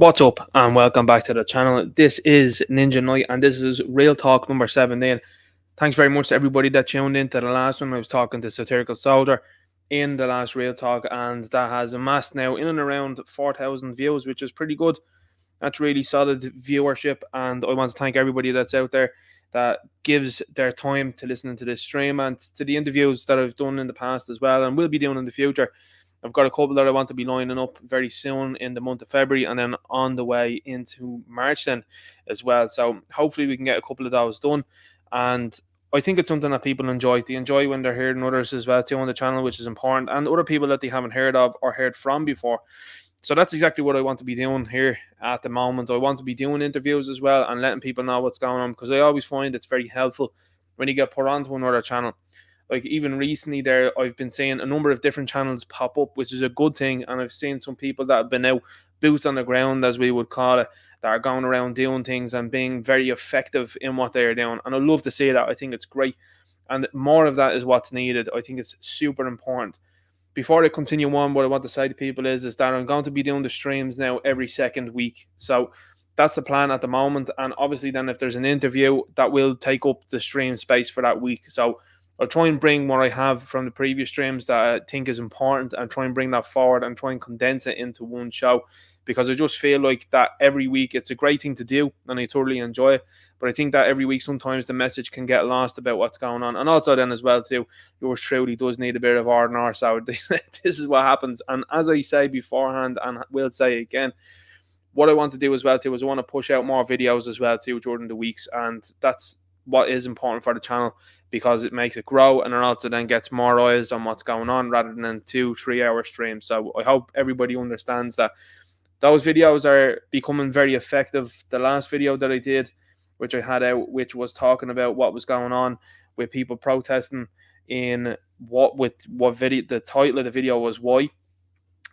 What's up, and welcome back to the channel. This is Ninja Knight, and this is Real Talk number 17. Thanks very much to everybody that tuned into the last one. I was talking to Satirical Soldier in the last Real Talk, and that has amassed now in and around 4,000 views, which is pretty good. That's really solid viewership, and I want to thank everybody that's out there that gives their time to listening to this stream and to the interviews that I've done in the past as well, and will be doing in the future. I've got a couple that I want to be lining up very soon in the month of February, and then on the way into March then as well. So hopefully we can get a couple of those done. And I think it's something that people enjoy. They enjoy when they're hearing others as well too on the channel, which is important, and other people that they haven't heard of or heard from before. So that's exactly what I want to be doing here at the moment. I want to be doing interviews as well and letting people know what's going on, because I always find it's very helpful when you get put onto another channel. Like even recently there, I've been seeing a number of different channels pop up, which is a good thing. And I've seen some people that have been out boots on the ground, as we would call it, that are going around doing things and being very effective in what they are doing. And I love to see that. I think it's great. And more of that is what's needed. I think it's super important. Before I continue on, what I want to say to people is that I'm going to be doing the streams now every second week. So that's the plan at the moment. And obviously then if there's an interview, that will take up the stream space for that week. So I'll try and bring what I have from the previous streams that I think is important and try and bring that forward and try and condense it into one show, because I just feel like that every week it's a great thing to do and I thoroughly enjoy it. But I think that every week sometimes the message can get lost about what's going on. And also then as well too, yours truly does need a bit of R&R. So this is what happens. And as I say beforehand and will say again, what I want to do as well too is I want to push out more videos as well too during the weeks. And that's what is important for the channel, because it makes it grow and it also then gets more eyes on what's going on rather than 2-3 hour streams. So I hope everybody understands that those videos are becoming very effective. The last video that I did, which I had out, which was talking about what was going on with people protesting in what video, the title of the video was Why.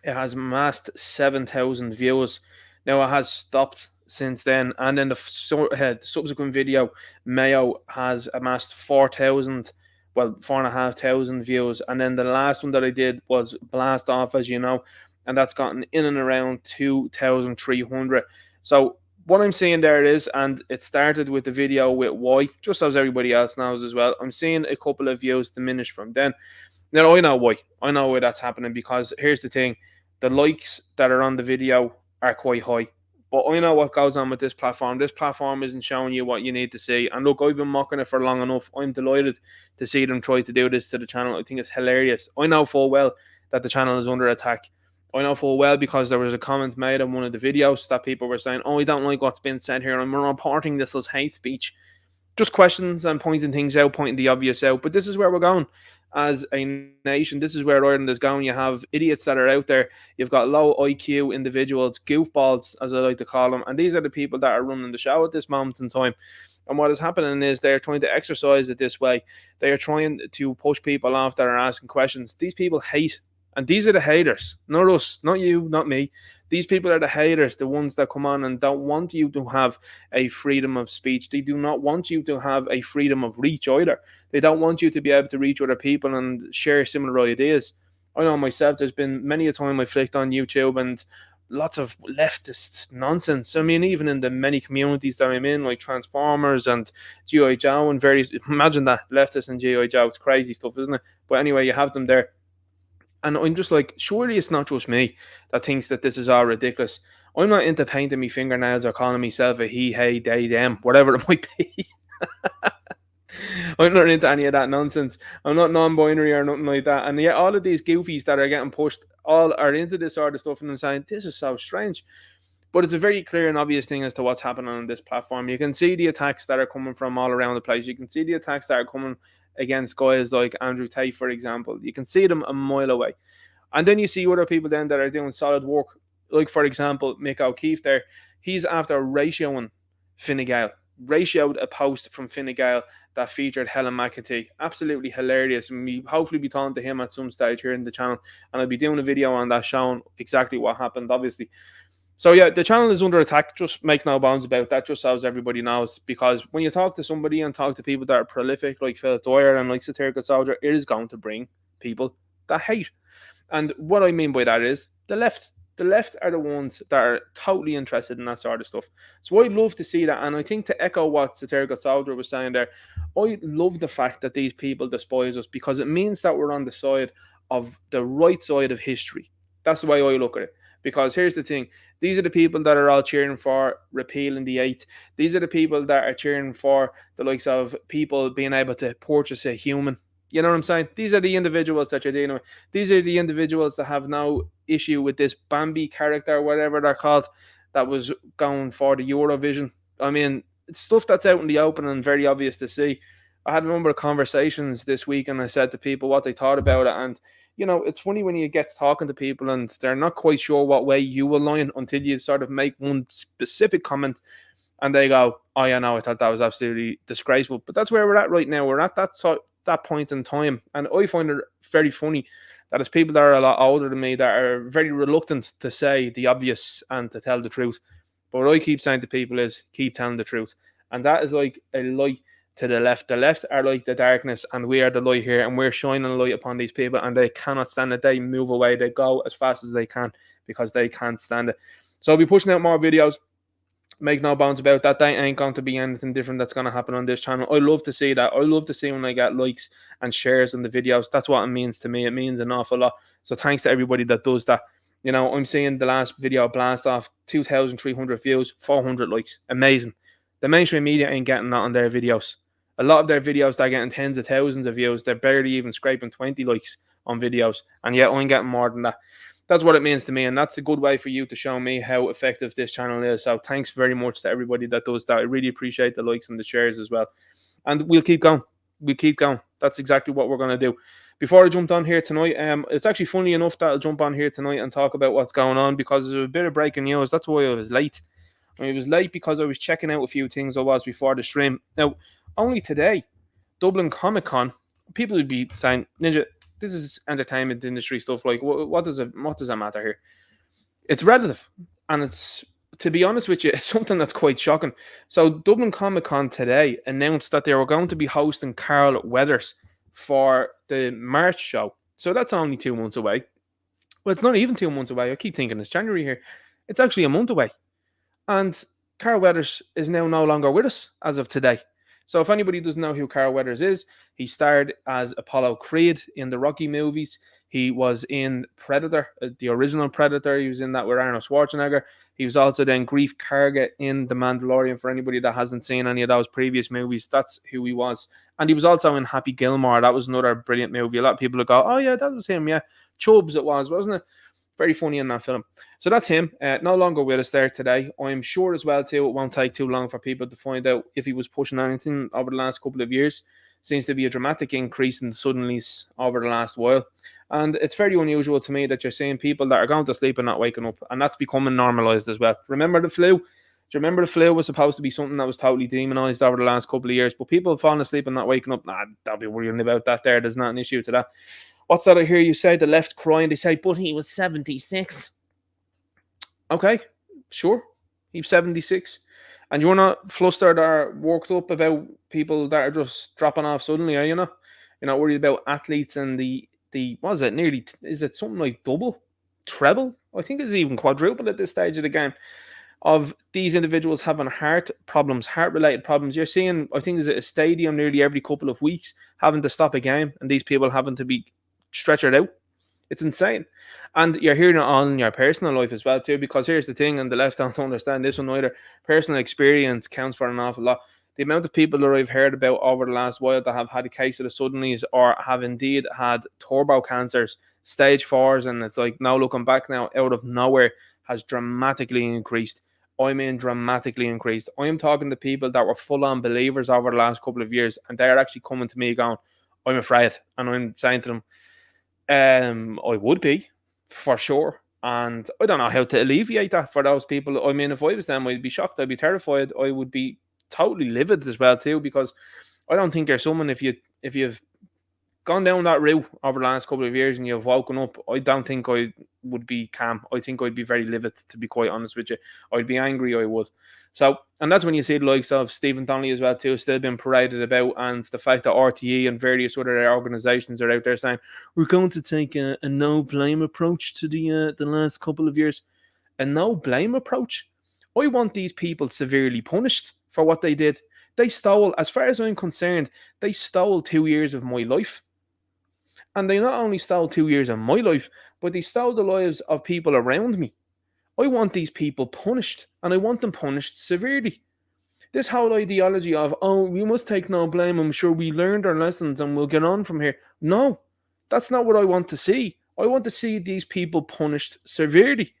It has amassed 7,000 views. Now it has stopped since then, and then the subsequent video, Mayo, has amassed 4,000, well, 4,500 views, and then the last one that I did was Blast Off, as you know, and that's gotten in and around 2,300. So what I'm seeing there is, and it started with the video with Why, just as everybody else knows as well. I'm seeing a couple of views diminish from then. Now I know why. I know why that's happening, because here's the thing: the likes that are on the video are quite high. But I know what goes on with this platform. This platform isn't showing you what you need to see. And look, I've been mocking it for long enough. I'm delighted to see them try to do this to the channel. I think it's hilarious. I know full well that the channel is under attack. I know full well because there was a comment made on one of the videos that people were saying, oh, I don't like what's been said here. I'm reporting this as hate speech. Just questions and pointing things out, pointing the obvious out. But this is where we're going as a nation. This is where Ireland is going. You have idiots that are out there. You've got low IQ individuals, goofballs, as I like to call them. And these are the people that are running the show at this moment in time. And what is happening is they're trying to exercise it this way. They are trying to push people off that are asking questions. These people hate. And these are the haters. Not us, not you, not me. These people are the haters, the ones that come on and don't want you to have a freedom of speech. They do not want you to have a freedom of reach either. They don't want you to be able to reach other people and share similar ideas. I know myself, there's been many a time I flicked on YouTube and lots of leftist nonsense. I mean, even in the many communities that I'm in, like Transformers and G.I. Joe and various, imagine that, leftists and G.I. Joe, it's crazy stuff, isn't it? But anyway, you have them there. And I'm just like, surely it's not just me that thinks that this is all ridiculous. I'm not into painting me fingernails or calling myself a he, hey, they, them, whatever it might be. I'm not into any of that nonsense. I'm not non-binary or nothing like that. And yet all of these goofies that are getting pushed all are into this sort of stuff, and I'm saying, this is so strange. But it's a very clear and obvious thing as to what's happening on this platform. You can see the attacks that are coming from all around the place. You can see the attacks that are coming against guys like Andrew Tate, for example. You can see them a mile away. And then you see other people then that are doing solid work. Like, for example, Mick O'Keefe there. He's after ratioing Fine Gael. Ratioed a post from Fine Gael that featured Helen McEntee. Absolutely hilarious. And we hopefully be talking to him at some stage here in the channel. And I'll be doing a video on that showing exactly what happened, obviously. So yeah, the channel is under attack. Just make no bounds about that, just so as everybody knows. Because when you talk to somebody and talk to people that are prolific, like Phil Dwyer and like Satirical Soldier, it is going to bring people that hate. And what I mean by that is the left. The left are the ones that are totally interested in that sort of stuff. So I love to see that. And I think, to echo what Satirical Soldier was saying there, I love the fact that these people despise us, because it means that we're on the side of the right side of history. That's the way I look at it. Because here's the thing, these are the people that are all cheering for repealing the eighth. These are the people that are cheering for the likes of people being able to purchase a human. You know what I'm saying? These are the individuals that you're dealing with. These are the individuals that have no issue with this Bambi character, whatever they're called, that was going for the Eurovision. I mean, it's stuff that's out in the open and very obvious to see. I had a number of conversations this week, and I said to people what they thought about it. And, it's funny when you get talking to people and they're not quite sure what way you align until you sort of make one specific comment, and they go, "Oh yeah, no, I thought that was absolutely disgraceful." But that's where we're at right now. We're at that point in time, and I find it very funny that it's people that are a lot older than me that are very reluctant to say the obvious and to tell the truth. But what I keep saying to people is, keep telling the truth, and that is like a light to the left. The left are like the darkness, and we are the light here, and we're shining a light upon these people, and they cannot stand it. They move away. They go as fast as they can because they can't stand it. So I'll be pushing out more videos. Make no bones about that. They ain't going to be anything different that's going to happen on this channel. I love to see that. I love to see when I get likes and shares on the videos. That's what it means to me. It means an awful lot. So thanks to everybody that does that. I'm seeing the last video blast off 2,300 views, 400 likes. Amazing. The mainstream media ain't getting that on their videos. A lot of their videos, they're getting tens of thousands of views. They're barely even scraping 20 likes on videos. And yet I'm getting more than that. That's what it means to me, and that's a good way for you to show me how effective this channel is. So thanks very much to everybody that does that. I really appreciate the likes and the shares as well. And we'll keep going. We keep going. That's exactly what we're going to do. Before I jumped on here tonight, it's actually funny enough that I'll jump on here tonight and talk about what's going on, because there's a bit of breaking news. That's why I was late. I was late because I was checking out a few things I was before the stream. Now, only today, Dublin Comic Con, people would be saying, "Ninja, this is entertainment industry stuff. Like, what does that matter here?" It's relative, and it's, to be honest with you, it's something that's quite shocking. So Dublin Comic Con today announced that they were going to be hosting Carl Weathers for the March show. So that's only 2 months away. Well, it's not even 2 months away. I keep thinking it's January here. It's actually a month away. And Carl Weathers is now no longer with us as of today. So if anybody doesn't know who Carl Weathers is, he starred as Apollo Creed in the Rocky movies. He was in Predator, the original Predator. He was in that with Arnold Schwarzenegger. He was also then Grief Karga in The Mandalorian. For anybody that hasn't seen any of those previous movies, that's who he was. And he was also in Happy Gilmore. That was another brilliant movie. A lot of people would go, "Oh yeah, that was him, yeah." Chubbs it was, wasn't it? Very funny in that film. So that's him. No longer with us there today. I'm sure as well too, it won't take too long for people to find out if he was pushing anything over the last couple of years. Seems to be a dramatic increase in suddenlies over the last while. And it's very unusual to me that you're seeing people that are going to sleep and not waking up. And that's becoming normalized as well. Remember the flu? Do you remember the flu was supposed to be something that was totally demonized over the last couple of years? But people have fallen asleep and not waking up. Nah, don't be worrying about that there. There's not an issue to that. What's that I hear you say? The left crying. They say, "But he was 76. Okay, sure. He's 76. And you're not flustered or worked up about people that are just dropping off suddenly, are you not? You're not worried about athletes and the what is it, nearly, is it something like double? Treble? I think it's even quadruple at this stage of the game, of these individuals having heart problems, heart-related problems. You're seeing, I think, there's a stadium nearly every couple of weeks having to stop a game, and these people having to be stretchered out. It's insane. And you're hearing it on your personal life as well too, because here's the thing, and the left don't understand this one either. Personal experience counts for an awful lot. The amount of people that I've heard about over the last while that have had a case of the suddenlies, or have indeed had turbo cancers, stage 4s, and it's like now looking back now, out of nowhere, has dramatically increased. I mean dramatically increased. I am talking to people that were full-on believers over the last couple of years, and they're actually coming to me going, "I'm afraid." And I'm saying to them, I would be, for sure. And I don't know how to alleviate that for those people. I mean, if I was them, I'd be shocked. I'd be terrified. I would be totally livid as well too, because I don't think you're someone, if you've gone down that route over the last couple of years and you've woken up, I don't think I would be calm. I think I'd be very livid, to be quite honest with you. I'd be angry, I would. So, and that's when you see the likes of Stephen Donnelly as well too, still being paraded about, and the fact that RTE and various other organisations are out there saying, we're going to take a no-blame approach to the last couple of years. A no-blame approach? I want these people severely punished for what they did. They stole, as far as I'm concerned, they stole 2 years of my life. And they not only stole 2 years of my life, but they stole the lives of people around me. I want these people punished, and I want them punished severely. This whole ideology of, oh, we must take no blame, I'm sure we learned our lessons and we'll get on from here. No, that's not what I want to see. I want to see these people punished severely.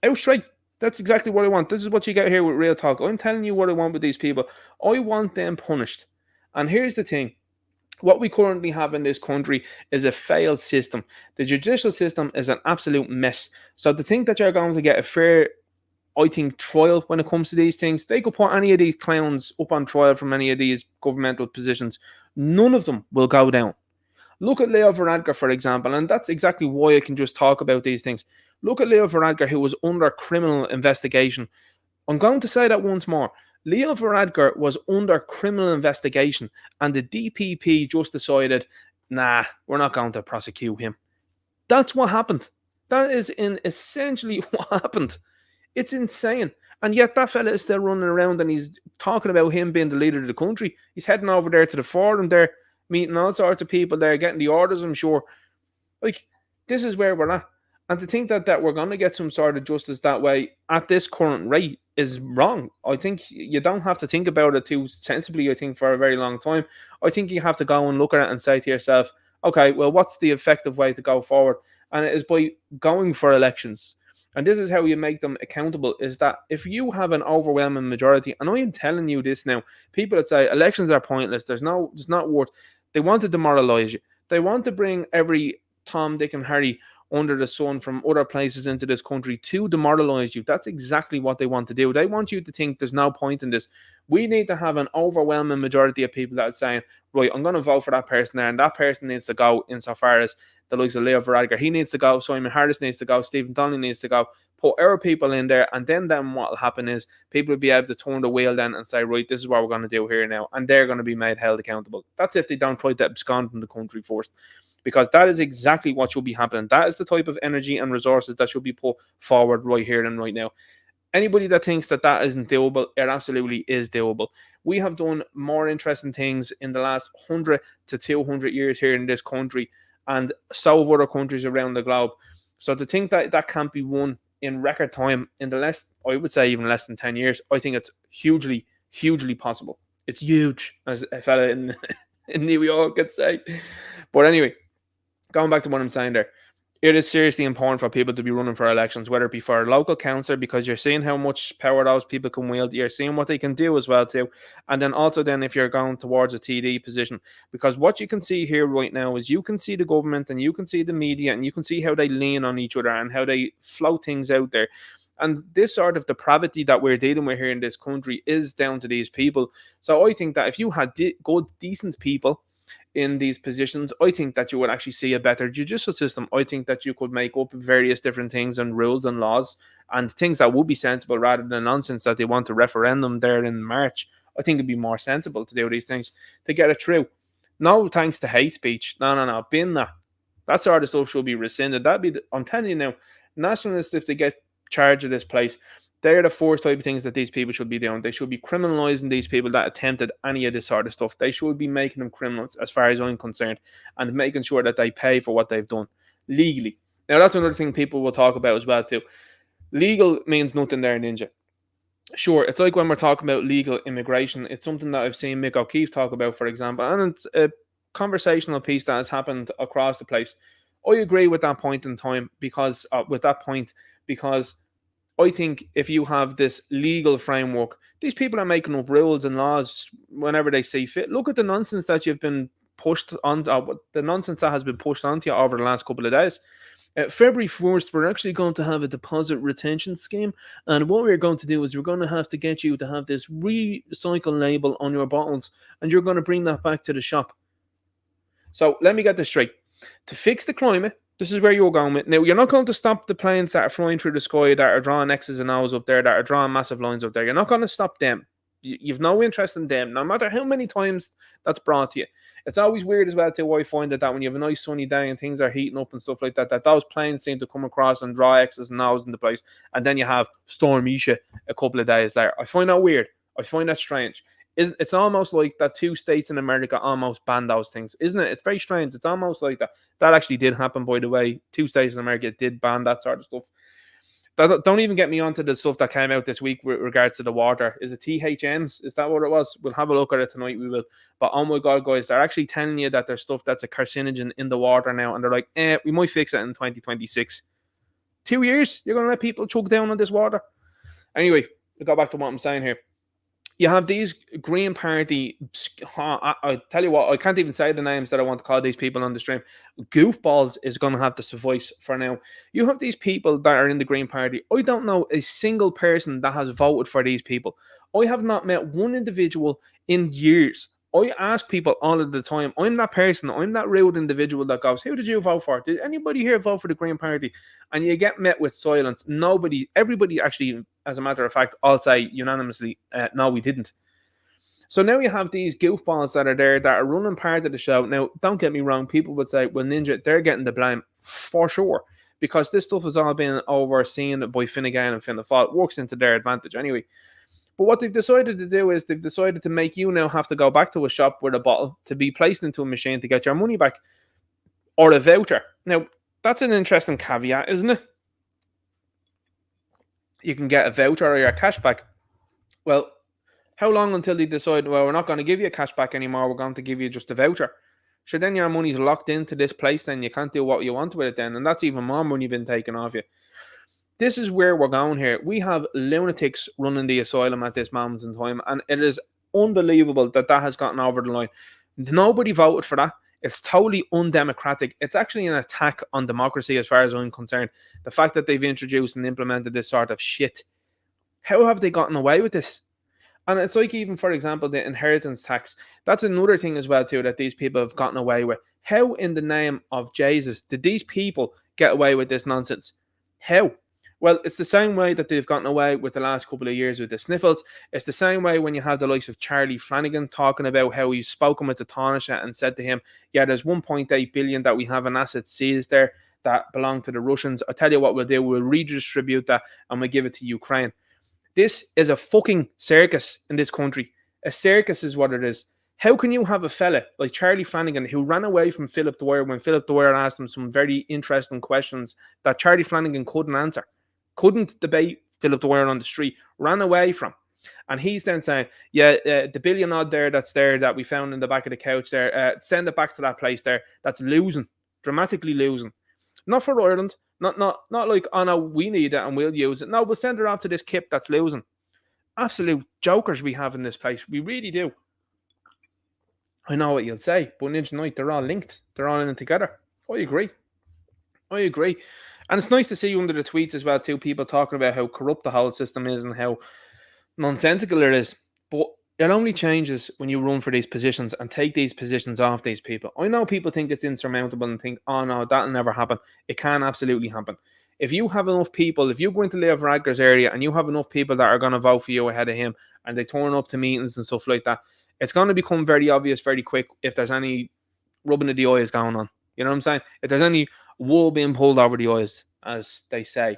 Outright. That's exactly what I want. This is what you get here with Real Talk. I'm telling you what I want with these people. I want them punished. And here's the thing. What we currently have in this country is a failed system. The judicial system is an absolute mess. So to think that you're going to get a fair, I think, trial when it comes to these things, they could put any of these clowns up on trial from any of these governmental positions. None of them will go down. Look at Leo Varadkar, for example, and that's exactly why I can just talk about these things. Look at Leo Varadkar, who was under criminal investigation. I'm going to say that once more. Leo Varadkar was under criminal investigation, and the DPP just decided, nah, we're not going to prosecute him. That's what happened. That is essentially what happened. It's insane. And yet that fella is still running around and he's talking about him being the leader of the country. He's heading over there to the forum there, meeting all sorts of people there, getting the orders, I'm sure. Like, this is where we're at. And to think that we're going to get some sort of justice that way at this current rate is wrong. I think you don't have to think about it too sensibly, I think, for a very long time. I think you have to go and look at it and say to yourself, okay, well, what's the effective way to go forward? And it is by going for elections. And this is how you make them accountable, is that if you have an overwhelming majority, and I am telling you this now, people that say elections are pointless, there's not worth, they want to demoralize you. They want to bring every Tom, Dick and Harry under the sun from other places into this country to demoralize you. That's exactly what they want to do. They want you to think there's no point in this. We need to have an overwhelming majority of people that are saying, right, I'm going to vote for that person there, and that person needs to go insofar as the likes of Leo Varadkar. He needs to go, Simon Harris needs to go, Stephen Donnelly needs to go. Put our people in there, and then what will happen is people will be able to turn the wheel then and say, right, this is what we're going to do here now, and they're going to be made held accountable. That's if they don't try to abscond from the country first. Because that is exactly what should be happening. That is the type of energy and resources that should be put forward right here and right now. Anybody that thinks that isn't doable, it absolutely is doable. We have done more interesting things in the last 100 to 200 years here in this country, and so have other countries around the globe. So to think that can't be won in record time in I would say even less than 10 years, I think it's hugely, hugely possible. It's huge, as a fella in New York could say. But anyway, going back to what I'm saying there, it is seriously important for people to be running for elections, whether it be for a local councillor, because you're seeing how much power those people can wield. You're seeing what they can do as well too. And then also then if you're going towards a TD position, because what you can see here right now is you can see the government and you can see the media and you can see how they lean on each other and how they float things out there. And this sort of depravity that we're dealing with here in this country is down to these people. So I think that if you had good, decent people in these positions, I think that you would actually see a better judicial system. I think that you could make up various different things and rules and laws and things that would be sensible rather than nonsense that they want a referendum there in March. I think it'd be more sensible to do these things to get it through. No thanks to hate speech. No. Bin that. That sort of stuff should be rescinded. I'm telling you now, nationalists, if they get charge of this place, they're the first type of things that these people should be doing. They should be criminalising these people that attempted any of this sort of stuff. They should be making them criminals as far as I'm concerned and making sure that they pay for what they've done legally. Now, that's another thing people will talk about as well too. Legal means nothing there, Ninja. Sure, it's like when we're talking about legal immigration. It's something that I've seen Mick O'Keefe talk about, for example, and it's a conversational piece that has happened across the place. I agree with that point in time because I think if you have this legal framework, these people are making up rules and laws whenever they see fit. Look at the nonsense that you've been pushed on, the nonsense that has been pushed onto you over the last couple of days. February 1st, we're actually going to have a deposit retention scheme. And what we're going to do is we're going to have to get you to have this recycle label on your bottles. And you're going to bring that back to the shop. So let me get this straight. To fix the climate, this is where you're going with. Now, you're not going to stop the planes that are flying through the sky that are drawing X's and O's up there, that are drawing massive lines up there. You're not going to stop them. You've no interest in them, no matter how many times that's brought to you. It's always weird as well, too, I find that when you have a nice sunny day and things are heating up and stuff like that, that those planes seem to come across and draw X's and O's into place. And then you have Storm Isha a couple of days later. I find that weird. I find that strange. It's almost like that two states in America almost banned those things, isn't it? It's very strange. It's almost like that. That actually did happen, by the way. Two states in America did ban that sort of stuff. Don't even get me onto the stuff that came out this week with regards to the water. Is it THMs? Is that what it was? We'll have a look at it tonight. We will. But oh my God, guys, they're actually telling you that there's stuff that's a carcinogen in the water now. And they're like, we might fix it in 2026. 2 years? You're going to let people choke down on this water? Anyway, we'll go back to what I'm saying here. You have these Green Party, I tell you what, I can't even say the names that I want to call these people on the stream. Goofballs is going to have to suffice for now. You have these people that are in the Green Party. I don't know a single person that has voted for these people. I have not met one individual in years. I ask people all of the time. I'm that person. I'm that rude individual that goes, who did you vote for? Did anybody here vote for the Green Party? And you get met with silence. Everybody actually, as a matter of fact, I'll say unanimously, no, we didn't. So now you have these goofballs that are there that are running part of the show. Now, don't get me wrong. People would say, well, Ninja, they're getting the blame for sure. Because this stuff has all been overseen by Finnegan and Fianna Fáil. It works into their advantage anyway. But what they've decided to do is they've decided to make you now have to go back to a shop with a bottle to be placed into a machine to get your money back. Or a voucher. Now, that's an interesting caveat, isn't it? You can get a voucher or your cash back. Well, how long until they decide, well, we're not going to give you a cash back anymore, we're going to give you just a voucher? Sure, then your money's locked into this place, then you can't do what you want with it then, and that's even more money being taken off you. This is where we're going here. We have lunatics running the asylum at this moment in time, and it is unbelievable that has gotten over the line. Nobody voted for that. It's totally undemocratic. It's actually an attack on democracy as far as I'm concerned. The fact that they've introduced and implemented this sort of shit. How have they gotten away with this? And it's like, even, for example, the inheritance tax. That's another thing as well, too, that these people have gotten away with. How in the name of Jesus did these people get away with this nonsense? How? Well, it's the same way that they've gotten away with the last couple of years with the sniffles. It's the same way when you have the likes of Charlie Flanagan talking about how he's spoken with the Taoiseach and said to him, yeah, there's 1.8 billion that we have in assets seized there that belong to the Russians. I tell you what we'll do, we'll redistribute that and we'll give it to Ukraine. This is a fucking circus in this country. A circus is what it is. How can you have a fella like Charlie Flanagan who ran away from Philip Dwyer when Philip Dwyer asked him some very interesting questions that Charlie Flanagan couldn't answer? Couldn't debate Philip Dwyer on the street, ran away from. And he's then saying, yeah, the billion odd there that's there that we found in the back of the couch there, send it back to that place there. That's losing, dramatically losing. Not for Ireland, not like, oh no, we need it and we'll use it. No, we'll send it off to this kip that's losing. Absolute jokers we have in this place. We really do. I know what you'll say, but Ninja Night, they're all linked. They're all in it together. I agree. And it's nice to see under the tweets as well, too, people talking about how corrupt the whole system is and how nonsensical it is. But it only changes when you run for these positions and take these positions off these people. I know people think it's insurmountable and think, oh no, that'll never happen. It can absolutely happen. If you have enough people, if you go into Leo Varadkar's area and you have enough people that are going to vote for you ahead of him and they turn up to meetings and stuff like that, it's going to become very obvious very quick if there's any rubbing of the eyes going on. You know what I'm saying? If there's any wool being pulled over the eyes, as they say.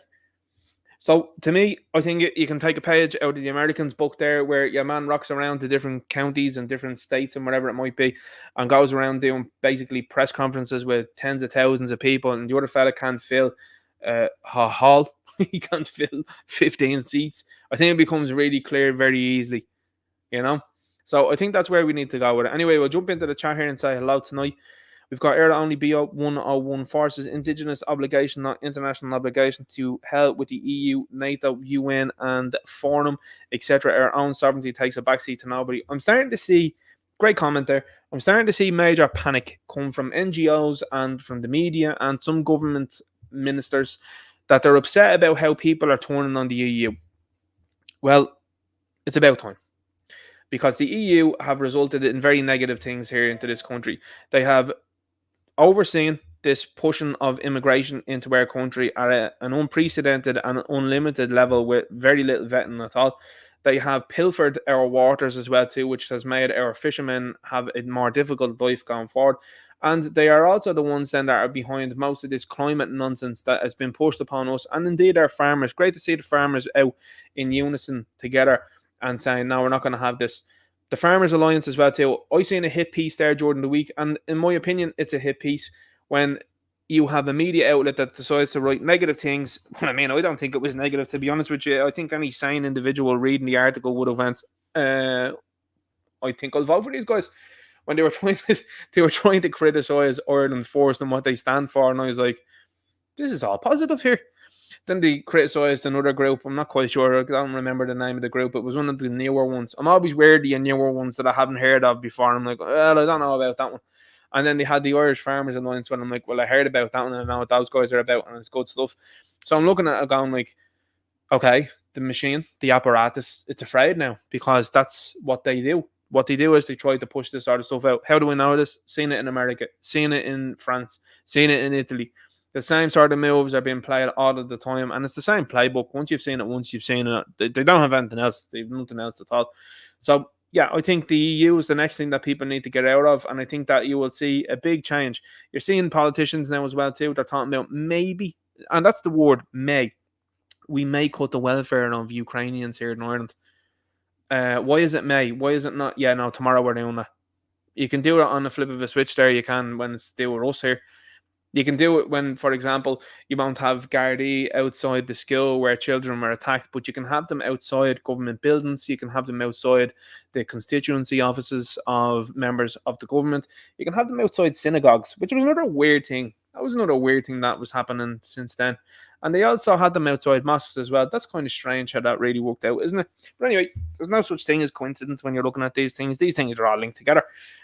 So to me, I think you can take a page out of the Americans' book there where your man rocks around to different counties and different states and whatever it might be and goes around doing basically press conferences with tens of thousands of people, and the other fella can't fill a hall. He can't fill 15 seats. I think it becomes really clear very easily, you know? So I think that's where we need to go with it. Anyway, we'll jump into the chat here and say hello tonight. We've got Air Only BO 101 Forces, Indigenous obligation, not international obligation to help with the EU, NATO, UN, and Forum, etc. Our own sovereignty takes a backseat to nobody. I'm starting to see, great comment there, I'm starting to see major panic come from NGOs and from the media and some government ministers that they're upset about how people are turning on the EU. Well, it's about time. Because the EU have resulted in very negative things here into this country. They have overseeing this pushing of immigration into our country at an unprecedented and unlimited level with very little vetting at all. They have pilfered our waters as well too, which has made our fishermen have a more difficult life going forward. And they are also the ones then that are behind most of this climate nonsense that has been pushed upon us, and indeed our farmers. Great to see the farmers out in unison together and saying, no, we're not going to have this. The Farmers Alliance as well too. I seen a hit piece there during the week, and in my opinion, it's a hit piece when you have a media outlet that decides to write negative things. I mean, I don't think it was negative, to be honest with you. I think any sane individual reading the article would have went, I think I'll vote for these guys. When they were trying to criticize Ireland Force and what they stand for, and I was like, this is all positive here. Then they criticised another group. I'm not quite sure. I don't remember the name of the group. It was one of the newer ones. I'm always wary of newer ones that I haven't heard of before. I'm like, well, I don't know about that one. And then they had the Irish Farmers Alliance when I'm like, well, I heard about that one and I know what those guys are about and it's good stuff. So I'm looking at it going like, okay, the machine, the apparatus, it's afraid now because that's what they do. What they do is they try to push this sort of stuff out. How do we know this? Seen it in America, seen it in France, seen it in Italy. The same sort of moves are being played all of the time, and it's the same playbook. Once you've seen it. They don't have anything else. They have nothing else at all. So, yeah, I think the EU is the next thing that people need to get out of, and I think that you will see a big change. You're seeing politicians now as well, too. They're talking about maybe, and that's the word, may. We may cut the welfare of Ukrainians here in Ireland. Why is it may? Why is it not? Yeah, no, tomorrow we're doing that. You can do it on the flip of a switch there. You can when it's still with us here. You can do it when, for example, you won't have Gardaí outside the school where children were attacked, but you can have them outside government buildings. You can have them outside the constituency offices of members of the government. You can have them outside synagogues, which was another weird thing. That was another weird thing that was happening since then. And they also had them outside mosques as well. That's kind of strange how that really worked out, isn't it? But anyway, there's no such thing as coincidence when you're looking at these things. These things are all linked together.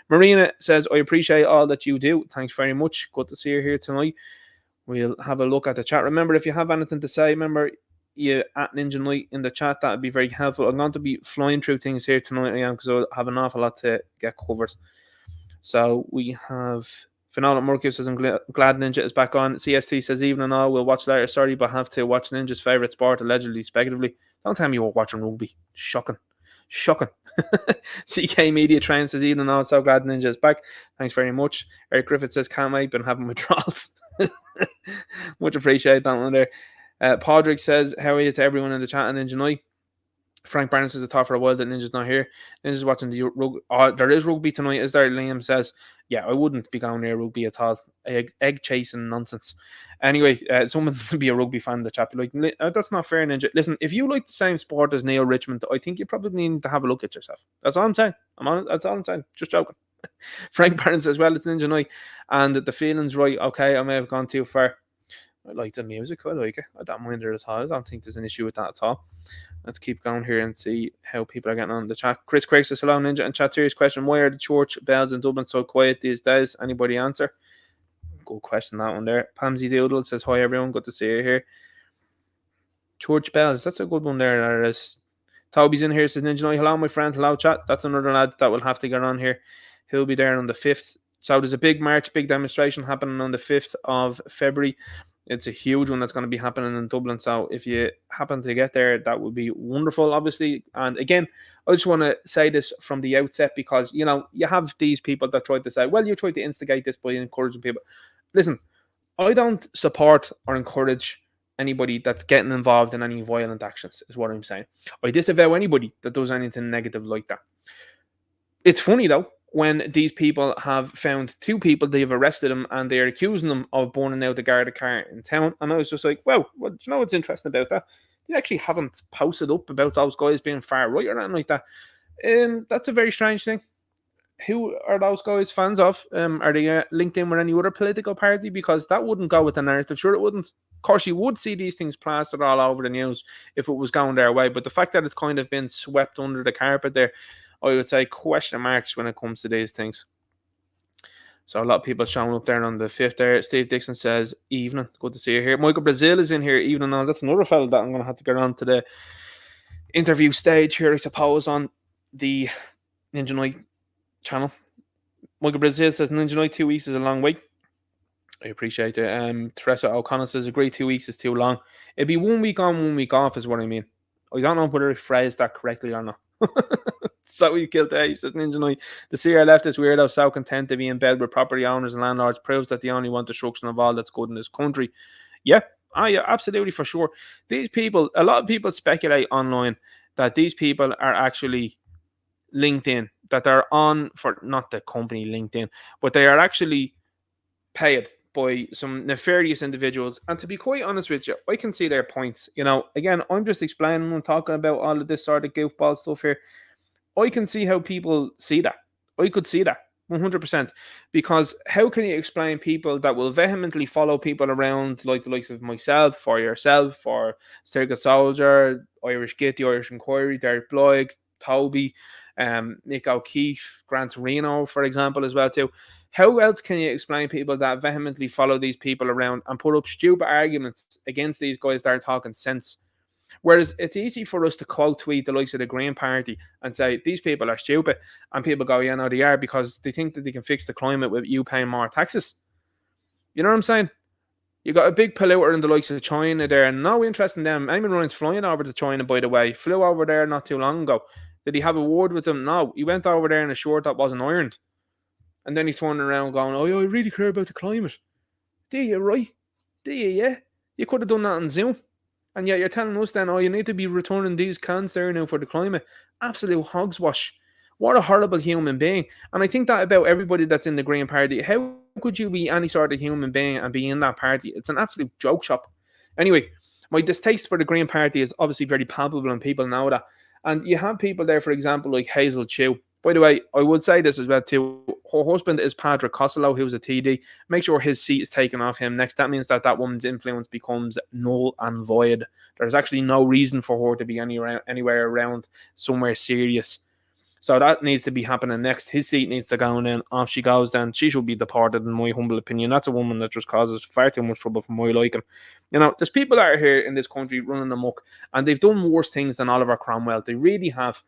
Marina says, I appreciate all that you do. Thanks very much. Good to see you here tonight. We'll have a look at the chat. Remember, if you have anything to say, remember you at Ninja Night in the chat. That would be very helpful. I'm going to be flying through things here tonight, because I have an awful lot to get covered. So we have Fernando Murky says, I'm glad Ninja is back on. CST says, evening all, we'll watch later. Sorry, but have to watch Ninja's favourite sport, allegedly, speculatively. Don't tell me you were watching rugby. Shocking. CK Media Train says, evening all, so glad Ninja is back. Thanks very much. Eric Griffith says, can't wait, been having withdrawals. Much appreciate that one there. Podrick says, how are you to everyone in the chat and Ninja Night? Frank Barnes says, I thought for a while that Ninja's not here. Ninja's watching the rugby. There is rugby tonight, is there? Liam says, yeah, I wouldn't be going near rugby at all. Egg chasing nonsense. Anyway, someone to be a rugby fan in the chat. Like, that's not fair, Ninja. Listen, if you like the same sport as Neil Richmond, I think you probably need to have a look at yourself. That's all I'm saying. That's all I'm saying. Just joking. Frank Barnes says, well, it's Ninja Night and the feeling's right. Okay, I may have gone too far. I like the music. I like it. I don't mind it at all. I don't think there's an issue with that at all. Let's keep going here and see how people are getting on the chat. Chris Craig says, hello, Ninja. And chat, serious question. Why are the church bells in Dublin so quiet these days? Anybody answer? Good question, that one there. Pamsy Doodle says, hi, everyone. Good to see you here. Church bells. That's a good one there. There is. Toby's in here. Says, Ninja Night. Hello, my friend. Hello, chat. That's another lad that will have to get on here. He'll be there on the 5th. So there's a big march, big demonstration happening on the 5th of February. It's a huge one that's going to be happening in Dublin. So if you happen to get there, that would be wonderful, obviously. And again, I just want to say this from the outset because, you have these people that try to say, well, you try to instigate this by encouraging people. Listen, I don't support or encourage anybody that's getting involved in any violent actions, is what I'm saying. I disavow anybody that does anything negative like that. It's funny, though, when these people have found two people, they've arrested them and they're accusing them of burning out the Garda car in town. And I was just like, well, do you know what's interesting about that? They actually haven't posted up about those guys being far right or anything like that. That's a very strange thing. Who are those guys fans of? Are they linked in with any other political party? Because that wouldn't go with the narrative. Sure, it wouldn't. Of course, you would see these things plastered all over the news if it was going their way. But the fact that it's kind of been swept under the carpet there, I would say question marks when it comes to these things. So a lot of people showing up there on the 5th there. Steve Dixon says, evening. Good to see you here. Michael Brazil is in here. Evening. Now, that's another fellow that I'm going to have to get on to the interview stage here, I suppose, on the Ninja Night channel. Michael Brazil says, Ninja Night 2 weeks is a long way. I appreciate it. Teresa O'Connell says, agree 2 weeks is too long. It'd be 1 week on, 1 week off, is what I mean. I don't know whether I phrased that correctly or not. So he killed it. He says, Ninja Knight, the Sierra leftist weirdo so content to be in bed with property owners and landlords proves that they only want destruction of all that's good in this country. Yeah, yeah, absolutely, for sure. These people, a lot of people speculate online that these people are actually LinkedIn, that they're on for not the company LinkedIn, but they are actually paid by some nefarious individuals. And to be quite honest with you, I can see their points. Again, I'm just explaining and talking about all of this sort of goofball stuff here. I can see how people see that. I could see that 100%. Because how can you explain people that will vehemently follow people around like the likes of myself or yourself or Circuit Soldier, Irish Git, the Irish Inquiry, Derek Bloig, Toby, Nick O'Keefe, Grant Reno, for example, as well too. How else can you explain people that vehemently follow these people around and put up stupid arguments against these guys that are talking sense? Whereas it's easy for us to quote tweet the likes of the Green Party and say these people are stupid, and people go, yeah, no, they are, because they think that they can fix the climate with you paying more taxes. You know what I'm saying? You got a big polluter in the likes of China there, and no interest in them. Eamon Ryan's flying over to China, by the way. Flew over there not too long ago. Did he have a word with them? No. He went over there in a shirt that wasn't ironed. And then he's turning around going, oh, yeah, I really care about the climate. Do you, right? Do you, yeah? You could have done that on Zoom. And yet you're telling us then, oh, you need to be returning these cans there now for the climate. Absolute hogswash. What a horrible human being. And I think that about everybody that's in the Green Party. How could you be any sort of human being and be in that party? It's an absolute joke shop. Anyway, my distaste for the Green Party is obviously very palpable, and people know that. And you have people there, for example, like Hazel Chew. By the way, I would say this as well too. Her husband is Patrick Costello, who's a TD. Make sure his seat is taken off him next. That means that woman's influence becomes null and void. There's actually no reason for her to be anywhere around somewhere serious. So that needs to be happening next. His seat needs to go, and then off she goes. Then she should be deported, in my humble opinion. That's a woman that just causes far too much trouble for my liking. There's people that are here in this country running amok, and they've done worse things than Oliver Cromwell. They really have.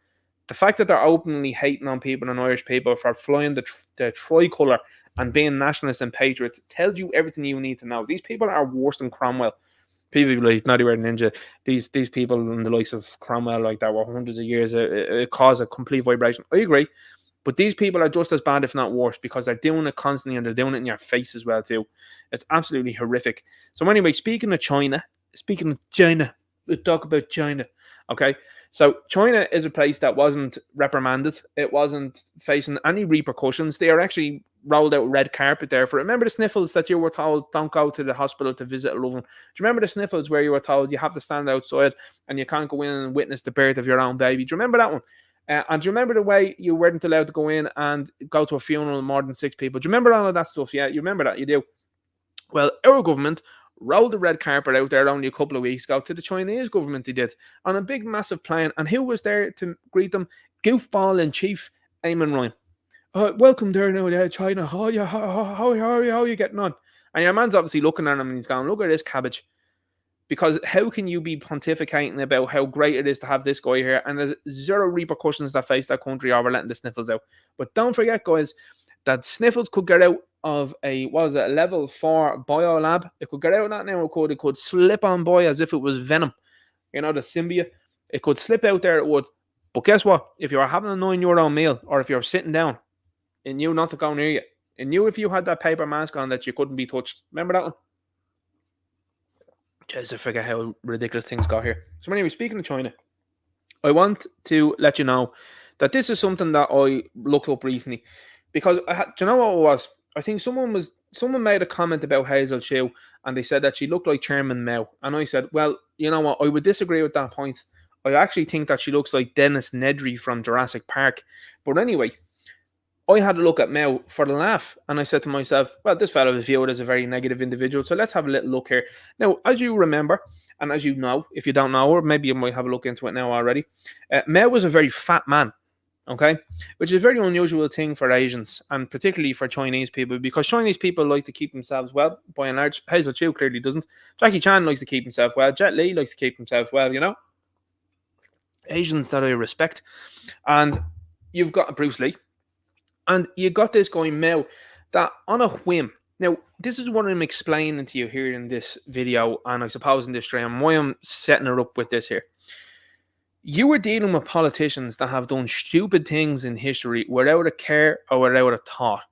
The fact that they're openly hating on people and Irish people for flying the tricolour and being nationalists and patriots tells you everything you need to know. These people are worse than Cromwell. People like Naughty Red Ninja, these people in the likes of Cromwell, like that, were hundreds of years, it caused a complete vibration. I agree. But these people are just as bad, if not worse, because they're doing it constantly and they're doing it in your face as well too. It's absolutely horrific. So anyway, speaking of China, we'll talk about China. Okay. So China is a place that wasn't reprimanded. It wasn't facing any repercussions. They are actually rolled out red carpet there for it. Remember the sniffles that you were told don't go to the hospital to visit a loved one? Do you remember the sniffles where you were told you have to stand outside and you can't go in and witness the birth of your own baby? Do you remember that one? And do you remember the way you weren't allowed to go in and go to a funeral of more than 6 people? Do you remember all of that stuff? Yeah, you remember that? You do. Well, our government rolled the red carpet out there only a couple of weeks ago to the Chinese government. They did on a big, massive plane. And who was there to greet them? Goofball in chief, Eamon Ryan. Welcome there now, China. Oh, yeah, how are you getting on? And your man's obviously looking at him and he's going, look at this cabbage. Because how can you be pontificating about how great it is to have this guy here, and there's zero repercussions that face that country over letting the sniffles out? But don't forget, guys, that sniffles could get out of a level 4 biolab. It could get out of that now. It could slip on by as if it was venom. The symbiote. It could slip out there, it would. But guess what? If you're having a €9 meal, or if you're sitting down, it knew not to go near you. It knew if you had that paper mask on that you couldn't be touched. Remember that one? Just to forget how ridiculous things got here. So anyway, speaking of China, I want to let you know that this is something that I looked up recently. Because, do you know what it was? I think someone made a comment about Hazel Chew, and they said that she looked like Chairman Mao. And I said, well, you know what? I would disagree with that point. I actually think that she looks like Dennis Nedry from Jurassic Park. But anyway, I had a look at Mao for the laugh, and I said to myself, well, this fellow is viewed as a very negative individual, so let's have a little look here. Now, as you remember, and as you know, if you don't know, or maybe you might have a look into it now already, Mao was a very fat man, okay? Which is a very unusual thing for Asians, and particularly for Chinese people, because Chinese people like to keep themselves well, by and large. Hazel Chew clearly doesn't. Jackie Chan likes to keep himself well. Jet Li likes to keep himself well, Asians that I respect. And you've got Bruce Lee. And you got this guy, Mao, that on a whim, Now, this is what I'm explaining to you here in this video, and I suppose in this stream, why I'm setting it up with this here. You are dealing with politicians that have done stupid things in history without a care or without a thought.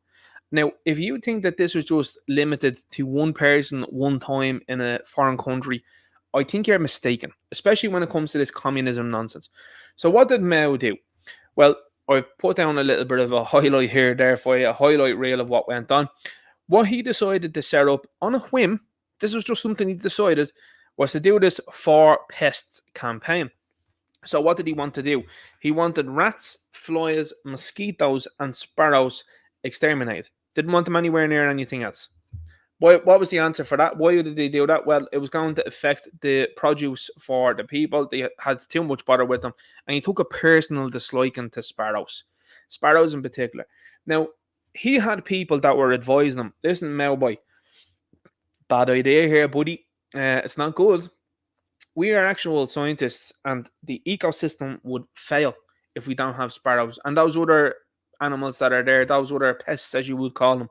Now, if you think that this was just limited to one person one time in a foreign country, I think you're mistaken, especially when it comes to this communism nonsense. So, what did Mao do? Well, I've put down a little bit of a highlight here, there for you, a highlight reel of what went on. What he decided to set up on a whim, this was just something he decided, was to do this for pests campaign. So what did he want to do? He wanted rats, flies, mosquitoes, and sparrows exterminated. Didn't want them anywhere near anything else. What was the answer for that? Why did they do that? Well, it was going to affect the produce for the people. They had too much bother with them. And he took a personal disliking to sparrows in particular. Now, he had people that were advising him, listen, Mao boy, bad idea here, buddy. It's not good. We are actual scientists, and the ecosystem would fail if we don't have sparrows. And those other animals that are there, those other pests, as you would call them,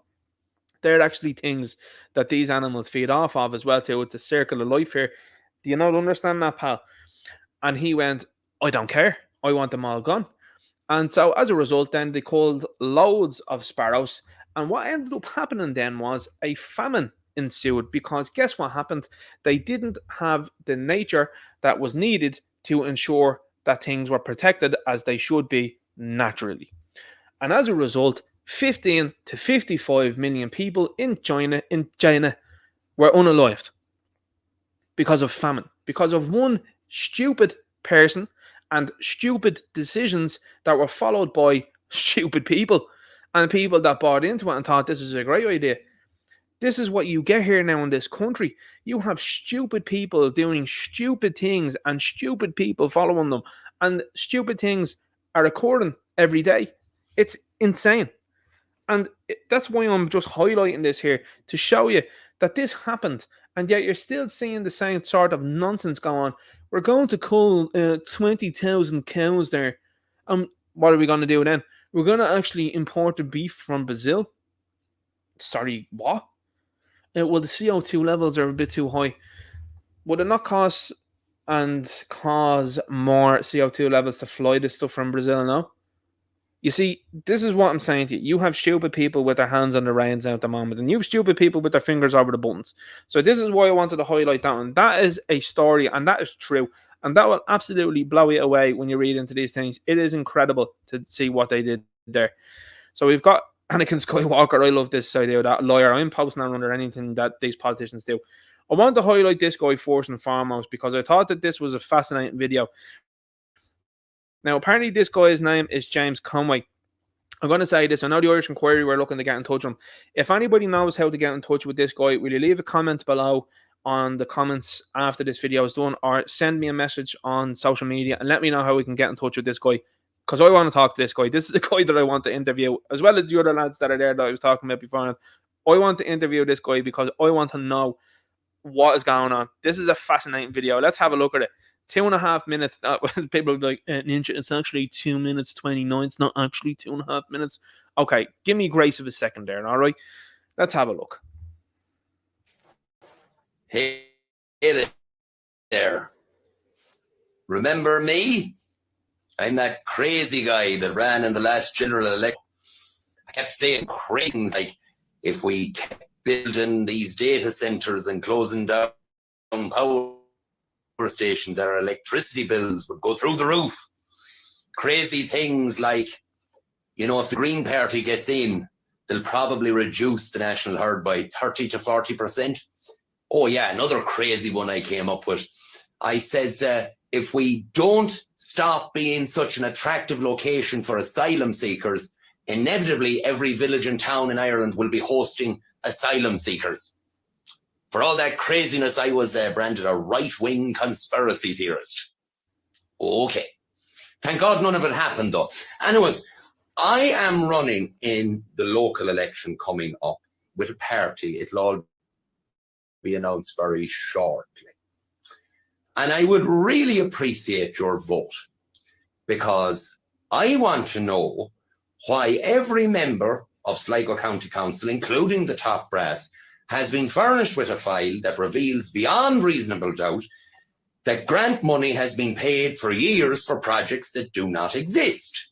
they're actually things that these animals feed off of as well, too. It's a circle of life here. Do you not understand that, pal? And he went, I don't care. I want them all gone. And so as a result, then they called loads of sparrows. And what ended up happening then was a famine ensued, because guess what happened? They didn't have the nature that was needed to ensure that things were protected as they should be naturally. And as a result, 15 to 55 million people in China were unalived because of famine, because of one stupid person and stupid decisions that were followed by stupid people, and people that bought into it and thought this is a great idea. This is what you get here now in this country. You have stupid people doing stupid things and stupid people following them, and stupid things are occurring every day. It's insane. And that's why I'm just highlighting this here, to show you that this happened, and yet you're still seeing the same sort of nonsense go on. We're going to cull 20,000 cows there. What are we going to do then? We're going to actually import the beef from Brazil. Sorry, what? Well, the CO2 levels are a bit too high. Would it not cause more CO2 levels to fly this stuff from Brazil now? You see, this is what I'm saying to you. You have stupid people with their hands on the reins at the moment, and you have stupid people with their fingers over the buttons. So this is why I wanted to highlight that one. That is a story, and that is true. And that will absolutely blow you away when you read into these things. It is incredible to see what they did there. So we've got Anakin Skywalker. I love this idea of that lawyer. I'm posting that under anything that these politicians do. I want to highlight this guy first and foremost because I thought that this was a fascinating video. Now, apparently this guy's name is James Conway. I'm going to say this. I know the Irish Inquiry were looking to get in touch with him. If anybody knows how to get in touch with this guy, will you leave a comment below on the comments after this video is done, or send me a message on social media and let me know how we can get in touch with this guy, because I want to talk to this guy. This is the guy that I want to interview, as well as the other lads that are there that I was talking about before. I want to interview this guy because I want to know what is going on. This is a fascinating video. Let's have a look at it. 2.5 minutes. People are like, Ninja, it's actually 2 minutes 29. It's not actually 2.5 minutes. Okay, give me grace of a second there, all right? Let's have a look. Hey there. Remember me? I'm that crazy guy that ran in the last general election. I kept saying crazy things like, if we kept building these data centers and closing down power stations, our electricity bills would go through the roof. Crazy things like, if the Green Party gets in, they'll probably reduce the national herd by 30 to 40%. Oh yeah, another crazy one I came up with. I says, if we don't stop being such an attractive location for asylum seekers, inevitably every village and town in Ireland will be hosting asylum seekers. For all that craziness, I was branded a right-wing conspiracy theorist. Okay. Thank God none of it happened, though. Anyways, I am running in the local election coming up with a party. It'll all be announced very shortly. And I would really appreciate your vote, because I want to know why every member of Sligo County Council, including the top brass, has been furnished with a file that reveals beyond reasonable doubt that grant money has been paid for years for projects that do not exist.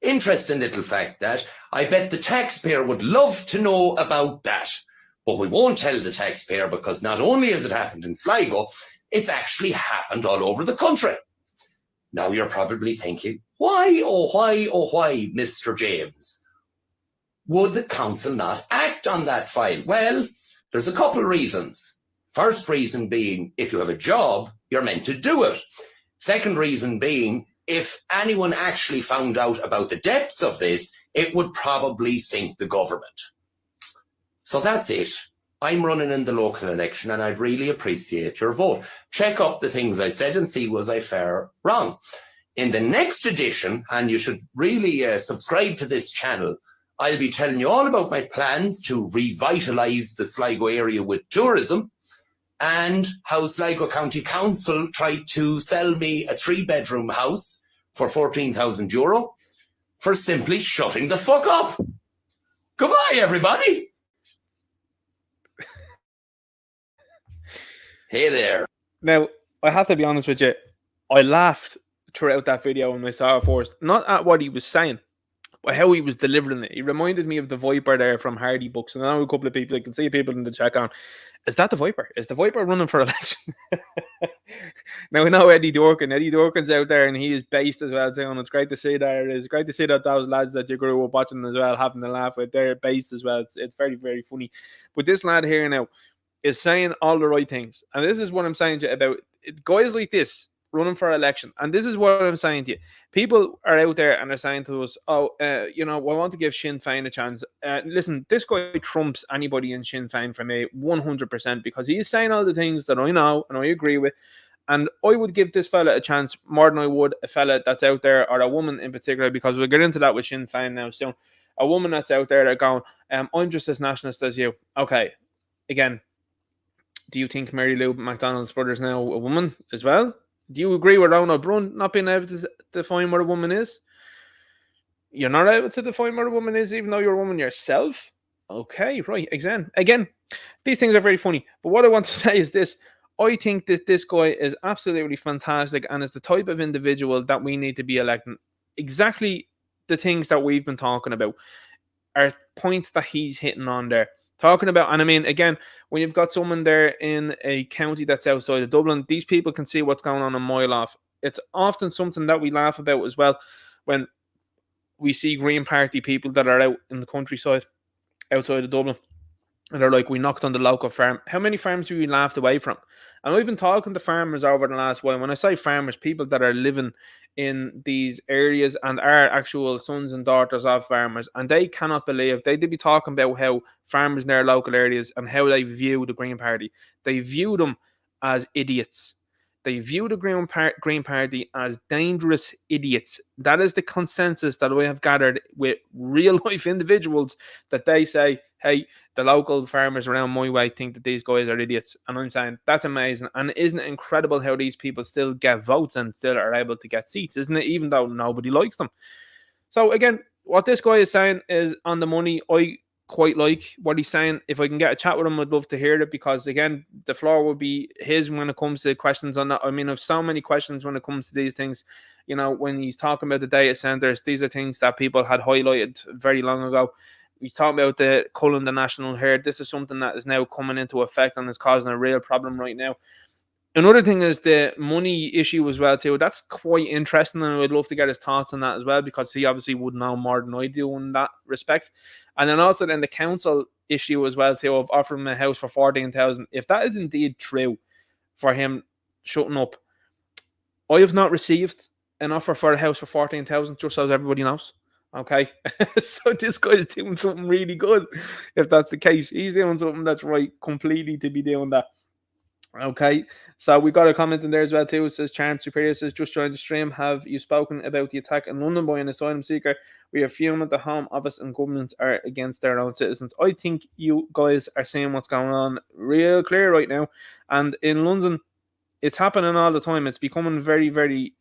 Interesting little fact that. I bet the taxpayer would love to know about that. But we won't tell the taxpayer because not only has it happened in Sligo, it's actually happened all over the country. Now you're probably thinking, why, Mr. James? Would the council not act on that file? Well, there's a couple reasons. First reason being, if you have a job, you're meant to do it. Second reason being, if anyone actually found out about the depths of this, it would probably sink the government. So that's it. I'm running in the local election and I'd really appreciate your vote. Check up the things I said and see was I fair wrong. In the next edition, and you should really subscribe to this channel, I'll be telling you all about my plans to revitalise the Sligo area with tourism, and how Sligo County Council tried to sell me a 3-bedroom house for €14,000 for simply shutting the fuck up. Goodbye, everybody. Hey there. Now, I have to be honest with you. I laughed throughout that video when I saw it first. Not at what he was saying, but how he was delivering it. He reminded me of the Viper there from Hardy Books. And I know a couple of people, I can see people in the chat on, is that the Viper? Is the Viper running for election? Now, we know Eddie Durkin. Eddie Durkin's out there and he is based as well too. And it's great to see that. It's great to see that those lads that you grew up watching as well, having a laugh with, they're based as well. It's very, very funny. But this lad here now is saying all the right things. And this is what I'm saying to you about guys like this running for election. And this is what I'm saying to you. People are out there and they're saying to us, we want to give Sinn Féin a chance. Listen, this guy trumps anybody in Sinn Féin for me 100% because he's saying all the things that I know and I agree with. And I would give this fella a chance more than I would a fella that's out there, or a woman in particular, because we'll get into that with Sinn Féin now soon. A woman that's out there that going, I'm just as nationalist as you. Okay, again, do you think Mary Lou McDonald's brother's now a woman as well? Do you agree with Ronald Brun not being able to define what a woman is? You're not able to define what a woman is, even though you're a woman yourself? Okay, right. Again, these things are very funny. But what I want to say is this. I think that this guy is absolutely fantastic and is the type of individual that we need to be electing. Exactly the things that we've been talking about are points that he's hitting on there. Talking about, and I mean, again, when you've got someone there in a county that's outside of Dublin, these people can see what's going on a mile off. It's often something that we laugh about as well when we see Green Party people that are out in the countryside outside of Dublin. And they're like, we knocked on the local farm. How many farms have we laughed away from? And we've been talking to farmers over the last while. When I say farmers, people that are living in these areas and are actual sons and daughters of farmers. And they cannot believe, they'd be talking about how farmers in their local areas and how they view the Green Party. They view them as idiots. They view the Green Party as dangerous idiots. That is the consensus that we have gathered with real life individuals, that they say, hey, the local farmers around my way think that these guys are idiots. And I'm saying, that's amazing. And isn't it incredible how these people still get votes and still are able to get seats, isn't it? Even though nobody likes them. So again, what this guy is saying is on the money. I quite like what he's saying. If I can get a chat with him, I'd love to hear it, because again, the floor will be his when it comes to questions on that. I mean, I have so many questions when it comes to these things. You know, when he's talking about the data centers, these are things that people had highlighted very long ago. We talk about the culling the national herd. This is something that is now coming into effect and is causing a real problem right now. Another thing is the money issue as well too. That's quite interesting, and I'd love to get his thoughts on that as well, because he obviously would know more than I do in that respect. And then also then the council issue as well too, of offering him a house for 14,000. If that is indeed true for him shutting up, I have not received an offer for a house for 14,000, just so everybody knows. Okay, so this guy is doing something really good. If that's the case, he's doing something that's right completely to be doing that. Okay, so we got a comment in there as well too. It says Charmed Superior says, just joined the stream. Have you spoken about the attack in London by an asylum seeker? We are fuming the Home Office and governments are against their own citizens. I think you guys are seeing what's going on real clear right now. And in London, it's happening all the time. It's becoming very, very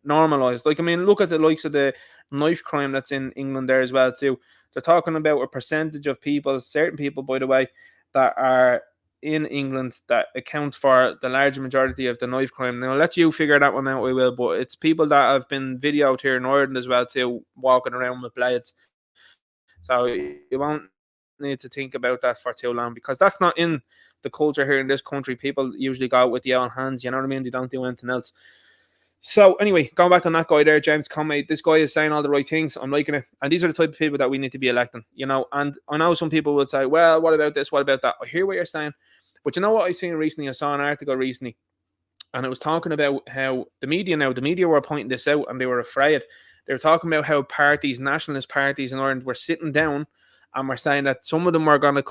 normalised. Like, I mean, look at the likes of the knife crime that's in England there as well too. They're talking about a percentage of people, certain people, by the way, that are in England that account for the large majority of the knife crime. Now, I'll let you figure that one out, I will, but it's people that have been videoed here in Ireland as well too, walking around with blades. So you won't need to think about that for too long, because that's not in the culture here in this country. People usually go out with the own hands, you know what I mean? They don't do anything else. So anyway, going back on that guy there, James Conway, this guy is saying all the right things. I'm liking it. And these are the type of people that we need to be electing, you know. And I know some people will say, well, what about this? What about that? I hear what you're saying. But you know what I seen recently? I saw an article recently, and it was talking about how the media were pointing this out, and they were afraid. They were talking about how parties, nationalist parties in Ireland, were sitting down and were saying that some of them were going to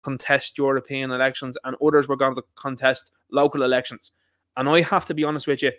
contest European elections and others were going to contest local elections. And I have to be honest with you,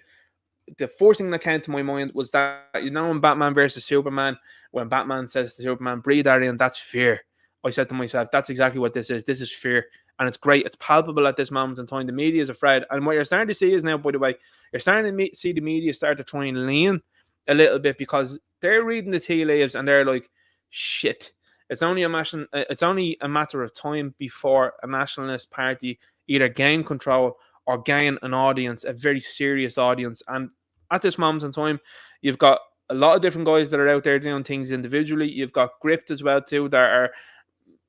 the first thing that came to my mind was that, you know, in Batman versus Superman, when Batman says to Superman, breathe that in, that's fear. I said to myself, that's exactly what this is. This is fear. And it's great. It's palpable at this moment in time. The media is afraid. And what you're starting to see is now, by the way, you're starting to see the media start to try and lean a little bit, because they're reading the tea leaves and they're like, shit. It's only a matter of time before a nationalist party either gain control or gain an audience, a very serious audience. And at this moment in time, you've got a lot of different guys that are out there doing things individually. You've got Gript as well too, that are,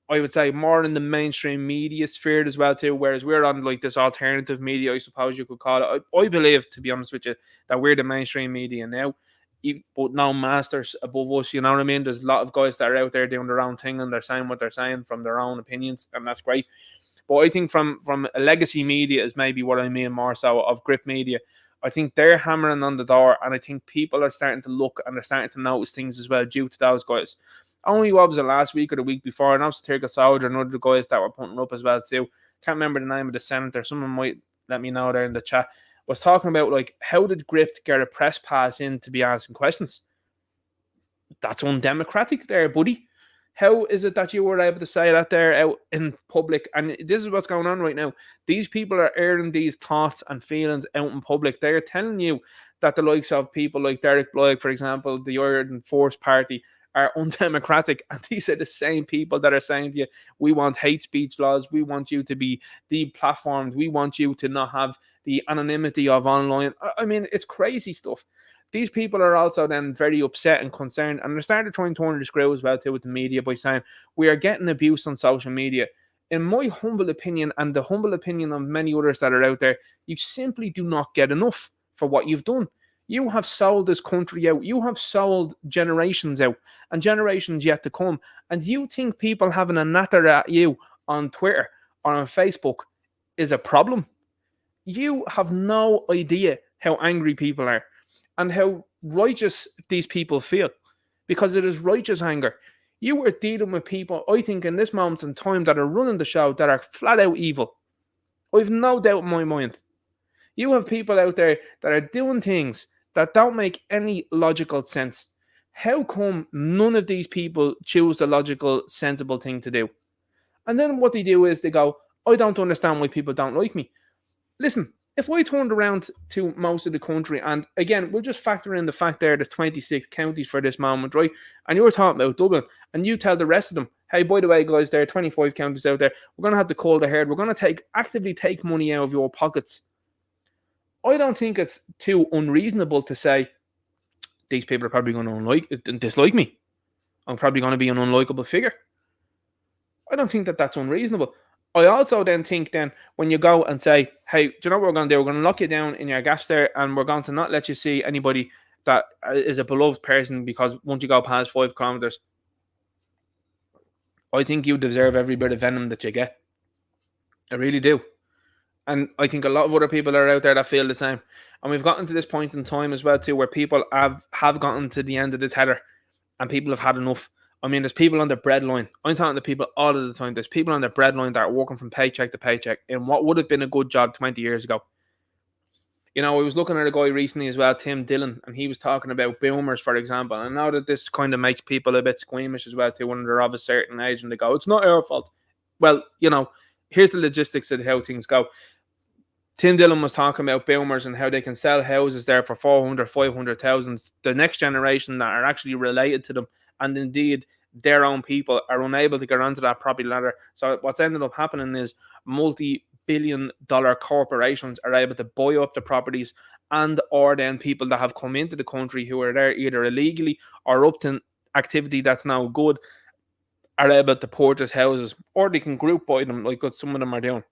I would say, more in the mainstream media sphere as well too, whereas we're on like this alternative media, I suppose you could call it. I believe, to be honest with you, that we're the mainstream media now, but no masters above us, you know what I mean? There's a lot of guys that are out there doing their own thing and they're saying what they're saying from their own opinions, and that's great. But I think from a legacy media is maybe what I mean more so, of Grip Media. I think they're hammering on the door, and I think people are starting to look and they're starting to notice things as well due to those guys. Only what was it, last week or the week before, and also Satirical Soldier and other guys that were putting up as well too. Can't remember the name of the senator. Someone might let me know there in the chat. Was talking about, like, how did Gript get a press pass in to be asking questions? That's undemocratic there, buddy. How is it that you were able to say that there out in public? And this is what's going on right now. These people are airing these thoughts and feelings out in public. They're telling you that the likes of people like Derek Blythe, for example, the Ireland Force Party, are undemocratic. And these are the same people that are saying to you, we want hate speech laws. We want you to be deplatformed. We want you to not have the anonymity of online. I mean, it's crazy stuff. These people are also then very upset and concerned, and they're starting to try and turn the screw as well too with the media by saying we are getting abuse on social media. In my humble opinion, and the humble opinion of many others that are out there, you simply do not get enough for what you've done. You have sold this country out. You have sold generations out, and generations yet to come. And you think people having a natter at you on Twitter or on Facebook is a problem? You have no idea how angry people are and how righteous these people feel, because it is righteous anger. You are dealing with people, I think, in this moment in time that are running the show that are flat out evil. I've no doubt in my mind. You have people out there that are doing things that don't make any logical sense. How come none of these people choose the logical, sensible thing to do? And then what they do is they go, I don't understand why people don't like me. Listen, if I turned around to most of the country, and again, we'll just factor in the fact there's 26 counties for this moment, right? And you're talking about Dublin, and you tell the rest of them, hey, by the way, guys, there are 25 counties out there. We're going to have to call the herd. We're going to actively take money out of your pockets. I don't think it's too unreasonable to say these people are probably going to dislike me. I'm probably going to be an unlikable figure. I don't think that that's unreasonable. I also then think then when you go and say, hey, do you know what we're going to do? We're going to lock you down in your gas there, and we're going to not let you see anybody that is a beloved person, because once you go past 5 kilometers, I think you deserve every bit of venom that you get. I really do. And I think a lot of other people are out there that feel the same. And we've gotten to this point in time as well too, where people have gotten to the end of the tether and people have had enough. I mean, there's people on the breadline. I'm talking to people all of the time. There's people on the breadline that are working from paycheck to paycheck in what would have been a good job 20 years ago. You know, I was looking at a guy recently as well, Tim Dillon, and he was talking about boomers, for example. And I know that this kind of makes people a bit squeamish as well too when they're of a certain age and they go, it's not our fault. Well, you know, here's the logistics of how things go. Tim Dillon was talking about boomers and how they can sell houses there for 400, 500,000. The next generation that are actually related to them, and indeed their own people, are unable to get onto that property ladder. So what's ended up happening is multi-billion-dollar corporations are able to buy up the properties, and or then people that have come into the country who are there either illegally or up to activity that's now good are able to purchase houses, or they can group buy them like what some of them are doing.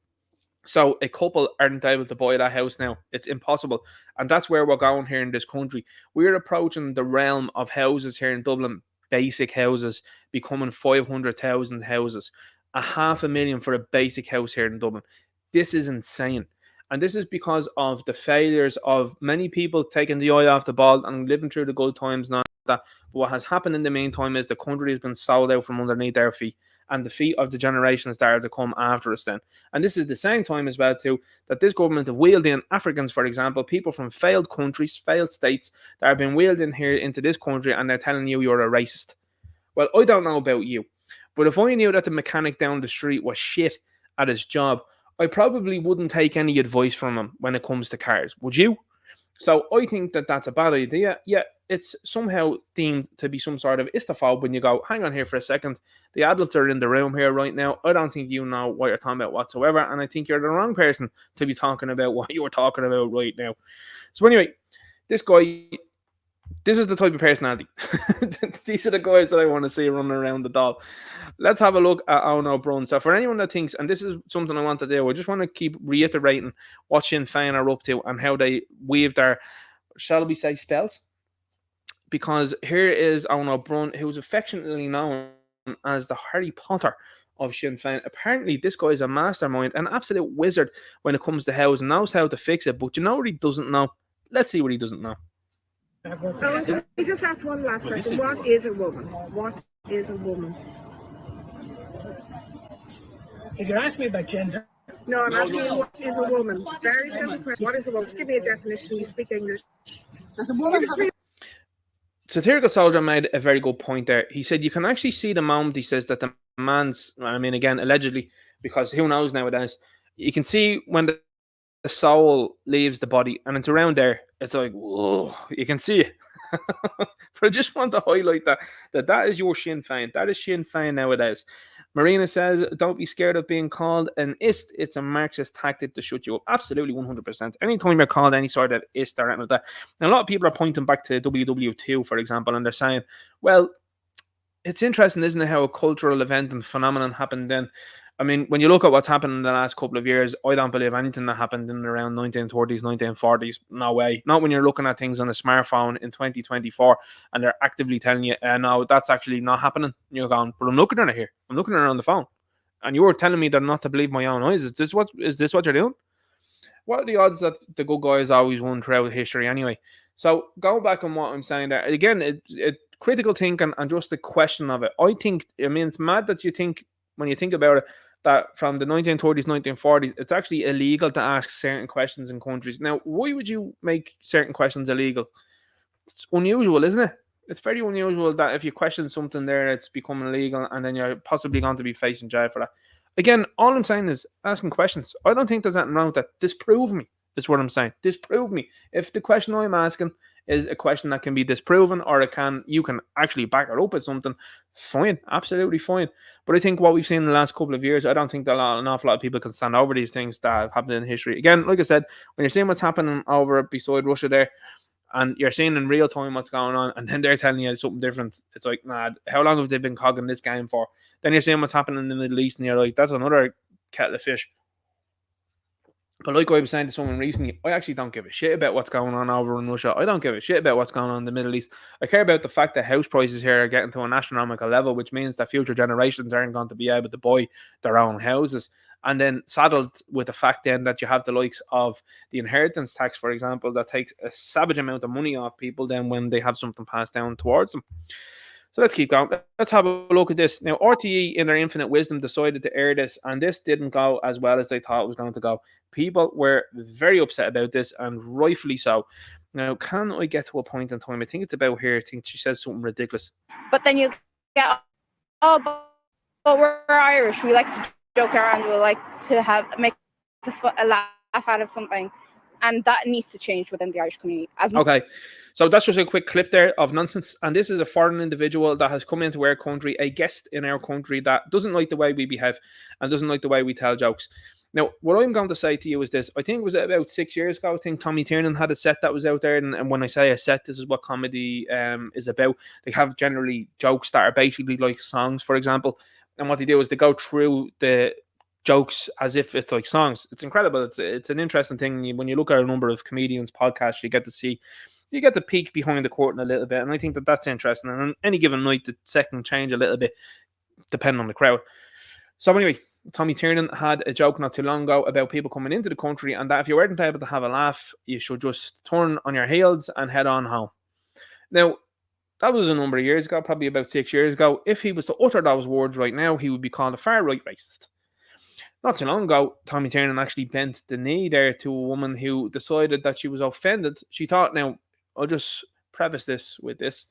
So a couple aren't able to buy that house now. It's impossible. And that's where we're going here in this country. We're approaching the realm of houses here in Dublin, basic houses, becoming 500,000 houses. 500,000 for a basic house here in Dublin. This is insane. And this is because of the failures of many people taking the eye off the ball and living through the good times and all that. But what has happened in the meantime is the country has been sold out from underneath their feet, and the feet of the generations that are to come after us then. And this is the same time as well too that this government have wheeled in Africans, for example, people from failed countries, failed states that have been wheeled in here into this country, and they're telling you you're a racist. Well, I don't know about you, but if I knew that the mechanic down the street was shit at his job, I probably wouldn't take any advice from him when it comes to cars. Would you? So I think that that's a bad idea. Yeah, it's somehow deemed to be some sort of istophobe when you go, hang on here for a second. The adults are in the room here right now. I don't think you know what you're talking about whatsoever. And I think you're the wrong person to be talking about what you were talking about right now. So anyway, this guy, this is the type of personality. These are the guys that I want to see running around the doll. Let's have a look at Ono Brun. So for anyone that thinks, and this is something I want to do, I just want to keep reiterating what Sinn Féin are up to and how they weave their, shall we say, spells. Because here is Ono Brun, who's affectionately known as the Harry Potter of Sinn Féin. Apparently, this guy is a mastermind, an absolute wizard when it comes to housing, knows how to fix it. But you know what he doesn't know? Let's see what he doesn't know. Can we just ask one last question? What is a woman? What is a woman? If you're asking me about gender. No, I'm asking you what is a woman. It's a very simple question. What is a woman? Just give me a definition. You speak English. Satirical Soldier made a very good point there. He said you can actually see the moment he says that the man's, I mean, again, allegedly, because who knows nowadays, you can see when the soul leaves the body and it's around there. It's like, whoa, you can see it. But I just want to highlight that is your Sinn Féin. That is Sinn Féin nowadays. Marina says, don't be scared of being called an ist. It's a Marxist tactic to shut you up. Absolutely, 100%. Anytime you're called any sort of ist or anything like that. And a lot of people are pointing back to WW2, for example, and they're saying, well, it's interesting, isn't it, how a cultural event and phenomenon happened then. I mean, when you look at what's happened in the last couple of years, I don't believe anything that happened in around 1930s, 1940s. No way. Not when you're looking at things on a smartphone in 2024 and they're actively telling you, no, that's actually not happening. And you're going, but I'm looking at it here. I'm looking at it on the phone. And you were telling me that not to believe my own eyes. Is this what you're doing? What are the odds that the good guys always won throughout history anyway? So going back on what I'm saying there, again, it critical thinking and just the question of it. I think, I mean, it's mad that you think, when you think about it, that from the 1930s, 1940s, it's actually illegal to ask certain questions in countries. Now, why would you make certain questions illegal? It's unusual, isn't it? It's very unusual that if you question something there, it's becoming illegal and then you're possibly going to be facing jail for that. Again, all I'm saying is asking questions. I don't think there's anything wrong with that. Disprove me is what I'm saying. Disprove me. If the question I'm asking is a question that can be disproven or you can actually back it up with something, fine, absolutely fine. But I think what we've seen in the last couple of years, I don't think that an awful lot of people can stand over these things that have happened in history. Again, like I said, when you're seeing what's happening over beside Russia there, and you're seeing in real time what's going on, and then they're telling you something different, it's like, nah, how long have they been cogging this game for? Then you're seeing what's happening in the Middle East, and you're like, that's another kettle of fish. But like I was saying to someone recently, I actually don't give a shit about what's going on over in Russia. I don't give a shit about what's going on in the Middle East. I care about the fact that house prices here are getting to an astronomical level, which means that future generations aren't going to be able to buy their own houses. And then saddled with the fact then that you have the likes of the inheritance tax, for example, that takes a savage amount of money off people then when they have something passed down towards them. So let's keep going. Let's have a look at this. Now, RTE, in their infinite wisdom, decided to air this, and this didn't go as well as they thought it was going to go. People were very upset about this, and rightfully so. Now, can I get to a point in time? I think it's about here. I think she says something ridiculous. But then you get, but we're Irish. We like to joke around. We like to make a laugh out of something, and that needs to change within the Irish community. Okay, so that's just a quick clip there of nonsense, and this is a foreign individual that has come into our country, a guest in our country that doesn't like the way we behave and doesn't like the way we tell jokes. Now, what I'm going to say to you is this. I think it was about 6 years ago. I think Tommy Tiernan had a set that was out there. And when I say a set, this is what comedy is about. They have generally jokes that are basically like songs, for example. And what they do is they go through the jokes as if it's like songs. It's incredible. It's an interesting thing. When you look at a number of comedians' podcasts, you get to peek behind the curtain a little bit. And I think that that's interesting. And on any given night, the second change a little bit, depending on the crowd. So anyway, Tommy Tiernan had a joke not too long ago about people coming into the country, and that if you weren't able to have a laugh, you should just turn on your heels and head on home. Now, that was a number of years ago, probably about 6 years ago. If he was to utter those words right now, he would be called a far-right racist. Not too long ago, Tommy Tiernan actually bent the knee there to a woman who decided that she was offended. She thought, now, I'll just preface this with this.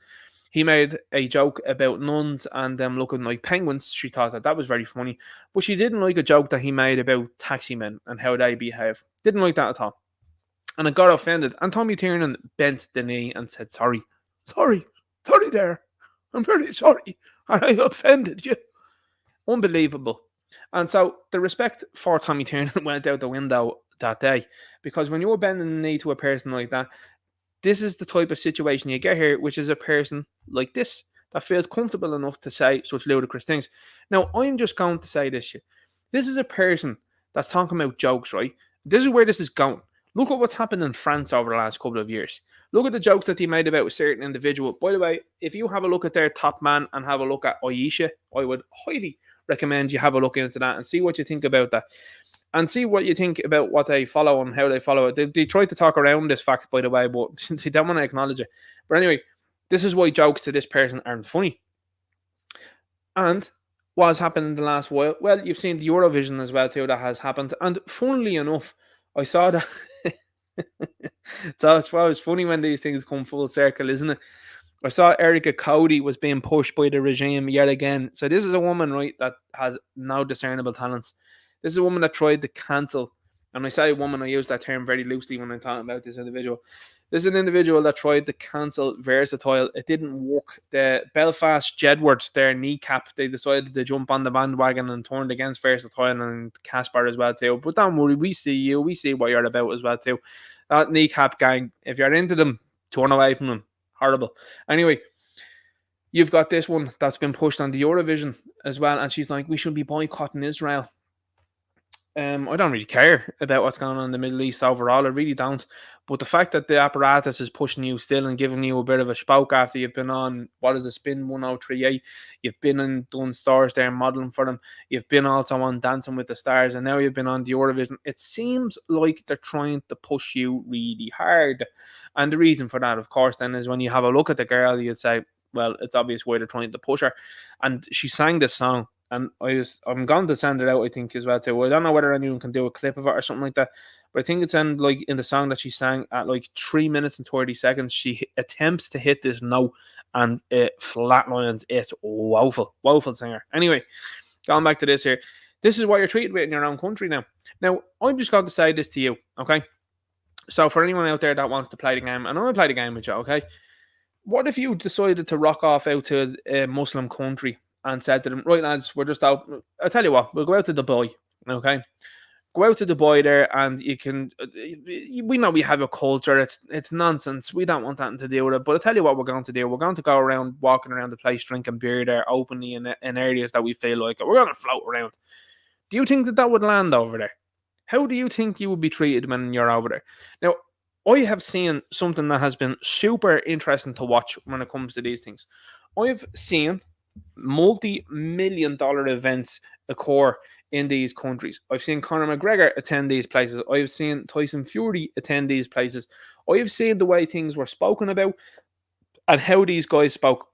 He made a joke about nuns and them looking like penguins. She thought that was very funny. But she didn't like a joke that he made about taxi men and how they behave. Didn't like that at all. And it got offended. And Tommy Tiernan bent the knee and said, sorry there. I'm very sorry. I offended you. Unbelievable. And so the respect for Tommy Tiernan went out the window that day. Because when you're bending the knee to a person like that, this is the type of situation you get here, which is a person like this that feels comfortable enough to say such ludicrous things. Now, I'm just going to say this shit. This is a person that's talking about jokes, right? This is where this is going. Look at what's happened in France over the last couple of years. Look at the jokes that he made about a certain individual. By the way, if you have a look at their top man and have a look at Odysee, I would highly recommend you have a look into that and see what you think about that. And see what you think about what they follow and how they follow it. They try to talk around this fact, by the way, but they don't want to acknowledge it. But anyway, this is why jokes to this person aren't funny. And what has happened in the last while? Well, you've seen the Eurovision as well, too, that has happened. And funnily enough, I saw that. So it's always funny when these things come full circle, isn't it? I saw Erica Cody was being pushed by the regime yet again. So this is a woman, right, that has no discernible talents. This is a woman that tried to cancel, and I say woman, I use that term very loosely when I'm talking about this individual. This is an individual that tried to cancel Versatile. It didn't work. The Belfast Jedward, their kneecap, they decided to jump on the bandwagon and turned against Versatile and Caspar as well too. But don't worry, we see you. We see what you're about as well too. That kneecap gang, if you're into them, turn away from them. Horrible. Anyway, you've got this one that's been pushed on the Eurovision as well, and she's like, we should be boycotting Israel. I don't really care about what's going on in the Middle East overall. I really don't. But the fact that the apparatus is pushing you still and giving you a bit of a spoke after you've been on, what is it, Spin 1038, you've been and done stars there modelling for them, you've been also on Dancing with the Stars, and now you've been on the Eurovision. It seems like they're trying to push you really hard. And the reason for that, of course, then is when you have a look at the girl, you'd say, well, it's obvious why they're trying to push her. And she sang this song. And I'm going to send it out, I think, as well, too. I don't know whether anyone can do a clip of it or something like that. But I think it's in the song that she sang at 3 minutes and 30 seconds. She attempts to hit this note and it flatlines. It's woeful. Woeful singer. Anyway, going back to this here. This is what you're treated with in your own country now. Now, I'm just going to say this to you, okay? So for anyone out there that wants to play the game, and I'm going to play the game with you, okay? What if you decided to rock off out to a Muslim country and said to them, right, lads, we're just out. I'll tell you what, we'll go out to Dubai, okay? Go out to Dubai there, and you can. We know we have a culture. It's nonsense. We don't want that to do with it. But I'll tell you what we're going to do. We're going to go around, walking around the place, drinking beer there openly in areas that we feel like it. We're going to float around. Do you think that would land over there? How do you think you would be treated when you're over there? Now, I have seen something that has been super interesting to watch when it comes to these things. I've seen multi-million-dollar events occur in these countries. I've seen Conor McGregor attend these places. I've seen Tyson Fury attend these places. I've seen the way things were spoken about and how these guys spoke,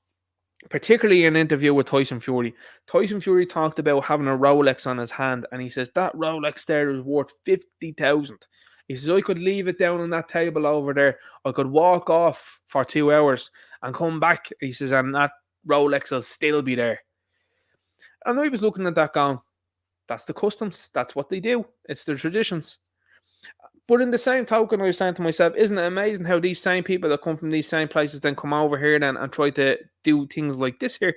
particularly in an interview with Tyson Fury. Tyson Fury talked about having a Rolex on his hand, and he says, that Rolex there is worth 50,000. He says, I could leave it down on that table over there. I could walk off for 2 hours and come back. He says, and that Rolex will still be there. And I was looking at that going, that's the customs. That's what they do. It's their traditions. But in the same token, I was saying to myself, isn't it amazing how these same people that come from these same places then come over here then and try to do things like this here?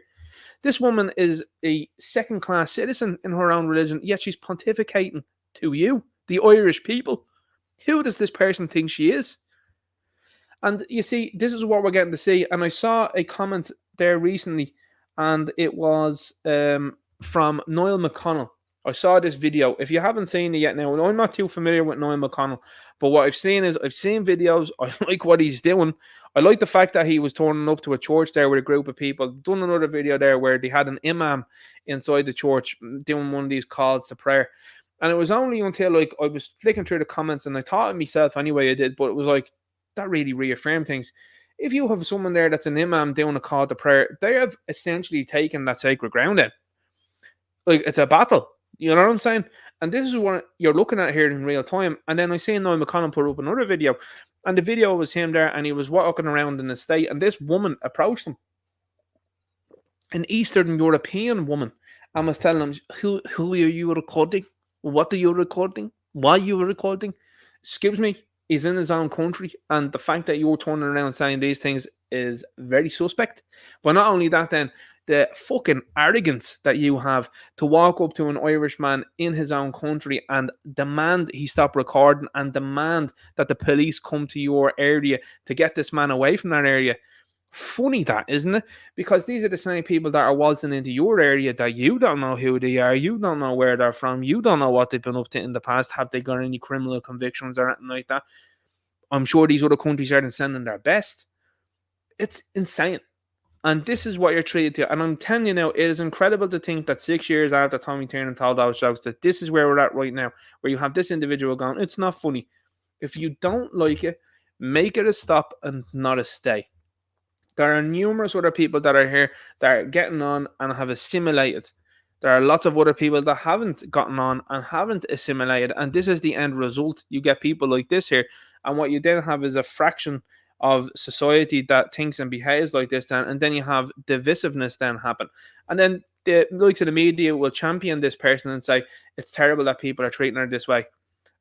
This woman is a second-class citizen in her own religion, yet she's pontificating to you, the Irish people. Who does this person think she is? And you see, this is what we're getting to see. And I saw a comment there recently, and it was from Niall McConnell. I saw this video. If you haven't seen it yet now, I'm not too familiar with Niall McConnell, but what I've seen videos. I like what he's doing. I like the fact that he was turning up to a church there with a group of people. Done another video there where they had an imam inside the church doing one of these calls to prayer. And it was only until like I was flicking through the comments and I thought of myself anyway I did, but it was like that really reaffirmed things. If you have someone there that's an imam doing a call to prayer, they have essentially taken that sacred ground in. Like it's a battle. You know what I'm saying? And this is what you're looking at here in real time. And then I seen Noel McConnell put up another video. And the video was him there and he was walking around in the state. And this woman approached him. An Eastern European woman. And was telling him, who are you recording? What are you recording? Why are you recording? Excuse me. He's in his own country. And the fact that you're turning around saying these things is very suspect. But not only that then, the fucking arrogance that you have to walk up to an Irishman in his own country and demand he stop recording and demand that the police come to your area to get this man away from that area. Funny that, isn't it? Because these are the same people that are waltzing into your area that you don't know who they are, you don't know where they're from, you don't know what they've been up to in the past, have they got any criminal convictions or anything like that. I'm sure these other countries aren't sending their best. It's insane. And this is what you're treated to. And I'm telling you now, it is incredible to think that 6 years after Tommy Tiernan told those jokes, that this is where we're at right now, where you have this individual going, it's not funny. If you don't like it, make it a stop and not a stay. There are numerous other people that are here that are getting on and have assimilated. There are lots of other people that haven't gotten on and haven't assimilated. And this is the end result. You get people like this here. And what you then have is a fraction of society that thinks and behaves like this then, and then you have divisiveness then happen. And then the likes of the media will champion this person and say, it's terrible that people are treating her this way.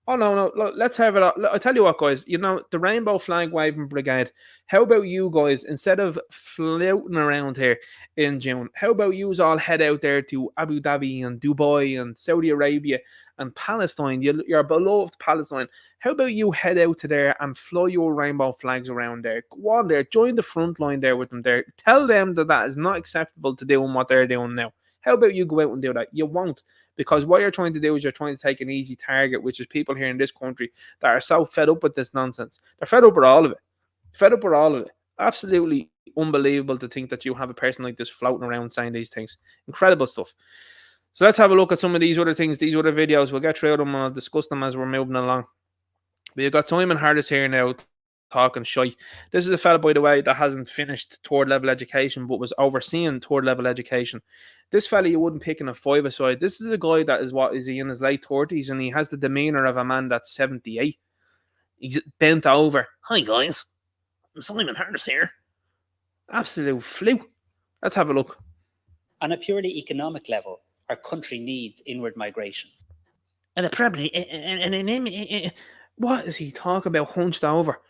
Oh, no, let's have it. I tell you what, guys, you know, the Rainbow Flag Waving Brigade, how about you guys, instead of floating around here in June, how about you all head out there to Abu Dhabi and Dubai and Saudi Arabia and Palestine, your beloved Palestine. How about you head out to there and fly your rainbow flags around there? Go on there, join the front line there with them there. Tell them that that is not acceptable to doing what they're doing now. How about you go out and do that? You won't. Because what you're trying to do is you're trying to take an easy target, which is people here in this country that are so fed up with this nonsense. They're fed up with all of it. Fed up with all of it. Absolutely unbelievable to think that you have a person like this floating around saying these things. Incredible stuff. So let's have a look at some of these other things, these other videos. We'll get through them and I'll discuss them as we're moving along. We've got Simon Hardis here now talking shy. This is a fella, by the way, that hasn't finished third level education but was overseeing third level education. This fella you wouldn't pick in a five-a-side. This is a guy that is he in his late 30s and he has the demeanour of a man that's 78. He's bent over. Hi guys, I'm Simon Hardis here. Absolute flu. Let's have a look. On a purely economic level, our country needs inward migration. And it probably what is he talking about hunched over?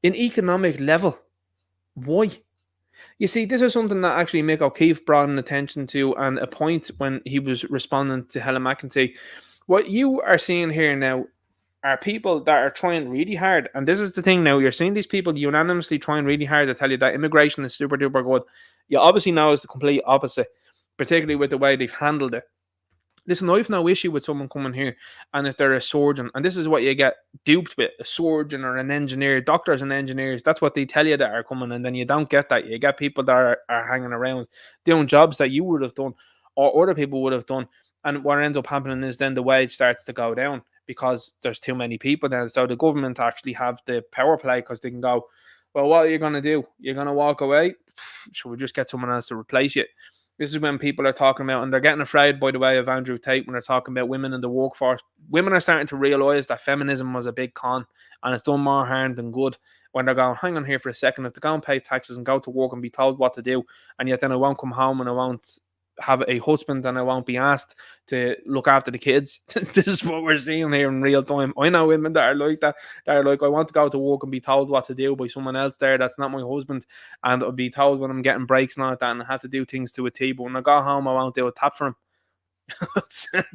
In economic level. Why? You see, this is something that actually Mick O'Keefe brought an attention to and a point when he was responding to Helen McEntee. What you are seeing here now are people that are trying really hard. And this is the thing now. You're seeing these people unanimously trying really hard to tell you that immigration is super duper good. You obviously know it's the complete opposite, particularly with the way they've handled it. Listen, I've no issue with someone coming here and if they're a surgeon, and this is what you get duped with, a surgeon or an engineer, doctors and engineers, that's what they tell you that are coming, and then you don't get that. You get people that are hanging around doing jobs that you would have done or other people would have done, and what ends up happening is then the wage starts to go down because there's too many people then. So the government actually have the power play because they can go, well, what are you going to do? You're going to walk away? Should we just get someone else to replace you? This is when people are talking about, and they're getting afraid, by the way, of Andrew Tate when they're talking about women in the workforce. Women are starting to realise that feminism was a big con and it's done more harm than good when they're going, hang on here for a second, if they go and pay taxes and go to work and be told what to do, and yet then I won't come home and I won't have a husband and I won't be asked to look after the kids. This is what we're seeing here in real time. I know women that are like that. That are like, I want to go to work and be told what to do by someone else there that's not my husband, and I'll be told when I'm getting breaks and all that, and I have to do things to a T. But when I go home, I won't do a tap for him.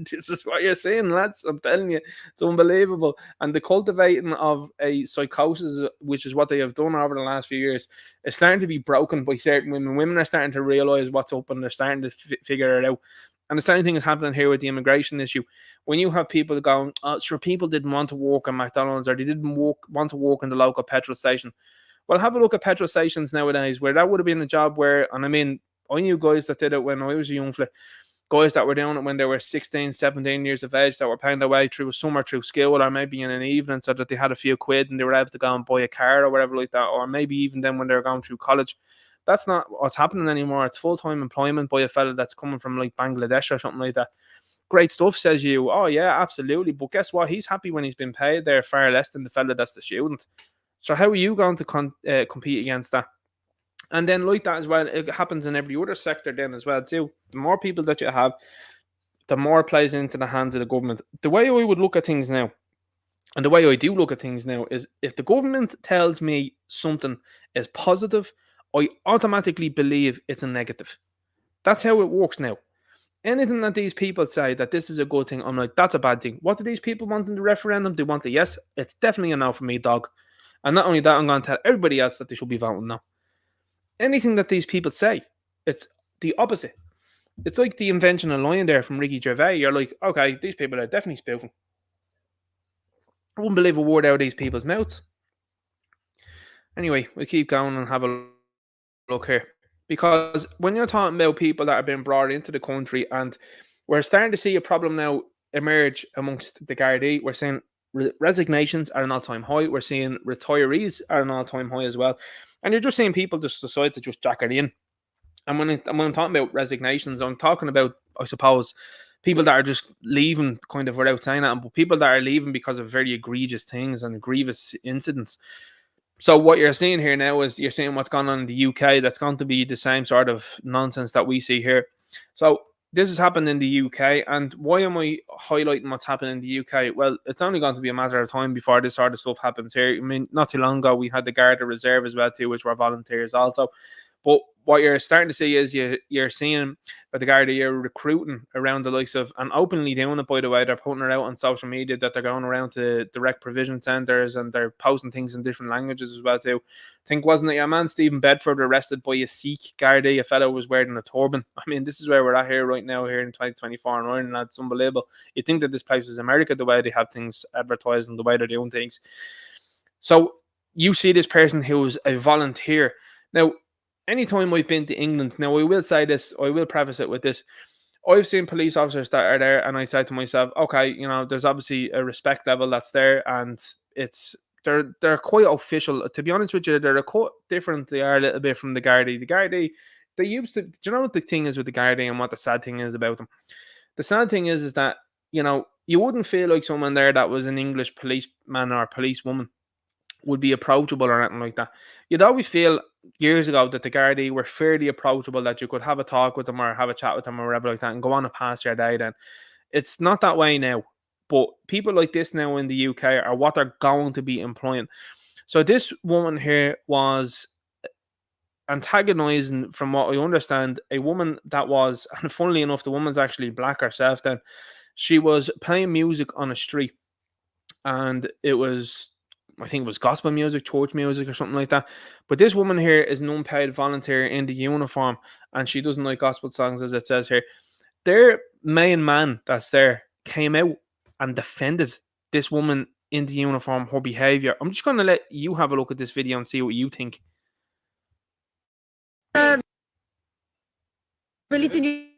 This is what you're saying, lads. I'm telling you, it's unbelievable. And the cultivating of a psychosis, which is what they have done over the last few years, is starting to be broken by certain women. Women are starting to realize what's up and they're starting to figure it out. And the same thing is happening here with the immigration issue. When you have people going, oh, sure, people didn't want to work at McDonald's or they didn't want to work in the local petrol station. Well, have a look at petrol stations nowadays where that would have been a job where, and I mean, I knew guys that did it when I was a young fella. Guys that were doing it when they were 16, 17 years of age that were paying their way through a summer through school or maybe in an evening so that they had a few quid and they were able to go and buy a car or whatever like that, or maybe even then when they were going through college. That's not what's happening anymore. It's full-time employment by a fella that's coming from like Bangladesh or something like that. Great stuff, says you. Oh, yeah, absolutely. But guess what? He's happy when he's been paid there far less than the fella that's the student. So how are you going to compete against that? And then like that as well, it happens in every other sector then as well too. The more people that you have, the more it plays into the hands of the government. The way I would look at things now, and the way I do look at things now, is if the government tells me something is positive, I automatically believe it's a negative. That's how it works now. Anything that these people say that this is a good thing, I'm like, that's a bad thing. What do these people want in the referendum? They want a yes. It's definitely a no for me, dog. And not only that, I'm going to tell everybody else that they should be voting no. Anything that these people say, it's the opposite. It's like the invention of lying there from Ricky Gervais. You're like, okay, these people are definitely spoofing. I wouldn't believe a word out of these people's mouths. Anyway, we keep going and have a look here. Because when you're talking about people that have been brought into the country, and we're starting to see a problem now emerge amongst the Gardaí, we're seeing resignations are an all-time high. We're seeing retirees are an all-time high as well. And you're just seeing people just decide to just jack it in. And when I'm talking about resignations, I'm talking about, I suppose, people that are just leaving kind of without saying that, but people that are leaving because of very egregious things and grievous incidents. So what you're seeing here now is you're seeing what's gone on in the UK. That's going to be the same sort of nonsense that we see here. So this has happened in the UK. And why am I highlighting what's happened in the UK? Well, it's only going to be a matter of time before this sort of stuff happens here. I mean, not too long ago, we had the Garda Reserve as well too, which were volunteers also. But what you're starting to see is you're seeing that the Garda are recruiting around the likes of, and openly doing it, by the way. They're putting it out on social media that they're going around to direct provision centres and they're posting things in different languages as well too. I think, wasn't it your man Stephen Bedford arrested by a Sikh Garda? A fellow was wearing a turban. I mean, this is where we're at here right now here in 2024 in Ireland. That's unbelievable. You'd think that this place is America, the way they have things advertised and the way they're doing things. So you see this person who is a volunteer. Now, anytime I've been to England, now I will say this, I will preface it with this. I've seen police officers that are there, and I say to myself, okay, you know, there's obviously a respect level that's there, and they're quite official. To be honest with you, they're quite different. They are a little bit from the Gardaí. The Gardaí, they used to. Do you know what the thing is with the Gardaí and what the sad thing is about them? The sad thing is that, you know, you wouldn't feel like someone there that was an English policeman or policewoman would be approachable or anything like that. You'd always feel years ago that the Gardaí were fairly approachable, that you could have a talk with them or have a chat with them or whatever like that and go on and pass your day then. It's not that way now. But people like this now in the UK are what they're going to be employing. So this woman here was antagonizing, from what I understand, a woman that was, and funnily enough, the woman's actually black herself then. She was playing music on a street, and it was, I think it was gospel music, church music or something like that. But this woman here is an unpaid volunteer in the uniform, and she doesn't like gospel songs, as it says here. Their main man that's there came out and defended this woman in the uniform, her behaviour. I'm just going to let you have a look at this video and see what you think. Religion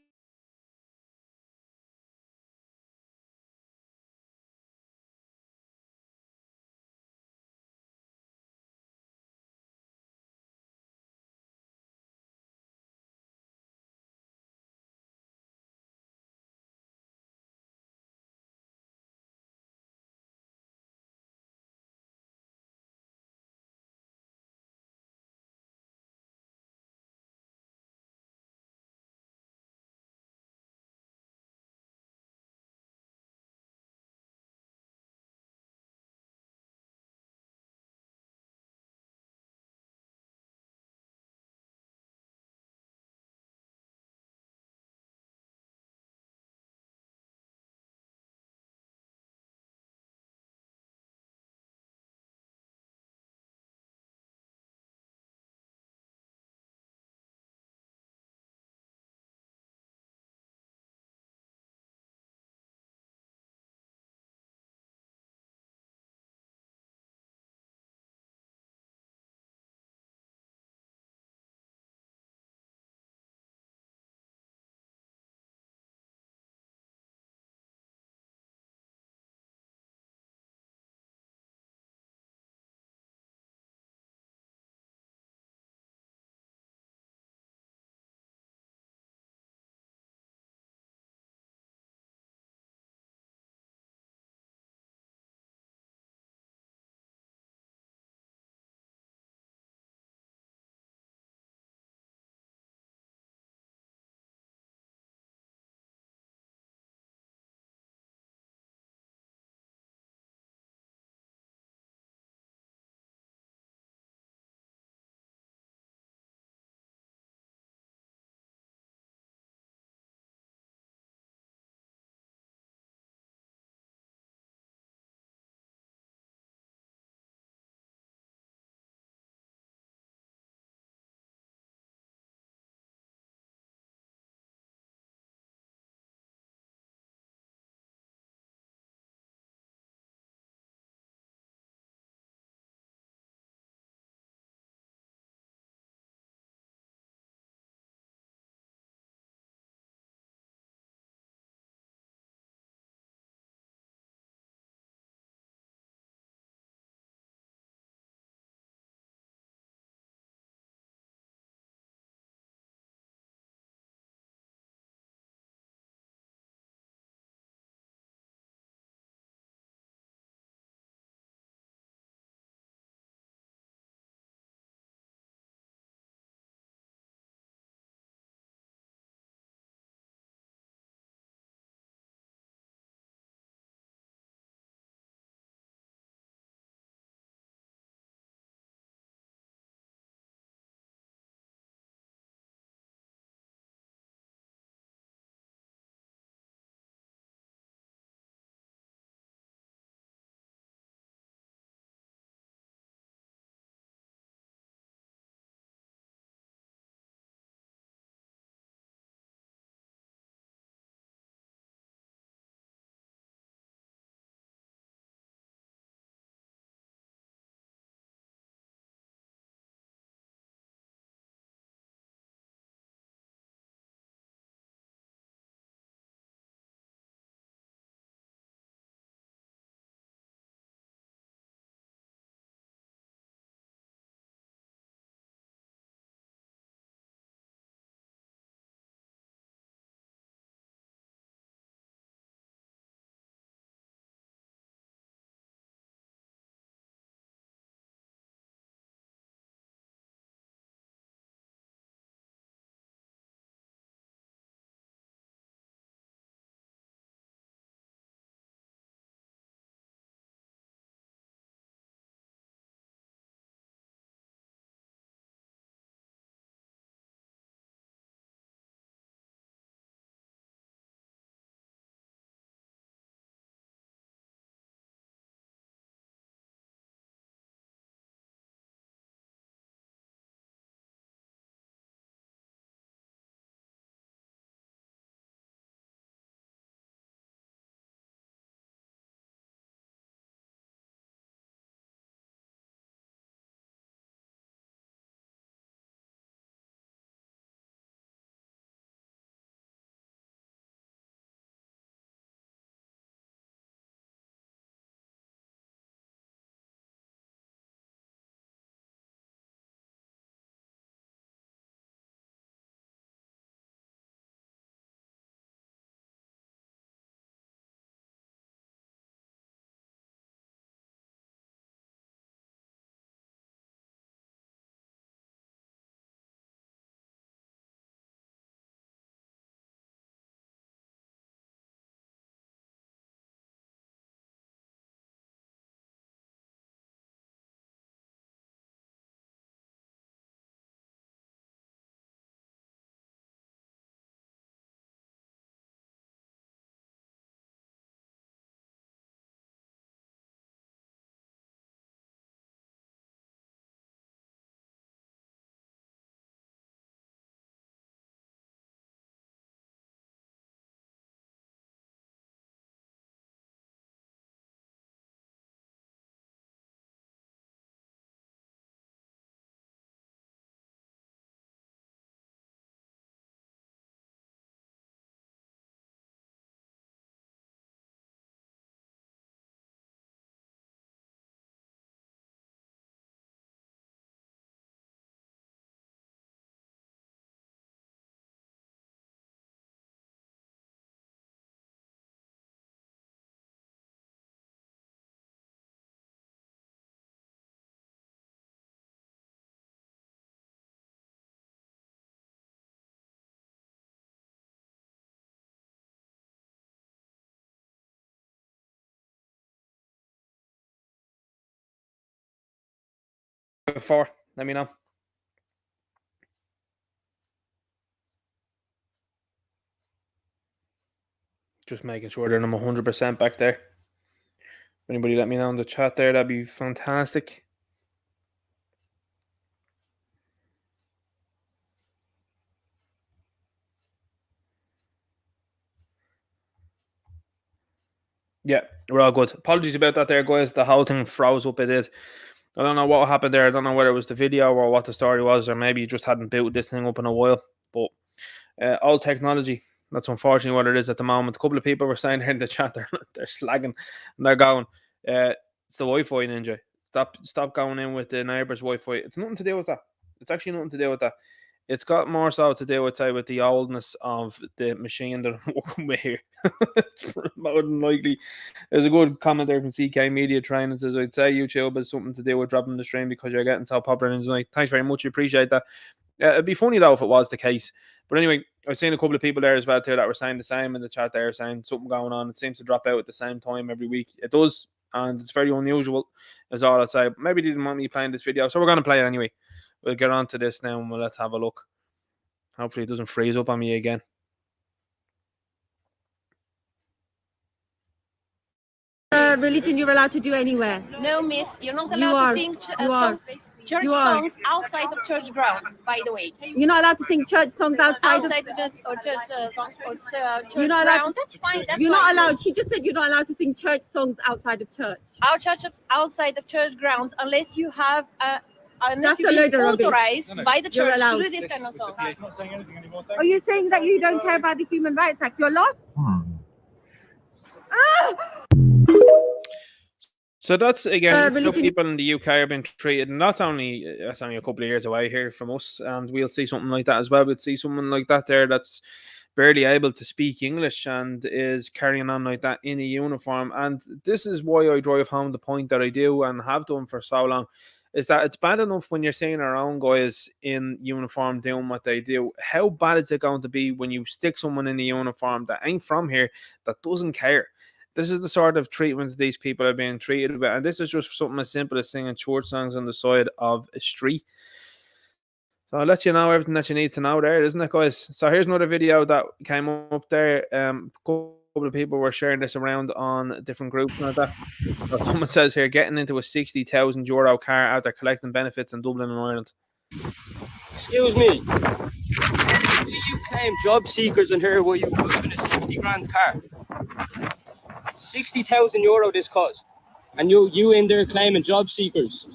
before, let me know. Just making sure that I'm 100% back there. Anybody let me know in the chat there, that'd be fantastic. Yeah, we're all good. Apologies about that there, guys. The whole thing froze up a bit. I don't know what happened there. I don't know whether it was the video or what the story was, or maybe you just hadn't built this thing up in a while. But all technology, that's unfortunately what it is at the moment. A couple of people were saying here in the chat, they're slagging and they're going, it's the Wi-Fi, Ninja. Stop going in with the neighbour's Wi-Fi. It's nothing to do with that. It's actually nothing to do with that. It's got more so to do with, say, with the oldness of the machine that I'm working with here. More than likely. There's a good comment there from CK Media Training, says, I'd say YouTube has something to do with dropping the stream because you're getting so popular tonight. Thanks very much. I appreciate that. It'd be funny though if it was the case. But anyway, I've seen a couple of people there as well too that were saying the same in the chat there, saying something going on. It seems to drop out at the same time every week. It does, and it's very unusual, is all I say. Maybe they didn't want me playing this video, so we're going to play it anyway. We'll get on to this now and let's have a look. Hopefully it doesn't freeze up on me again. Religion you're allowed to do anywhere. No, miss, you're not allowed to sing church songs outside of church grounds, by the way. You're not allowed to sing church songs outside of church songs or church you're not allowed grounds. That's fine. That's you're fine. not allowed. She just said you're not allowed to sing church songs outside of church. Outside of church grounds, unless you have unless That's you've been a load of authorized by the church to allowed. do this kind of song. Are you saying that you don't care about the Human Rights Act? You're lost? So that's, again, people in the UK have been treated, and that's only a couple of years away here from us, and we'll see something like that as well. We'll see someone like that there that's barely able to speak English and is carrying on like that in a uniform. And this is why I drive home the point that I do and have done for so long, is that it's bad enough when you're seeing our own guys in uniform doing what they do. How bad is it going to be when you stick someone in a uniform that ain't from here, that doesn't care? This is the sort of treatment these people are being treated with. And this is just something as simple as singing church songs on the side of a street. So I'll let you know everything that you need to know there, isn't it, guys? So here's another video that came up there. A couple of people were sharing this around on different groups and all that. So someone says here, getting into a €60,000 car after collecting benefits in Dublin and Ireland. Excuse me. Do you claim job seekers in here where you live in a 60 grand car? €60,000 this cost, and you in there claiming job seekers.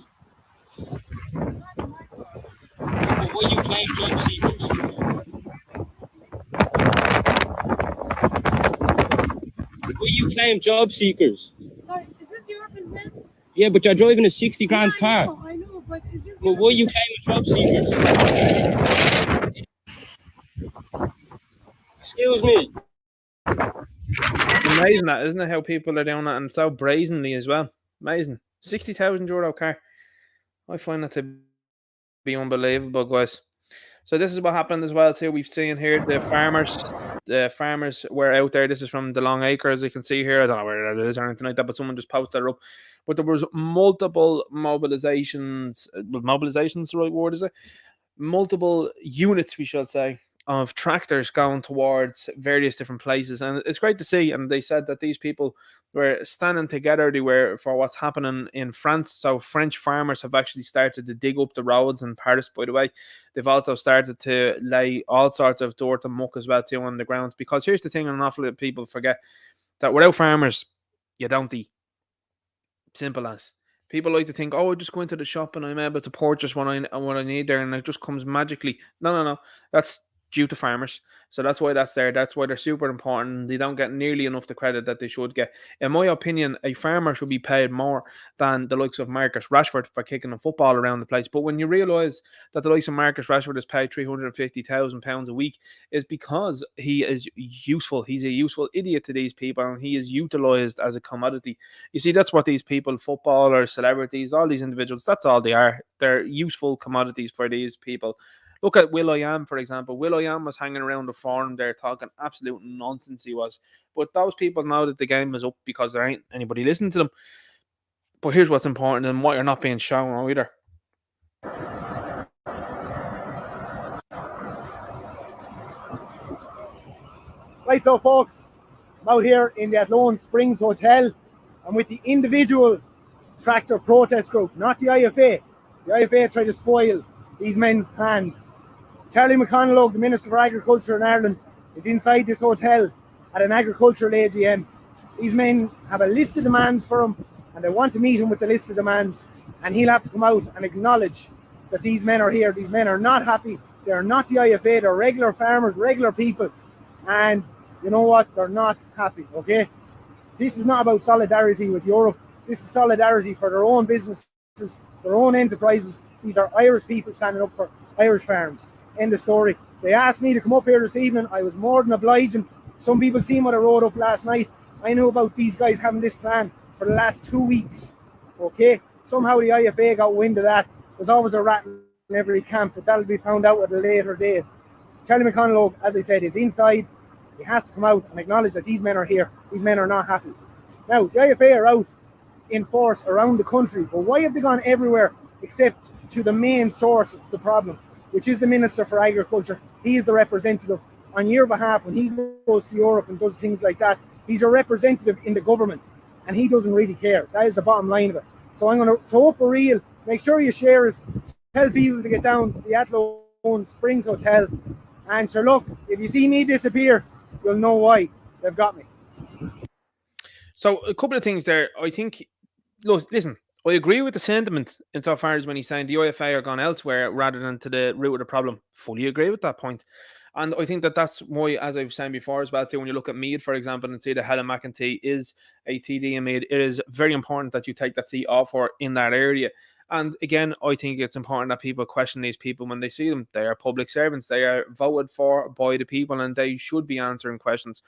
But what you claim job seekers? What you claim job seekers? Sorry, is this your business? Yeah, but you're driving a 60 grand car. I know, but is this But what you claiming job seekers? Excuse me. Amazing that, isn't it? How people are doing that, and so brazenly as well. Amazing. €60,000 car. I find that to be unbelievable, guys. So this is what happened as well too. We've seen here the farmers were out there. This is from the Long Acre, as you can see here. I don't know where it is or anything like that, but someone just posted it up. But there was multiple mobilizations. Mobilizations, the right word, is it? Multiple units, we should say, of tractors going towards various different places, and it's great to see. And they said that these people were standing together. They were for what's happening in France. So French farmers have actually started to dig up the roads in Paris, by the way. They've also started to lay all sorts of dirt and muck as well too on the ground, because here's the thing, an awful lot of people forget, that without farmers you don't eat. Simple as. People like to think, oh, I just go into the shop and I'm able to purchase what I need there, and it just comes magically. No. That's due to farmers. So that's why that's there. That's why they're super important. They don't get nearly enough the credit that they should get. In my opinion, a farmer should be paid more than the likes of Marcus Rashford for kicking a football around the place. But when you realise that the likes of Marcus Rashford is paid £350,000 a week, is because he is useful. He's a useful idiot to these people, and he is utilised as a commodity. You see, that's what these people, footballers, celebrities, all these individuals, that's all they are. They're useful commodities for these people. Look at will.i.am, for example. will.i.am was hanging around the forum there talking absolute nonsense, he was. But those people know that the game is up because there ain't anybody listening to them. But here's what's important, and what you're not being shown either. Right, so folks, I'm out here in the Athlone Springs Hotel. I'm with the individual tractor protest group, not the IFA. The IFA tried to spoil these men's plans. Charlie McConalogue, the Minister for Agriculture in Ireland, is inside this hotel at an agricultural AGM. These men have a list of demands for him, and they want to meet him with the list of demands, and he'll have to come out and acknowledge that these men are here. These men are not happy. They're not the IFA. They're regular farmers, regular people, and you know what? They're not happy, okay? This is not about solidarity with Europe. This is solidarity for their own businesses, their own enterprises. These are Irish people standing up for Irish farms. End of story. They asked me to come up here this evening. I was more than obliging. Some people seen what I wrote up last night. I knew about these guys having this plan for the last 2 weeks. Okay? Somehow the IFA got wind of that. There's always a rat in every camp, but that'll be found out at a later date. Charlie McConalogue, as I said, is inside. He has to come out and acknowledge that these men are here. These men are not happy. Now, the IFA are out in force around the country, but why have they gone everywhere except to the main source of the problem, which is the Minister for Agriculture? He is the representative on your behalf when he goes to Europe and does things like that. He's a representative in the government, and he doesn't really care. That is the bottom line of it. So I'm going to throw up a reel. Make sure you share it. Tell people to get down to the Athlone Springs Hotel. And sure, look, if you see me disappear, you'll know why. They've got me. So a couple of things there. I think, look, listen, I agree with the sentiment insofar as when he's saying the IFA are gone elsewhere rather than to the root of the problem. Fully agree with that point. And I think that that's why, as I was saying before as well, too, when you look at Meath, for example, and see that Helen McEntee is a TD in Meath, it is very important that you take that seat off her in that area. And again, I think it's important that people question these people when they see them. They are public servants. They are voted for by the people, and they should be answering questions.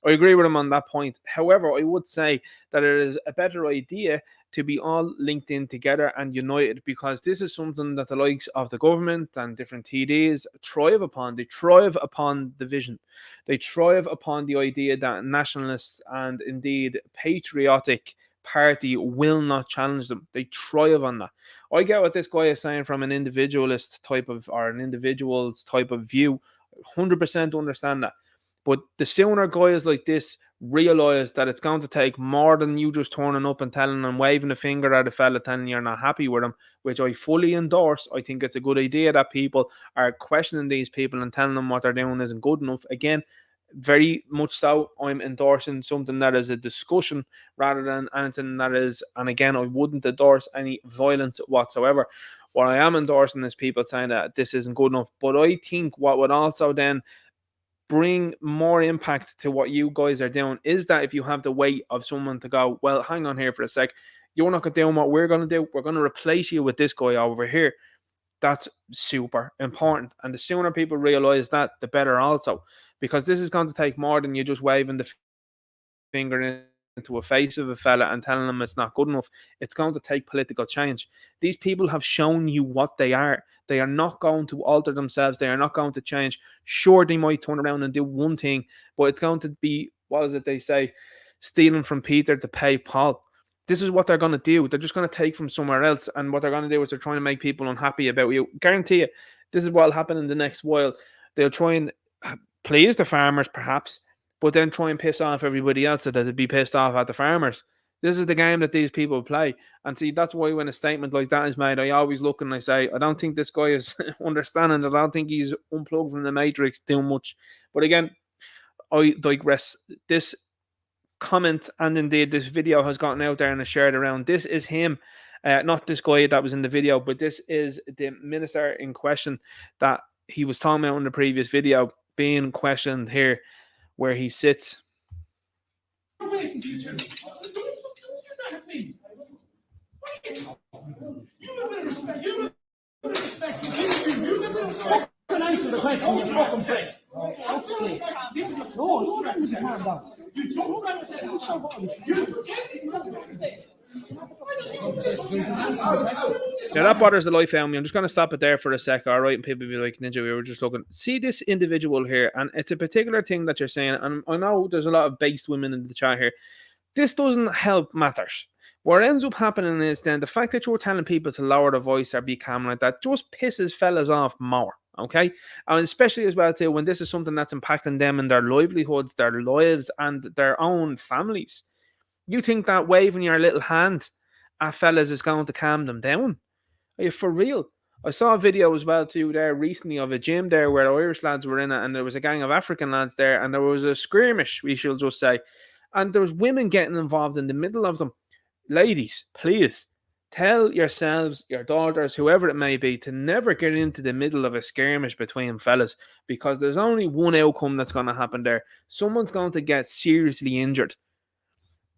I agree with him on that point. However, I would say that it is a better idea to be all linked in together and united, because this is something that the likes of the government and different TDs thrive upon. They thrive upon the vision. They thrive upon the idea that nationalists and indeed patriotic party will not challenge them. They thrive on that. I get what this guy is saying from an individualist type of, or an individual's type of view. 100% understand that. But the sooner guys like this realize that it's going to take more than you just turning up and telling them, waving a finger at a fella telling you're not happy with him, which I fully endorse. I think it's a good idea that people are questioning these people and telling them what they're doing isn't good enough. Again, very much so, I'm endorsing something that is a discussion rather than anything that is, and again, I wouldn't endorse any violence whatsoever. What I am endorsing is people saying that this isn't good enough. But I think what would also then bring more impact to what you guys are doing is that if you have the weight of someone to go, well, hang on here for a sec, you're not going to do what we're going to do. We're going to replace you with this guy over here. That's super important. And the sooner people realize that, the better also, because this is going to take more than you just waving the finger into a face of a fella and telling them it's not good enough. It's going to take political change. These people have shown you what they are. They are not going to alter themselves. They are not going to change. Sure, they might turn around and do one thing, but it's going to be, what is it they say, stealing from Peter to pay Paul. This is what they're going to do. They're just going to take from somewhere else, and what they're going to do is they're trying to make people unhappy about you. Guarantee you, this is what will happen in the next while. They'll try and please the farmers, perhaps, but then try and piss off everybody else so that they'd be pissed off at the farmers. This is the game that these people play. And see, that's why when a statement like that is made, I always look and I say, I don't think this guy is understanding it. I don't think he's unplugged from the matrix too much. But again, I digress. This comment and indeed this video has gotten out there and is shared around. This is him. Not this guy that was in the video, but this is the minister in question that he was talking about in the previous video being questioned here, where he sits. Answer the question, you fucking prick. Now that bothers the life out of me. I'm just going to stop it there for a sec, all right? And people be like, Ninja, we were just looking. See this individual here, and it's a particular thing that you're saying, and I know there's a lot of based women in the chat here. This doesn't help matters. What ends up happening is then the fact that you're telling people to lower their voice or be calm like that just pisses fellas off more, Okay, and especially as well too when this is something that's impacting them in their livelihoods, their lives, and their own families. You think that waving your little hand at fellas is going to calm them down? Are you for real? I saw a video as well too there recently of a gym there where Irish lads were in it, and there was a gang of African lads there, and there was a skirmish, we shall just say, and there was women getting involved in the middle of them. Ladies, please tell yourselves, your daughters, whoever it may be, to never get into the middle of a skirmish between fellas, because there's only one outcome that's going to happen there. Someone's going to get seriously injured.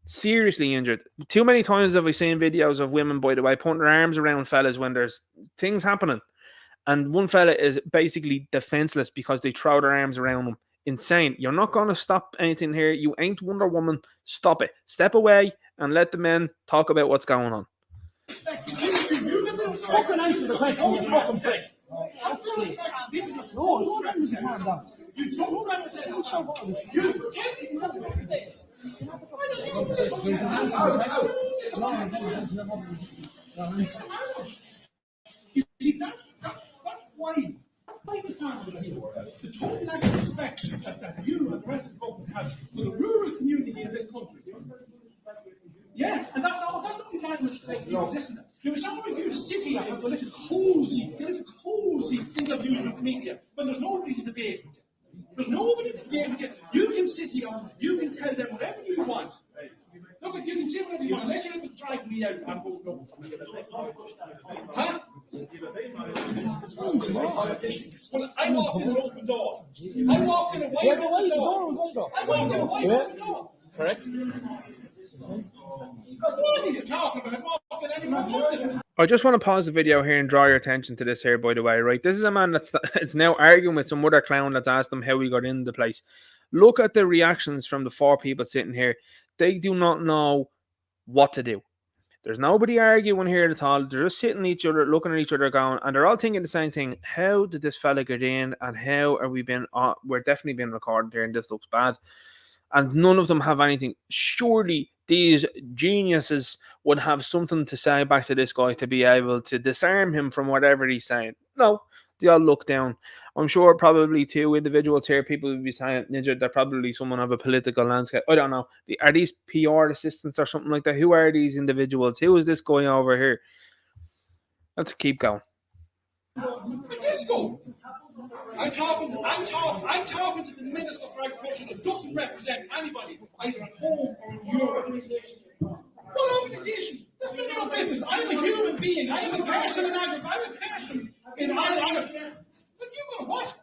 Seriously injured. Too many times have I seen videos of women, by the way, putting their arms around fellas when there's things happening, and one fella is basically defenseless because they throw their arms around them. Insane. You're not going to stop anything here. You ain't Wonder Woman. Stop it. Step away and let the men talk about what's going on. You fucking answer the question, you fucking prick. You see, that's why. The total lack of respect that you and the rest of the government have for the rural community in this country. Yeah, and that's not the language that you listen to. There was someone of you to sit here and have a little cozy interviews with the media when there's nobody to debate with you. There's nobody to debate with you. You can sit here, you can tell them whatever you want. Look, you can say whatever you want, unless you're going to drag me out and go, no. Huh? Well, I walked in an open door. I walked in a wide open door. I walked in a wide open door. Correct? What are you talking about? I'm walking anywhere. I just want to pause the video here and draw your attention to this here, by the way, right? This is a man that's now arguing with some other clown that's asked him how he got into the place. Look at the reactions from the four people sitting here. They do not know what to do. There's nobody arguing here at all. They're just sitting each other, looking at each other going, and they're all thinking the same thing. How did this fella get in, and how are we being, we're definitely being recorded here, and this looks bad. And none of them have anything. Surely these geniuses would have something to say back to this guy to be able to disarm him from whatever he's saying. No, they all look down. I'm sure probably two individuals here, people would be saying, Ninja, they're probably someone of a political landscape. I don't know. Are these PR assistants or something like that? Who are these individuals? Who is this guy over here? Let's keep going. I'm talking to the Minister for Agriculture that doesn't represent anybody, either at home or in Europe. What organisation? That's none of your business. I'm a human being. I am a person in agriculture. I'm a person in Ireland. But you got what?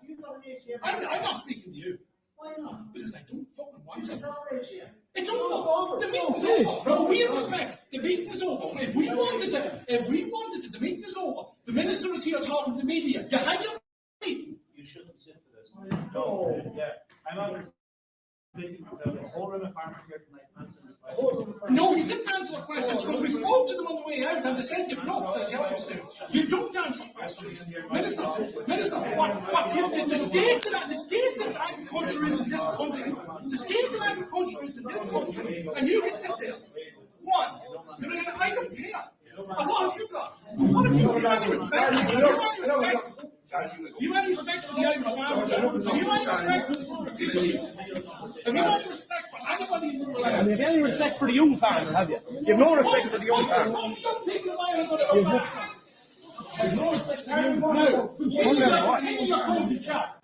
I'm not speaking to you. Why not? Because I don't fucking want to. It's over. The meeting's over. No, we respect. The meeting is over. If we wanted it, the meeting is over. The minister is here talking to the media. You had your meeting. You shouldn't sit for this. No. Yeah. I'm not speaking about the whole room of farmers here tonight. No, you didn't answer the questions because we spoke to them on the way out and they said you've enough as helpers do. You don't answer questions. Minister, what the state that agriculture is in this country, and you can sit there. One, I don't care. And what have you got? What have you got? You have any respect? You have any respect for the Irish farmers? Have you any respect for the rural people? Have you any respect for anybody in the rural area? Have you any respect for the young farmer, have you? You have no respect for the young farmer. You have no respect for the young farmer. No. Continue your coaching chat.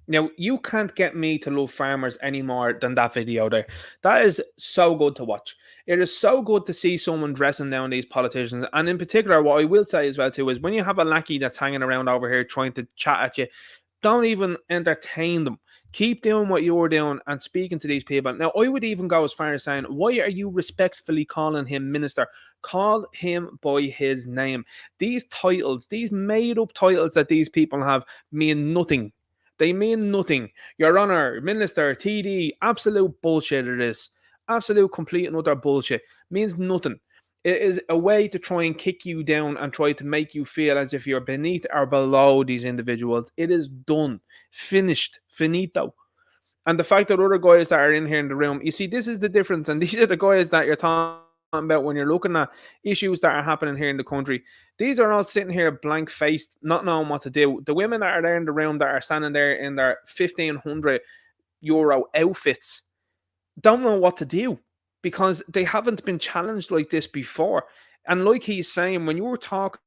Now, you can't get me to love farmers any more than that video there. That is so good to watch. It is so good to see someone dressing down these politicians. And in particular, what I will say as well too is when you have a lackey that's hanging around over here trying to chat at you, don't even entertain them. Keep doing what you're doing and speaking to these people. Now, I would even go as far as saying, why are you respectfully calling him minister? Call him by his name. These titles, these made-up titles that these people have mean nothing. They mean nothing. Your Honour, Minister, TD, absolute bullshit it is. Absolute complete and utter bullshit. Means nothing. It is a way to try and kick you down and try to make you feel as if you're beneath or below these individuals. It is done. Finished. Finito. And the fact that other guys that are in here in the room, you see, this is the difference. And these are the guys that you're talking about when you're looking at issues that are happening here in the country. These are all sitting here blank faced, not knowing what to do. The women that are there in the room that are standing there in their €1,500 outfits don't know what to do because they haven't been challenged like this before. And like he's saying, when you were talking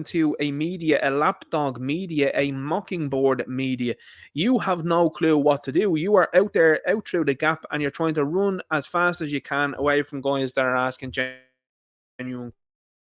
to a media, a lapdog media, a mockingbird media, you have no clue what to do. You are out there, out through the gap, and you're trying to run as fast as you can away from guys that are asking genuine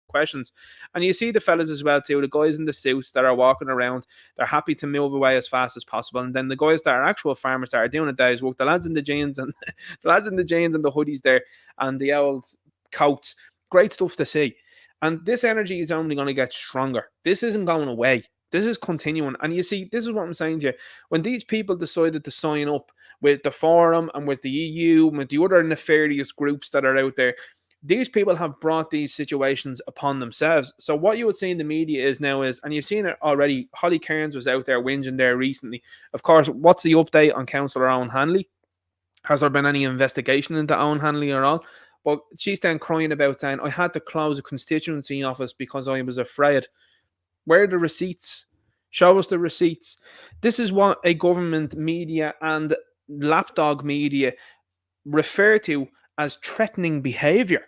questions. And you see the fellas as well too, the guys in the suits that are walking around, they're happy to move away as fast as possible. And then the guys that are actual farmers that are doing a day's work, the lads in the jeans and the hoodies there and the old coats, great stuff to see. And this energy is only going to get stronger. This isn't going away. This is continuing. And you see, this is what I'm saying to you. When these people decided to sign up with the Forum and with the EU and with the other nefarious groups that are out there, these people have brought these situations upon themselves. So what you would see in the media is, and you've seen it already, Holly Cairns was out there whinging there recently. Of course, what's the update on Councillor Owen Hanley? Has there been any investigation into Owen Hanley at all? But she's then crying about saying, I had to close a constituency office because I was afraid. Where are the receipts? Show us the receipts. This is what a government media and lapdog media refer to as threatening behaviour.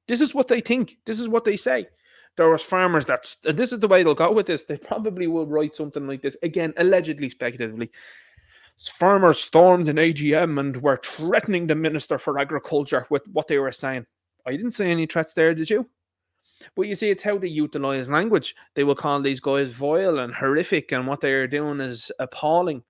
This is what they think. This is what they say. There was farmers this is the way they'll go with this. They probably will write something like this. Again, allegedly, speculatively. Farmers stormed an AGM and were threatening the Minister for Agriculture with what they were saying. I didn't say any threats there, did you? But you see, it's how they utilise language. They will call these guys vile and horrific, and what they are doing is appalling,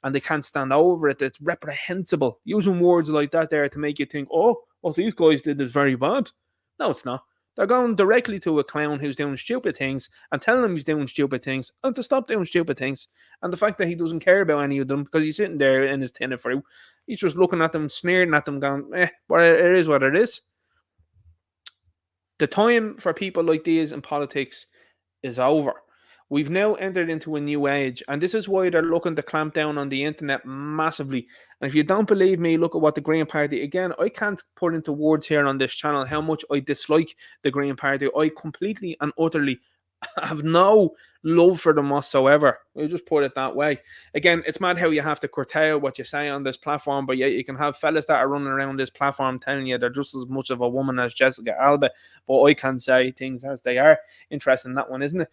and they can't stand over it. It's reprehensible. Using words like that there to make you think, oh, what these guys did is very bad. No, it's not. They're going directly to a clown who's doing stupid things and telling him he's doing stupid things and to stop doing stupid things. And the fact that he doesn't care about any of them because he's sitting there in his tin of fruit, he's just looking at them, sneering at them, going, but it is what it is. The time for people like these in politics is over. We've now entered into a new age, and this is why they're looking to clamp down on the internet massively. And if you don't believe me, look at what the Green Party, again, I can't put into words here on this channel how much I dislike the Green Party. I completely and utterly have no love for them whatsoever. We'll just put it that way. Again, it's mad how you have to curtail what you say on this platform, but yet you can have fellas that are running around this platform telling you they're just as much of a woman as Jessica Alba, but I can say things as they are. Interesting, that one, isn't it?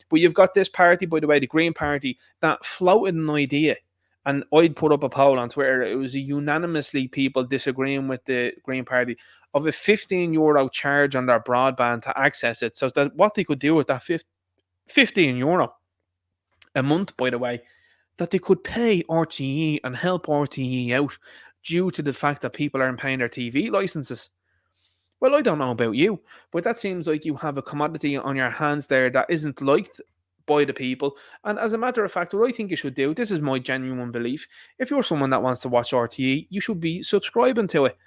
But you've got this party, by the way, the Green Party, that floated an idea. And I'd put up a poll on Twitter. It was unanimously people disagreeing with the Green Party of a €15 charge on their broadband to access it. So that what they could do with that €15 a month, by the way, that they could pay RTE and help RTE out due to the fact that people aren't paying their TV licenses. Well, I don't know about you, but that seems like you have a commodity on your hands there that isn't liked by the people. And as a matter of fact, what I think you should do, this is my genuine belief, if you're someone that wants to watch RTE, you should be subscribing to it.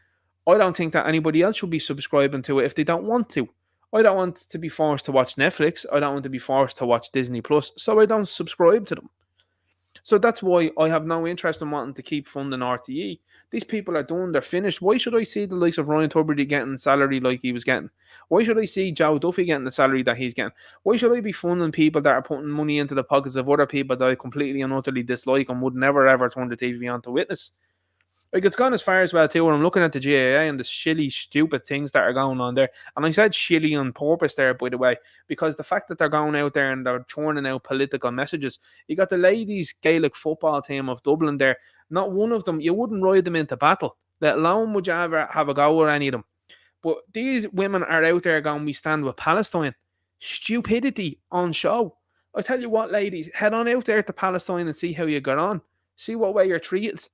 I don't think that anybody else should be subscribing to it if they don't want to. I don't want to be forced to watch Netflix. I don't want to be forced to watch Disney Plus, so I don't subscribe to them. So that's why I have no interest in wanting to keep funding RTE. These people are done, they're finished. Why should I see the likes of Ryan Tubridy getting salary like he was getting? Why should I see Joe Duffy getting the salary that he's getting? Why should I be funding people that are putting money into the pockets of other people that I completely and utterly dislike and would never ever turn the TV on to witness? Like, it's gone as far as well too when I'm looking at the GAA and the shilly, stupid things that are going on there. And I said shilly on purpose there, by the way, because the fact that they're going out there and they're churning out political messages. You got the ladies' Gaelic football team of Dublin there. Not one of them, you wouldn't ride them into battle, let alone would you ever have a go with any of them. But these women are out there going, we stand with Palestine. Stupidity on show. I tell you what, ladies, head on out there to Palestine and see how you get on. See what way you're treated.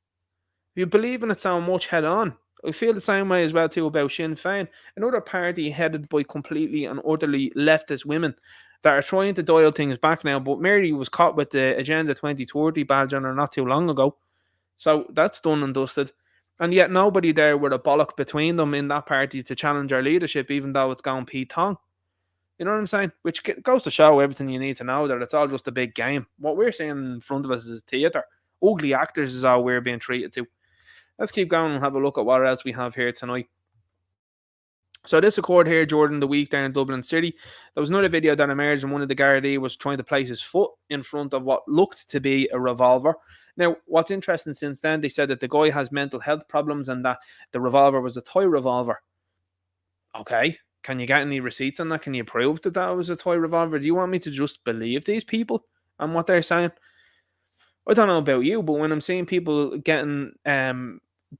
If you believe in it so much, head on. I feel the same way as well too about Sinn Féin, another party headed by completely and utterly leftist women that are trying to dial things back now. But Mary was caught with the Agenda 2030 badge on her not too long ago. So that's done and dusted. And yet nobody there with a bollock between them in that party to challenge our leadership, even though it's going Pete Tong. You know what I'm saying? Which goes to show everything you need to know, that it's all just a big game. What we're seeing in front of us is theatre. Ugly actors is all we're being treated to. Let's keep going and have a look at what else we have here tonight. So this occurred here during the week down in Dublin City. There was another video that emerged, and one of the Gardaí was trying to place his foot in front of what looked to be a revolver. Now, what's interesting since then, they said that the guy has mental health problems and that the revolver was a toy revolver. Okay, can you get any receipts on that? Can you prove that that was a toy revolver? Do you want me to just believe these people and what they're saying? I don't know about you, but when I'm seeing people getting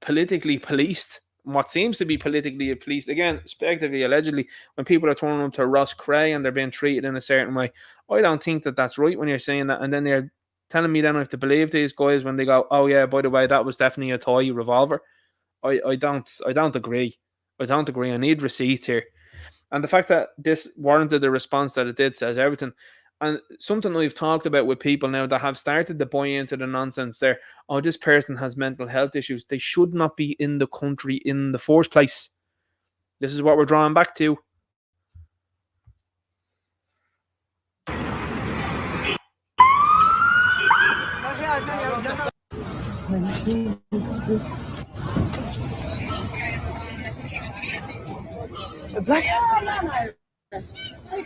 politically policed, what seems to be politically policed, again, speculatively, allegedly, when people are turning up to Ross Cray and they're being treated in a certain way, I don't think that that's right when you're saying that. And then they're telling me then I have to believe these guys when they go, oh yeah, by the way, that was definitely a toy revolver. I don't agree. I don't agree. I need receipts here. And the fact that this warranted the response that it did says everything. And something we've talked about with people now that have started to buy into the nonsense there. Oh, this person has mental health issues. They should not be in the country in the first place. This is what we're drawing back to.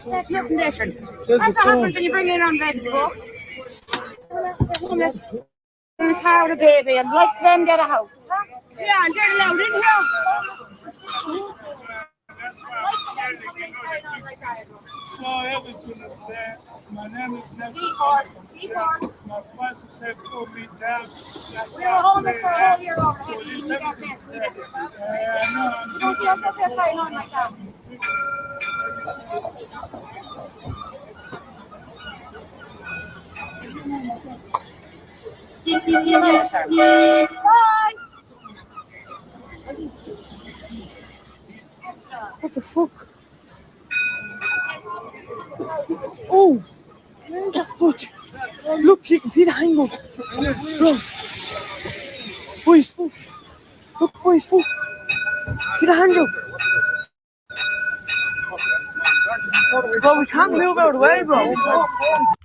Nothing different. That's what happens when you bring in on red books. Homeless in the car with a baby and likes them get a house. Yeah, and they're allowed in here. So everything is there. My name is Nelson. My pastor said, put me down. That's We were homeless for a whole year over so here. this everything is there. You don't feel so feel sorry on like that. Bye. What the fuck? Oh, where is that foot? Look, you can see the hang-up. Bro, boy's foot. Look, boy's foot. See the handle? Bro, we can't move out of the way, bro.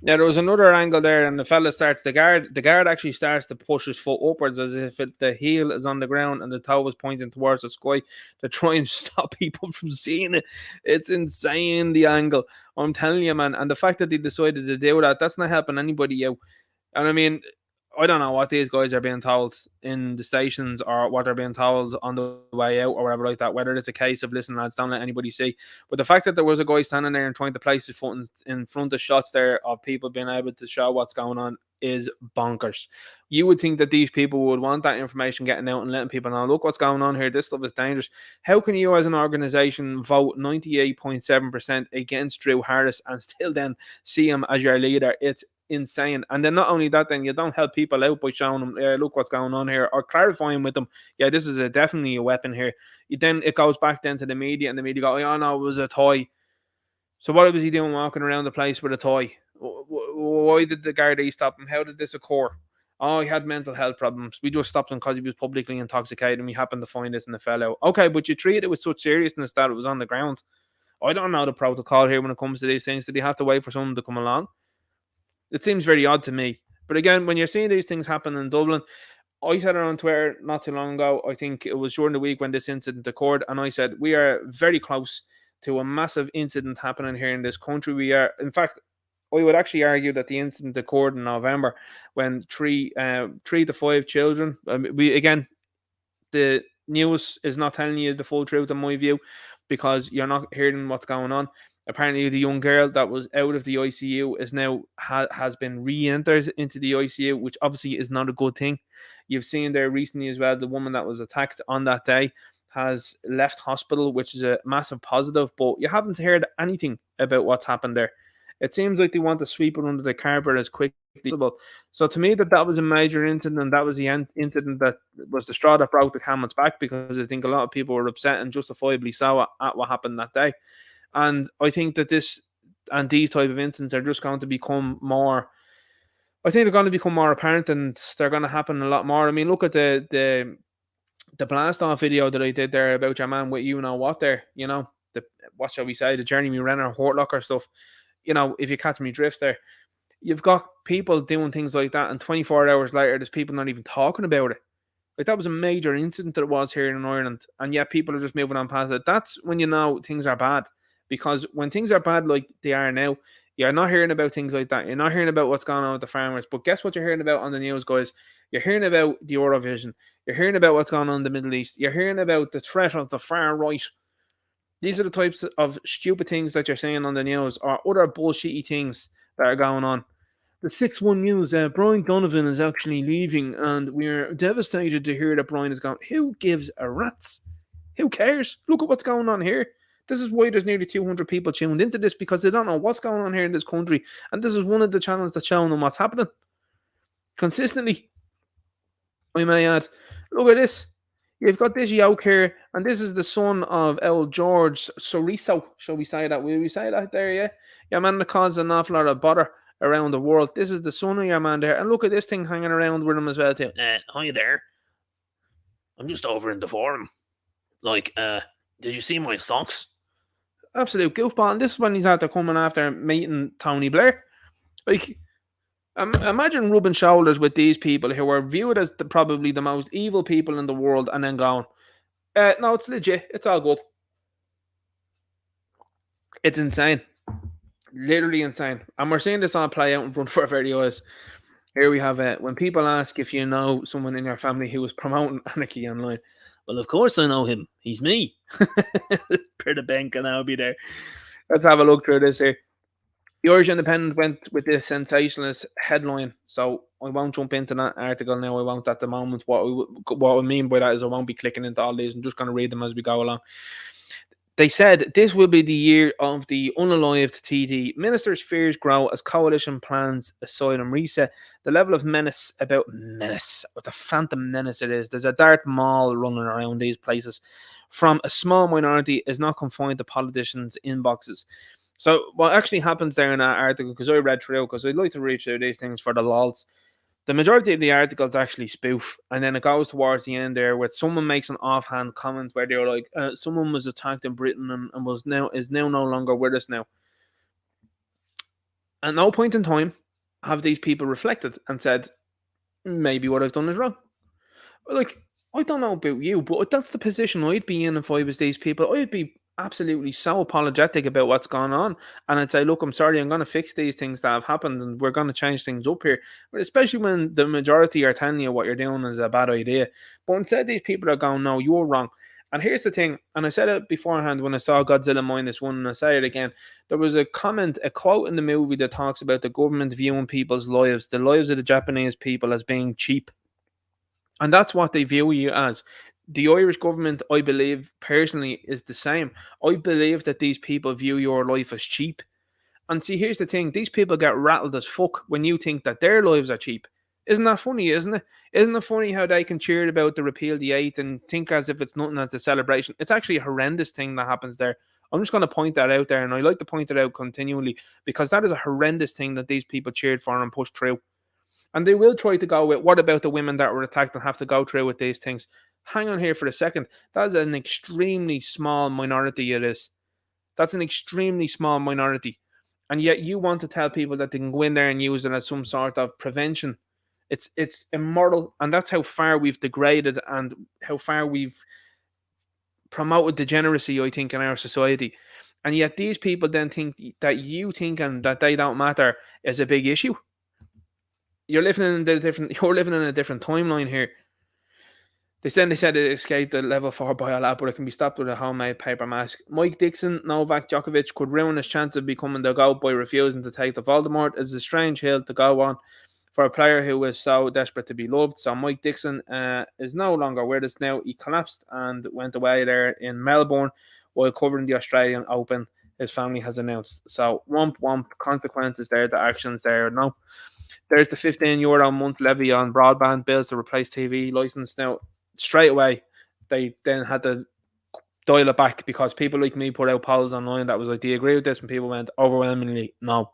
Yeah, there was another angle there, and the fella starts the guard actually starts to push his foot upwards as if the heel is on the ground and the toe was pointing towards the sky to try and stop people from seeing it. It's insane, the angle. I'm telling you, man. And the fact that they decided to do that, that's not helping anybody out. And I mean, I don't know what these guys are being told in the stations or what they're being told on the way out or whatever like that, whether it's a case of, listen, lads, don't let anybody see. But the fact that there was a guy standing there and trying to place his foot in front of shots there of people being able to show what's going on is bonkers. You would think that these people would want that information getting out and letting people know, look what's going on here. This stuff is dangerous. How can you as an organization vote 98.7% against Drew Harris and still then see him as your leader? It's insane. And then not only that, then you don't help people out by showing them, look what's going on here, or clarifying with them, yeah, this is definitely a weapon here. Then it goes back then to the media, and the media go, oh no, it was a toy. So what was he doing walking around the place with a toy? Why did the Gardaí stop him? How did this occur? Oh, he had mental health problems. We just stopped him because he was publicly intoxicated and we happened to find this and it fell out. Okay, but you treat it with such seriousness that it was on the ground. I don't know the protocol here when it comes to these things. Did he have to wait for someone to come along? It seems very odd to me. But again, when you're seeing these things happen in Dublin, I said it on Twitter not too long ago. I think it was during the week when this incident occurred. And I said, we are very close to a massive incident happening here in this country. We are, in fact, I would actually argue that the incident occurred in November when 3 to 5 children, the news is not telling you the full truth in my view because you're not hearing what's going on. Apparently, the young girl that was out of the ICU is now has been re-entered into the ICU, which obviously is not a good thing. You've seen there recently as well, the woman that was attacked on that day has left hospital, which is a massive positive, but you haven't heard anything about what's happened there. It seems like they want to sweep it under the carpet as quickly as possible. So to me, that was a major incident. That was the incident that was the straw that broke the camel's back, because I think a lot of people were upset and justifiably so at what happened that day. And I think that this and these type of incidents are just going to become more. I think they're going to become more apparent, and they're going to happen a lot more. I mean, look at the blast off video that I did there about your man with you know what there. You know, what shall we say, the Jeremy Renner Hortlocker stuff. You know, if you catch me drift there, you've got people doing things like that, and 24 hours later, there's people not even talking about it. Like, that was a major incident that was here in Ireland, and yet people are just moving on past it. That's when you know things are bad. Because when things are bad like they are now, you're not hearing about things like that. You're not hearing about what's going on with the farmers. But guess what you're hearing about on the news, guys? You're hearing about the Eurovision. You're hearing about what's going on in the Middle East. You're hearing about the threat of the far right. These are the types of stupid things that you're seeing on the news, or other bullshitty things that are going on. The 6-1 news, Brian Donovan is actually leaving, and we're devastated to hear that Brian is gone. Who gives a rat's? Who cares? Look at what's going on here. This is why there's nearly 200 people tuned into this, because they don't know what's going on here in this country. And this is one of the channels that's showing them what's happening consistently. I may add, look at this. You've got this yoke here, and this is the son of El George Soriso. Shall we say that? Will we say that there, yeah? Your man that caused an awful lot of bother around the world. This is the son of your man there. And look at this thing hanging around with him as well, too. Hi there. I'm just over in the forum. Like, did you see my socks? Absolute goofball. And this is when he's after coming after meeting Tony Blair. Like, imagine rubbing shoulders with these people who are viewed as probably the most evil people in the world, and then going, no, it's legit. It's all good. It's insane. Literally insane. And we're seeing this all play out in front of our very eyes. Here we have it. When people ask if you know someone in your family who is promoting anarchy online, well, of course I know him. He's me. Peter Bank and I'll be there. Let's have a look through this here. The Irish Independent went with this sensationalist headline, so I won't jump into that article now. I won't at the moment. What I mean by that is I won't be clicking into all these. I'm just going to read them as we go along. They said this will be the year of the unalived TD. Ministers' fears grow as coalition plans asylum reset. The level of menace, what the phantom menace it is. There's a dark mall running around these places from a small minority is not confined to politicians' inboxes. So what actually happens there in that article, because I read through, because I'd like to read through these things for the lols, the majority of the article is actually spoof, and then it goes towards the end there where someone makes an offhand comment where they're like, someone was attacked in Britain and is now no longer with us now. At no point in time have these people reflected and said, maybe what I've done is wrong. Like, I don't know about you, but that's the position I'd be in if I was these people. I'd be absolutely so apologetic about what's going on, and I'd say, look, I'm sorry, I'm going to fix these things that have happened, and we're going to change things up here. But especially when the majority are telling you what you're doing is a bad idea. But instead, these people are going, no, you're wrong. And here's the thing, and I said it beforehand when I saw Godzilla -1, and I say it again. There was a quote in the movie that talks about the government viewing people's lives, the lives of the Japanese people, as being cheap. And that's what they view you as. The Irish government, I believe, personally, is the same. I believe that these people view your life as cheap. And see, here's the thing. These people get rattled as fuck when you think that their lives are cheap. Isn't that funny, isn't it? Isn't it funny how they can cheer about the repeal the 8th and think as if it's nothing as a celebration? It's actually a horrendous thing that happens there. I'm just going to point that out there, and I like to point it out continually, because that is a horrendous thing that these people cheered for and pushed through. And they will try to go with, what about the women that were attacked and have to go through with these things? Hang on here for a second. That is an extremely small minority, it is. That's an extremely small minority. And yet you want to tell people that they can go in there and use it as some sort of prevention. It's immoral, and that's how far we've degraded and how far we've promoted degeneracy, I think, in our society. And yet these people then think that you thinking that they don't matter is a big issue. You're living in a different timeline here. They said it escaped the level 4 biolab, but it can be stopped with a homemade paper mask. Mike Dixon, Novak Djokovic could ruin his chance of becoming the GOAT by refusing to take the Voldemort. It's a strange hill to go on for a player who was so desperate to be loved. So Mike Dixon is no longer with us now. He collapsed and went away there in Melbourne while covering the Australian Open, his family has announced. So womp womp, consequences there, the actions there. No. There's the €15 a month levy on broadband bills to replace TV license. Now, straight away, they then had to dial it back because people like me put out polls online that was like, do you agree with this? And people went overwhelmingly no.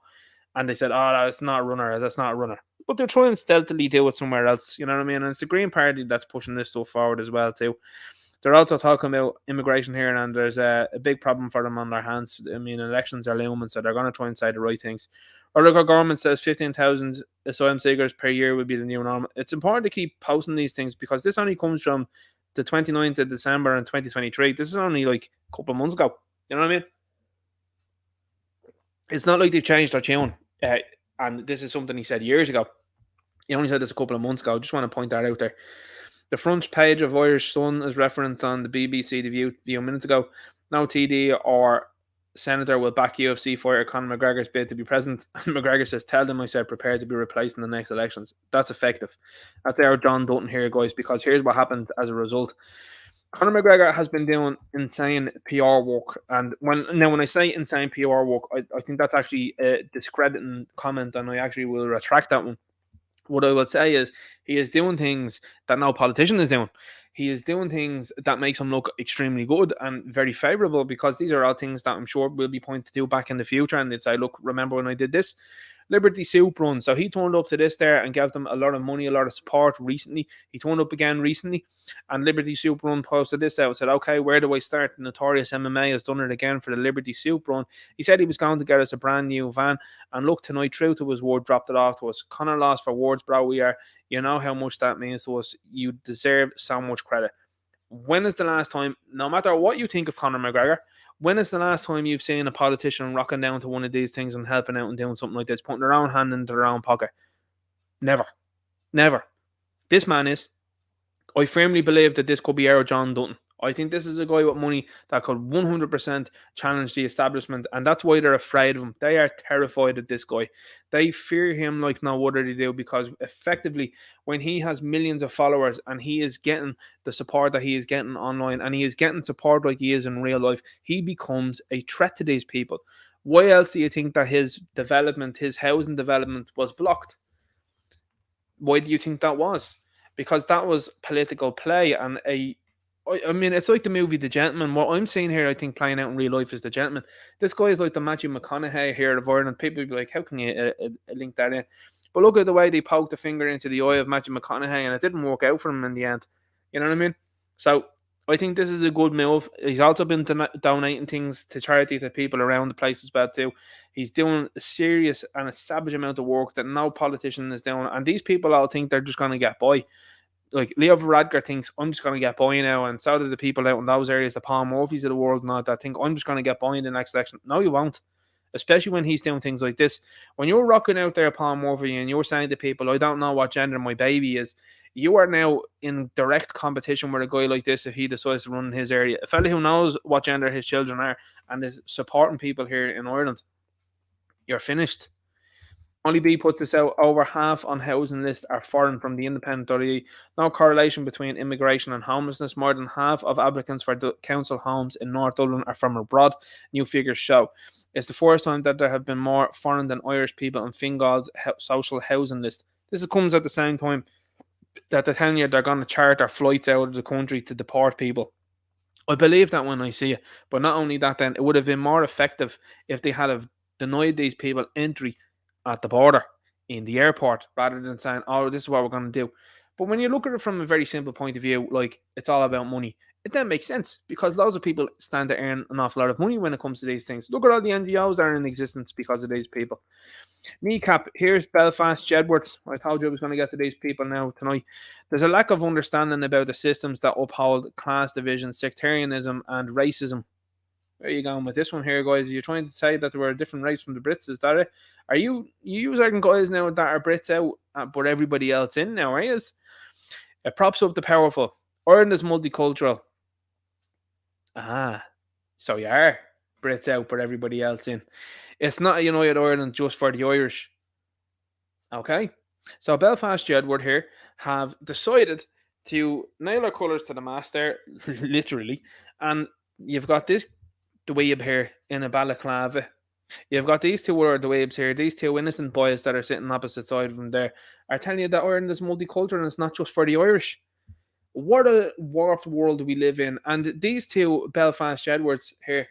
And they said, oh, that's not a runner. But they're trying to stealthily do it somewhere else. You know what I mean? And it's the Green Party that's pushing this stuff forward as well, too. They're also talking about immigration here, and there's a big problem for them on their hands. I mean, elections are looming, so they're going to try and say the right things. Orica government says 15,000 asylum seekers per year would be the new normal. It's important to keep posting these things because this only comes from the 29th of December in 2023. This is only like a couple of months ago. You know what I mean? It's not like they've changed their tune. And this is something he said years ago. He only said this a couple of months ago. I just want to point that out there. The front page of Irish Sun is referenced on the BBC The View a few minutes ago. No TD or Senator will back UFC fighter Conor McGregor's bid to be president. McGregor says, tell them I said prepare to be replaced in the next elections. That's effective. That's our John Dutton here, guys, because here's what happened as a result. Conor McGregor has been doing insane PR work. And when I say insane PR work, I think that's actually a discrediting comment, and I actually will retract that one. What I will say is he is doing things that no politician is doing. He is doing things that makes him look extremely good and very favourable, because these are all things that I'm sure will be pointed to back in the future, and they'd say, look, remember when I did this? Liberty Soup run. So he turned up to this there and gave them a lot of money, a lot of support recently. He turned up again recently, and Liberty Soup run posted this out and said, okay, where do I start? The Notorious MMA has done it again for the Liberty Soup run. He said he was going to get us a brand new van, and look, tonight, true to his word, dropped it off to us. Conor lost for words, bro. We are, you know how much that means to us. You deserve so much credit. When is the last time, no matter what you think of Conor McGregor, when is the last time you've seen a politician rocking down to one of these things and helping out and doing something like this, putting their own hand into their own pocket? Never. Never. This man is. I firmly believe that this could be our John Dutton. I think this is a guy with money that could 100% challenge the establishment, and that's why they're afraid of him. They are terrified of this guy. They fear him like no other they do, because effectively, when he has millions of followers and he is getting the support that he is getting online, and he is getting support like he is in real life, he becomes a threat to these people. Why else do you think that his development, his housing development, was blocked? Why do you think that was? Because that was political play, and I mean, it's like the movie The Gentleman. What I'm seeing here, I think, playing out in real life is The Gentleman. This guy is like the Matthew McConaughey here of Ireland. People will be like, how can you link that in? But look at the way they poked the finger into the eye of Matthew McConaughey, and it didn't work out for him in the end. You know what I mean? So I think this is a good move. He's also been donating things to charity to people around the place as well too. He's doing a serious and a savage amount of work that no politician is doing. And these people all think they're just going to get by. Like Leo Varadkar thinks, I'm just going to get by now, and so do the people out in those areas, the Paul Murphys of the world and all that, think I'm just going to get by in the next election. No, you won't. Especially when he's doing things like this. When you're rocking out there, Paul Murphy, and you're saying to people, I don't know what gender my baby is, you are now in direct competition with a guy like this if he decides to run in his area. A fella who knows what gender his children are and is supporting people here in Ireland. You're finished. Only B puts this out, over half on housing list are foreign from the independent.ie. No correlation between immigration and homelessness. More than half of applicants for the council homes in North Dublin are from abroad, new figures show. It's the first time that there have been more foreign than Irish people on Fingal's social housing list. This comes at the same time that they're telling you they're going to charter flights out of the country to deport people. I believe that when I see it. But not only that, then it would have been more effective if they had have denied these people entry at the border, in the airport, rather than saying, oh, this is what we're going to do. But when you look at it from a very simple point of view, like it's all about money, it then makes sense, because loads of people stand to earn an awful lot of money when it comes to these things. Look at all the NGOs that are in existence because of these people. Kneecap, here's Belfast Jedworth. I told you I was going to get to these people now tonight. There's a lack of understanding about the systems that uphold class division, sectarianism and racism. Where are you going with this one here, guys? Are you trying to say that they were a different race from the Brits? Is that it? Are you using guys now that are Brits out, but everybody else in now, are you? It props up the powerful. Ireland is multicultural. So you are Brits out, but everybody else in. It's not a united Ireland just for the Irish. Okay? So Belfast Jedward here have decided to nail their colours to the mast there, literally. And you've got this dweeb here in a balaclava. You've got these two other dweebs here, these two innocent boys that are sitting opposite side of them there, are telling you that Ireland is multicultural and it's not just for the Irish. What a warped world we live in. And these two Belfast Jedwards here,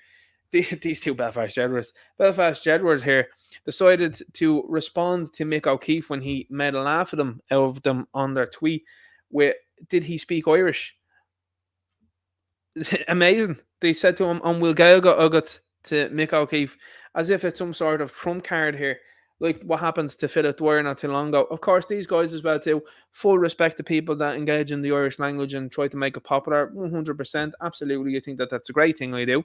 Belfast Jedwards here decided to respond to Mick O'Keefe when he made a laugh at them of them on their tweet with, did he speak Irish? Amazing. They said to him, we'll go ugat to Mick O'Keefe, as if it's some sort of trump card here. Like what happens to Philip Dwyer not too long ago. Of course, these guys as well too. Full respect to people that engage in the Irish language and try to make it popular. 100%, absolutely. I think that that's a great thing. I do.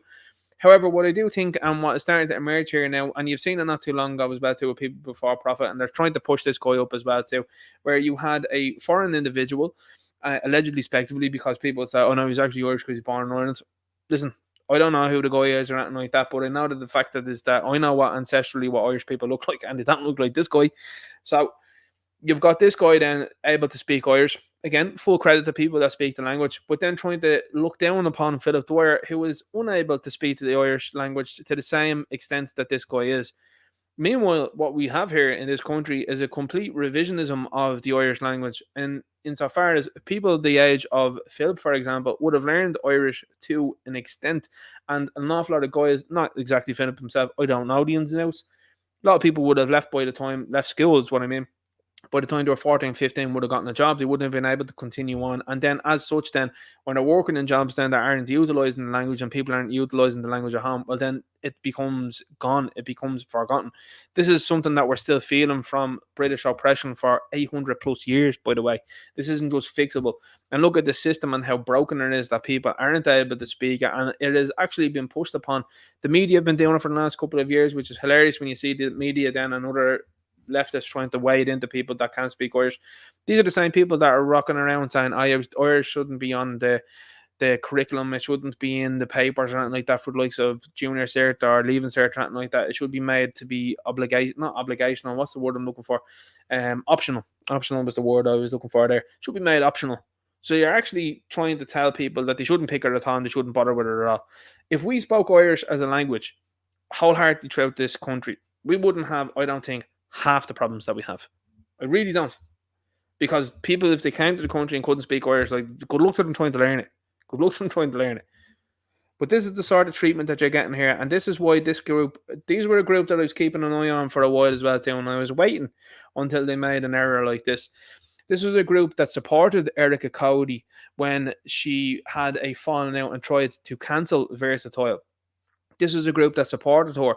However, what I do think and what is starting to emerge here now, and you've seen it not too long ago as well too with people before profit, and they're trying to push this guy up as well too, where you had a foreign individual, allegedly speculatively, because people say, oh no, he's actually Irish because he's born in Ireland. Listen, I don't know who the guy is or anything like that, but I know that the fact that is that I know what ancestrally what Irish people look like, and they don't look like this guy. So you've got this guy then able to speak Irish. Again, full credit to people that speak the language, but then trying to look down upon Philip Dwyer, who is unable to speak to the Irish language to the same extent that this guy is. Meanwhile, what we have here in this country is a complete revisionism of the Irish language. And insofar as people the age of Philip, for example, would have learned Irish to an extent, and an awful lot of guys, not exactly Philip himself, I don't know the ins and outs. A lot of people would have left school is what I mean. By the time they were 14, 15, would have gotten a job, they wouldn't have been able to continue on. And then as such, then when they're working in jobs then that aren't utilising the language and people aren't utilising the language at home, well then it becomes gone, it becomes forgotten. This is something that we're still feeling from British oppression for 800 plus years, by the way. This isn't just fixable. And look at the system and how broken it is that people aren't able to speak it, and it has actually been pushed upon. The media have been doing it for the last couple of years, which is hilarious when you see the media then and other leftists trying to wade into people that can't speak Irish. These are the same people that are rocking around saying Irish shouldn't be on the curriculum, it shouldn't be in the papers or anything like that for the likes of junior cert or leaving cert or anything like that. It should be made to be not obligational, what's the word I'm looking for? Optional. Optional was the word I was looking for there. It should be made optional. So you're actually trying to tell people that they shouldn't pick it at all and they shouldn't bother with it at all. If we spoke Irish as a language wholeheartedly throughout this country, we wouldn't have, I don't think, half the problems that we have. I really don't. Because people, if they came to the country and couldn't speak Irish, like, good luck to them trying to learn it. Good luck to them trying to learn it. But this is the sort of treatment that you're getting here. And this is why these were a group that I was keeping an eye on for a while as well too. And I was waiting until they made an error like this. This was a group that supported Erica Cody when she had a falling out and tried to cancel Versatile. This was a group that supported her.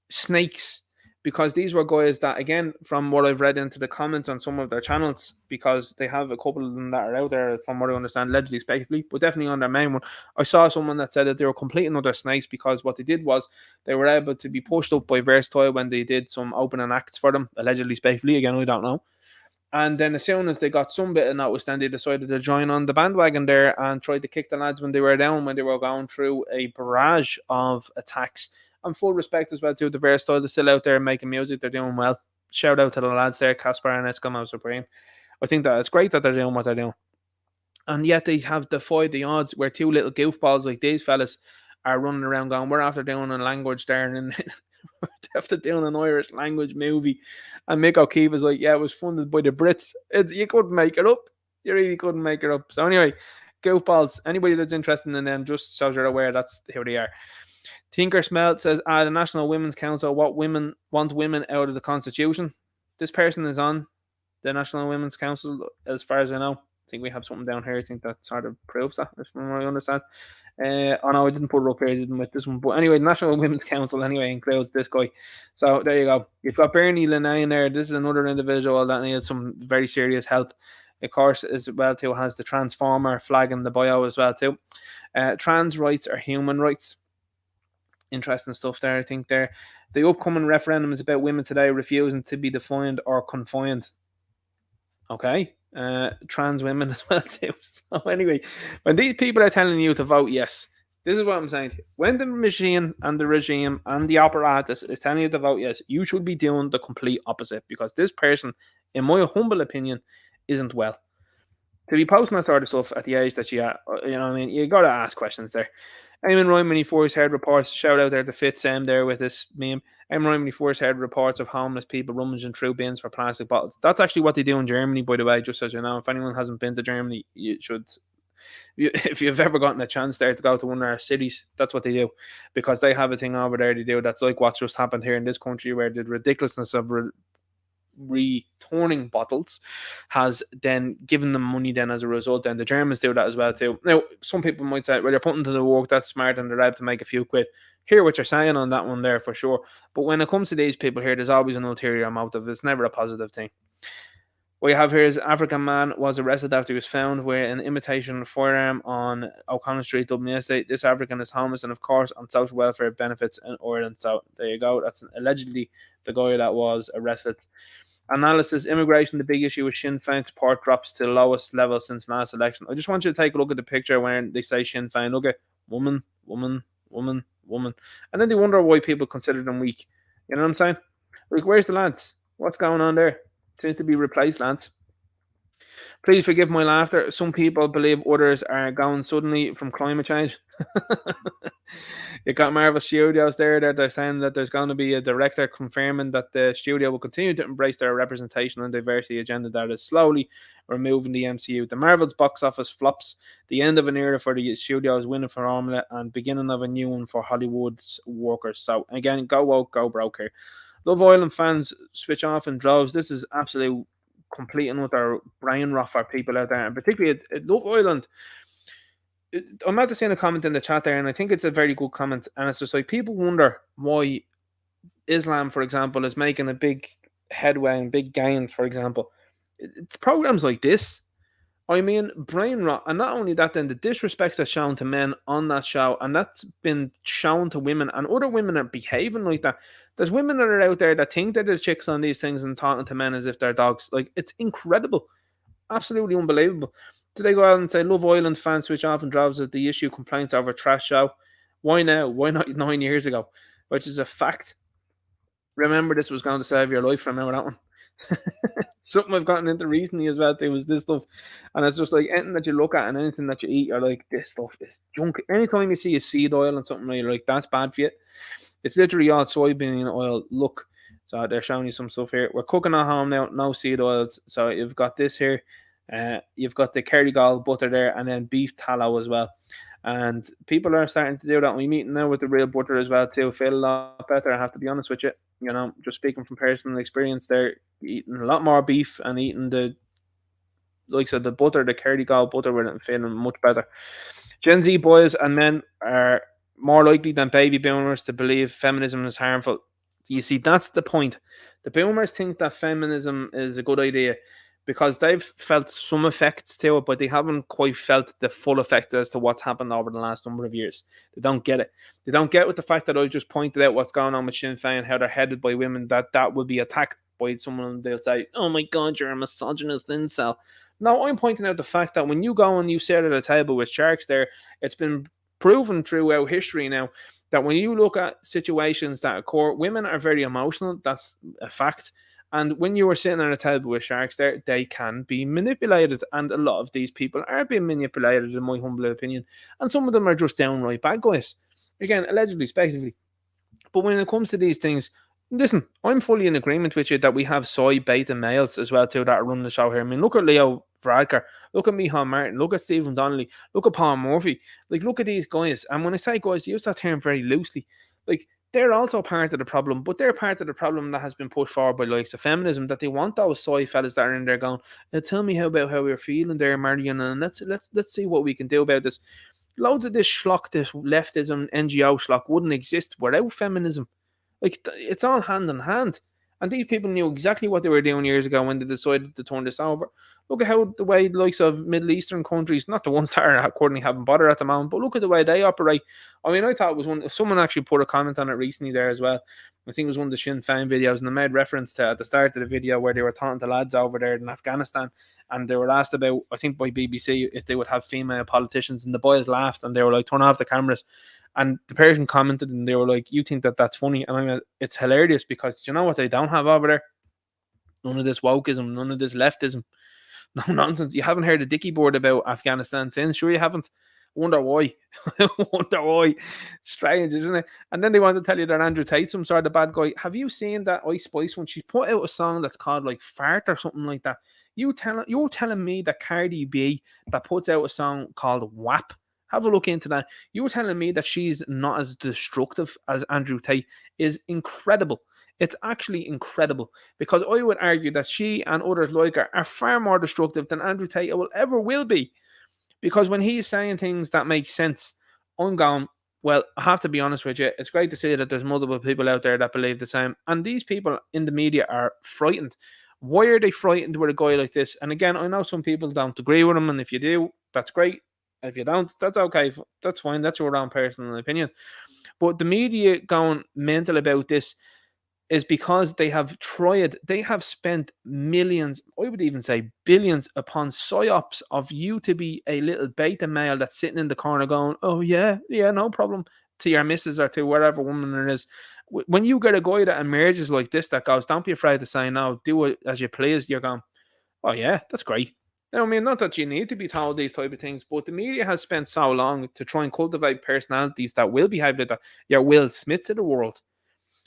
Snakes. Because these were guys that, again, from what I've read into the comments on some of their channels, because they have a couple of them that are out there, from what I understand, allegedly, speculatively, but definitely on their main one, I saw someone that said that they were complete and utter snakes because what they did was they were able to be pushed up by Versatile when they did some opening acts for them, allegedly, speculatively, again, I don't know. And then as soon as they got some bit of notice, then they decided to join on the bandwagon there and tried to kick the lads when they were down, when they were going through a barrage of attacks. And full respect as well to the Versatile. They're still out there making music. They're doing well. Shout out to the lads there, Casper and Eskimo Supreme. I think that it's great that they're doing what they're doing. And yet they have defied the odds where two little goofballs like these fellas are running around going, we're after doing a language there and we're after doing an Irish language movie. And Mick O'Keefe was like, yeah, it was funded by the Brits. You couldn't make it up. You really couldn't make it up. So anyway, goofballs, anybody that's interested in them, just so you're aware, that's who they are. Tinker Smelt says, the National Women's Council want women out of the Constitution. This person is on the National Women's Council, as far as I know. I think we have something down here. I think that sort of proves that, from what I understand. Oh no, I didn't put it up here. I didn't with this one. But anyway, the National Women's Council anyway includes this guy. So there you go. You've got Bernie Linnane there. This is another individual that needs some very serious help. Of course, as well too, has the Transformer flag in the bio as well too. Trans rights are human rights. Interesting stuff there, I think there. The upcoming referendum is about women today refusing to be defined or confined. Okay. Trans women as well too. So anyway, when these people are telling you to vote yes, this is what I'm saying to you. When the machine and the regime and the apparatus is telling you to vote yes, you should be doing the complete opposite, because this person, in my humble opinion, isn't well. To be posting that sort of stuff at the age that you are, you know what I mean, you got to ask questions there. Eamon Ryan, when he first heard reports, shout out there to Fitzem there with this meme. Eamon Ryan, when he first heard reports of homeless people rummaging through bins for plastic bottles. That's actually what they do in Germany, by the way, just as you know. If anyone hasn't been to Germany, you should. If you've ever gotten a chance there to go to one of our cities, that's what they do. Because they have a thing over there they do that's like what's just happened here in this country, where the ridiculousness of returning bottles has then given them money then as a result. And the Germans do that as well too. Now, some people might say, well, you're putting to the work, that's smart, and they're able to make a few quid. Hear what you're saying on that one there for sure. But when it comes to these people here, there's always an ulterior motive. It's never a positive thing. What you have here is African man was arrested after he was found with an imitation firearm on O'Connell Street, Dublin yesterday. This African is homeless and, of course, on social welfare benefits in Ireland. So there you go. That's allegedly the guy that was arrested. Analysis: immigration, the big issue with Sinn Féin support drops to the lowest level since last election. I just want you to take a look at the picture when they say Sinn Féin. Look at woman, woman, woman, woman. And then they wonder why people consider them weak. You know what I'm saying? Like, where's the lads? What's going on there? Seems to be replaced, lads. Please forgive my laughter. Some people believe others are going suddenly from climate change. You got Marvel Studios there that they're saying that there's going to be a director confirming that the studio will continue to embrace their representation and diversity agenda that is slowly removing the MCU. The Marvel's box office flops, the end of an era for the studio's winning formula and beginning of a new one for Hollywood's workers. So again, go woke, go broke here. Love Island fans switch off in droves. This is absolute complete and utter brain rot for people out there, and particularly at Love Island. I'm about to see a comment in the chat there, and I think it's a very good comment. And it's just like people wonder why Islam, for example, is making a big headway and big gains. For example, it's programs like this. I mean, brain rot, and not only that, then the disrespect that's shown to men on that show, and that's been shown to women, and other women are behaving like that. There's women that are out there that think they're the chicks on these things and talking to men as if they're dogs. Like, it's incredible, absolutely unbelievable. Do they go out and say Love Island fans switch off and drops at the issue complaints over trash show? Why now? Why not 9 years ago? Which is a fact. Remember, this was going to save your life. Remember that one. Something I've gotten into recently as well too was this stuff, and it's just like anything that you look at and anything that you eat, you're like, this stuff is junk. Anytime you see a seed oil and something, you're like, that's bad for you. It's literally all soybean oil. Look, so they're showing you some stuff here. We're cooking at home now, no seed oils. So you've got this here, you've got the Kerrygold butter there, and then beef tallow as well. And people are starting to do that. We're meeting now with the real butter as well too. Feel a lot better, I have to be honest with you. You know, just speaking from personal experience there, eating a lot more beef and eating the likes of the butter, the Kerrygold butter, with it and feeling much better. Gen Z boys and men are more likely than baby boomers to believe feminism is harmful. You see, that's the point. The boomers think that feminism is a good idea because they've felt some effects to it, but they haven't quite felt the full effect as to what's happened over the last number of years. They don't get it. They don't get with the fact that I just pointed out what's going on with Sinn Féin, how they're headed by women, that will be attacked by someone and they'll say, oh my God, you're a misogynist incel. No, I'm pointing out the fact that when you go and you sit at a table with sharks there, it's been proven throughout history now that when you look at situations that occur, women are very emotional. That's a fact. And when you are sitting at a table with sharks there, they can be manipulated. And a lot of these people are being manipulated, in my humble opinion. And some of them are just downright bad guys. Again, allegedly, speculatively. But when it comes to these things, listen, I'm fully in agreement with you that we have soy beta males as well too that are running the show here. I mean, look at Leo Varadkar, look at Micheál Martin, look at Stephen Donnelly, look at Paul Murphy. Like, look at these guys. And when I say guys, I use that term very loosely. Like, they're also part of the problem, but they're part of the problem that has been pushed forward by likes of feminism, that they want those soy fellas that are in there going, tell me about how we're feeling there, Marion, and let's see what we can do about this. Loads of this schlock, this leftism, NGO schlock wouldn't exist without feminism. Like, it's all hand in hand. And these people knew exactly what they were doing years ago when they decided to turn this over. Look at how the way the likes of Middle Eastern countries, not the ones that are currently having bother at the moment, but look at the way they operate. I mean, I thought it was one, someone actually put a comment on it recently there as well. I think it was one of the Sinn Féin videos, and they made reference to at the start of the video where they were talking to lads over there in Afghanistan, and they were asked about, I think by BBC, if they would have female politicians, and the boys laughed and they were like, turn off the cameras. And the person commented and they were like, you think that that's funny? And I mean, it's hilarious because do you know what they don't have over there? None of this wokeism, none of this leftism. No nonsense. You haven't heard a dicky board about Afghanistan since. Sure you haven't. Wonder why. Wonder why. Strange, isn't it? And then they want to tell you that Andrew Tate's some sort of bad guy. Have you seen that Ice Spice when she put out a song that's called like Fart or something like that? You're telling me that Cardi B that puts out a song called WAP, have a look into that. You were telling me that she's not as destructive as Andrew Tate is incredible. It's actually incredible, because I would argue that she and others like her are far more destructive than Andrew Tate will be. Because when he's saying things that make sense, I'm going, well, I have to be honest with you. It's great to see that there's multiple people out there that believe the same. And these people in the media are frightened. Why are they frightened with a guy like this? And again, I know some people don't agree with him. And if you do, that's great. If you don't, that's okay. That's fine. That's your own personal opinion. But the media going mental about this is because they have spent millions, I would even say billions, upon psyops of you to be a little beta male that's sitting in the corner going, oh yeah, no problem, to your missus or to whatever woman it is. When you get a guy that emerges like this, that goes, don't be afraid to say no, do it as you please, you're going, oh yeah, that's great. I mean, not that you need to be told these type of things, but the media has spent so long to try and cultivate personalities that will behave like that. Your Will Smiths of the world.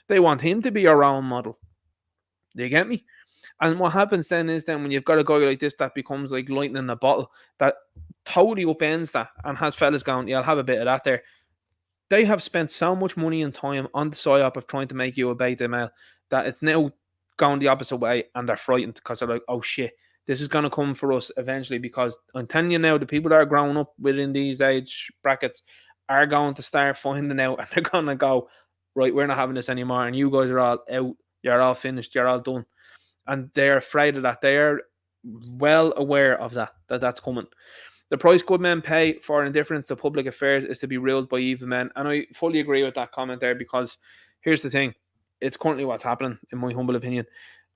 They want him to be your role model. Do you get me? And what happens then is when you've got a guy like this that becomes like lightning in a bottle, that totally upends that and has fellas going, yeah, I'll have a bit of that there. They have spent so much money and time on the psyop of trying to make you a beta male that it's now going the opposite way, and they're frightened because they're like, oh shit, this is going to come for us eventually, because I'm telling you now, the people that are growing up within these age brackets are going to start finding out, and they're going to go, right, we're not having this anymore, and you guys are all out, you're all finished, you're all done. And they're afraid of that. They're well aware of that's coming. The price good men pay for indifference to public affairs is to be ruled by evil men. And I fully agree with that comment there, because here's the thing. It's currently what's happening, in my humble opinion.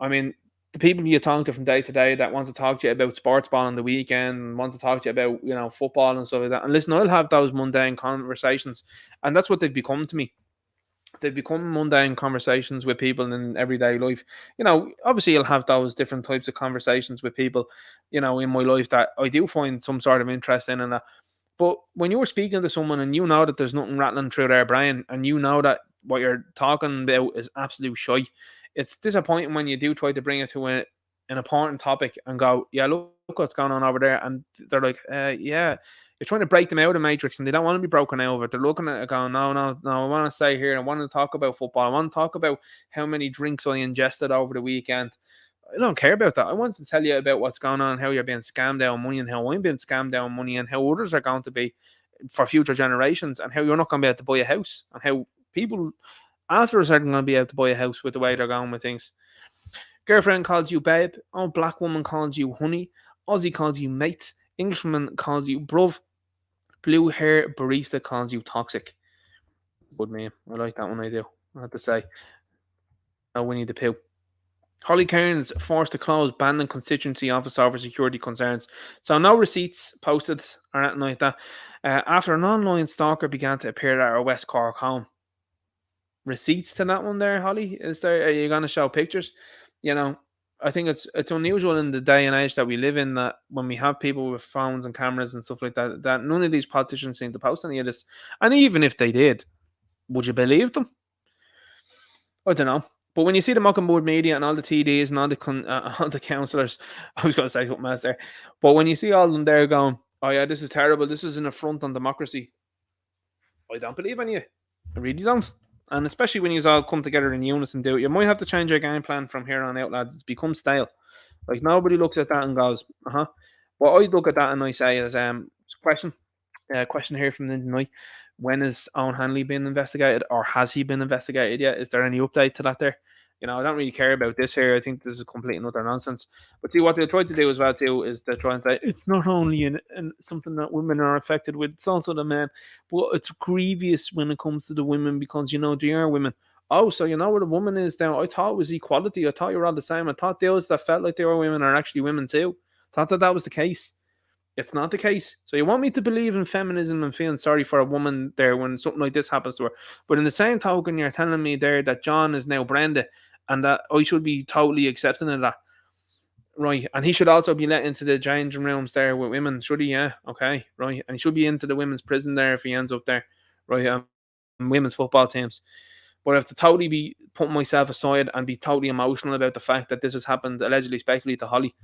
I mean, the people you talk to from day to day that want to talk to you about sports ball on the weekend, want to talk to you about, football and stuff like that. And listen, I'll have those mundane conversations. And that's what they've become to me. They've become mundane conversations with people in everyday life. Obviously you'll have those different types of conversations with people, in my life that I do find some sort of interest in and that. But when you're speaking to someone and you know that there's nothing rattling through their brain, and you know that what you're talking about is absolute shite, it's disappointing when you do try to bring it to an important topic and go, yeah, look what's going on over there. And they're like, yeah. You're trying to break them out of the matrix, and they don't want to be broken out of it. They're looking at it going, no, I want to stay here. I want to talk about football. I want to talk about how many drinks I ingested over the weekend. I don't care about that. I want to tell you about what's going on, how you're being scammed out of money, and how I'm being scammed out of money, and how others are going to be for future generations, and how you're not going to be able to buy a house, and how people after us aren't going to be able to buy a house with the way they're going with things. Girlfriend calls you babe. Oh, black woman calls you honey. Aussie calls you mate. Englishman calls you bruv. Blue hair barista calls you toxic. Good name. I like that one, I do. I have to say. No Winnie the Pooh. Holly Cairns forced to close Bandon constituency office over security concerns. So no receipts posted or anything like that. After an online stalker began to appear at our West Cork home. Receipts to that one there, Holly? Are you going to show pictures? I think it's unusual in the day and age that we live in that when we have people with phones and cameras and stuff like that, that none of these politicians seem to post any of this. And even if they did, would you believe them? I don't know. But when you see the Mockingbird media and all the TDs and all the councillors, I was going to say something else there, but when you see all of them there going, oh yeah, this is terrible, this is an affront on democracy, I don't believe any of it. I really don't. And especially when you all come together in unison and do it, you might have to change your game plan from here on out, lads. It's become stale. Like, nobody looks at that and goes, What I look at that and I say is, question here from the night. When is Owen Hanley being investigated, or has he been investigated yet? Is there any update to that there? I don't really care about this here. I think this is complete and utter nonsense. But see, what they'll try to do as well too is they're trying to say it's not only in something that women are affected with, it's also the men. But it's grievous when it comes to the women, because they are women. Oh, so what a woman is now? I thought it was equality. I thought you were all the same. I thought those that felt like they were women are actually women too. I thought that was the case. It's not the case. So you want me to believe in feminism and feeling sorry for a woman there when something like this happens to her. But in the same token, you're telling me there that John is now Brenda and that I should be totally accepting of that. Right. And he should also be let into the changing rooms there with women. Should he? Yeah. Okay. Right. And he should be into the women's prison there if he ends up there. Right. Women's football teams. But I have to totally be putting myself aside and be totally emotional about the fact that this has happened allegedly, especially to Holly.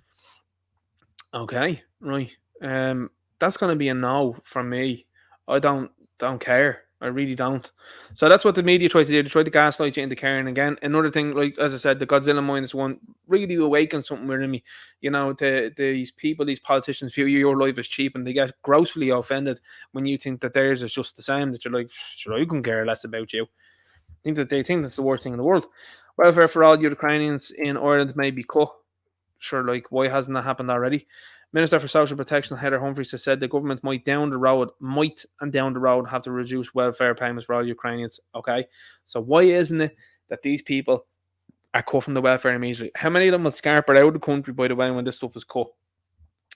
Okay. Right. That's going to be a no from me. I don't care. I really don't. So that's what the media try to do. They try to gaslight you into caring again. Another thing, like as I said, the Godzilla -1 really awakens something within me. You know, these people, these politicians feel your life is cheap and they get grossly offended when you think that theirs is just the same. That you're like, sure, I couldn't care less about you. I think that they think that's the worst thing in the world. Welfare for all Ukrainians in Ireland may be cut. Sure, like why hasn't that happened already? Minister for Social Protection Heather Humphreys has said the government might down the road have to reduce welfare payments for all Ukrainians. Okay, so why isn't it that these people are cut from the welfare immediately? How many of them will scarper out of the country, by the way, when this stuff is cut?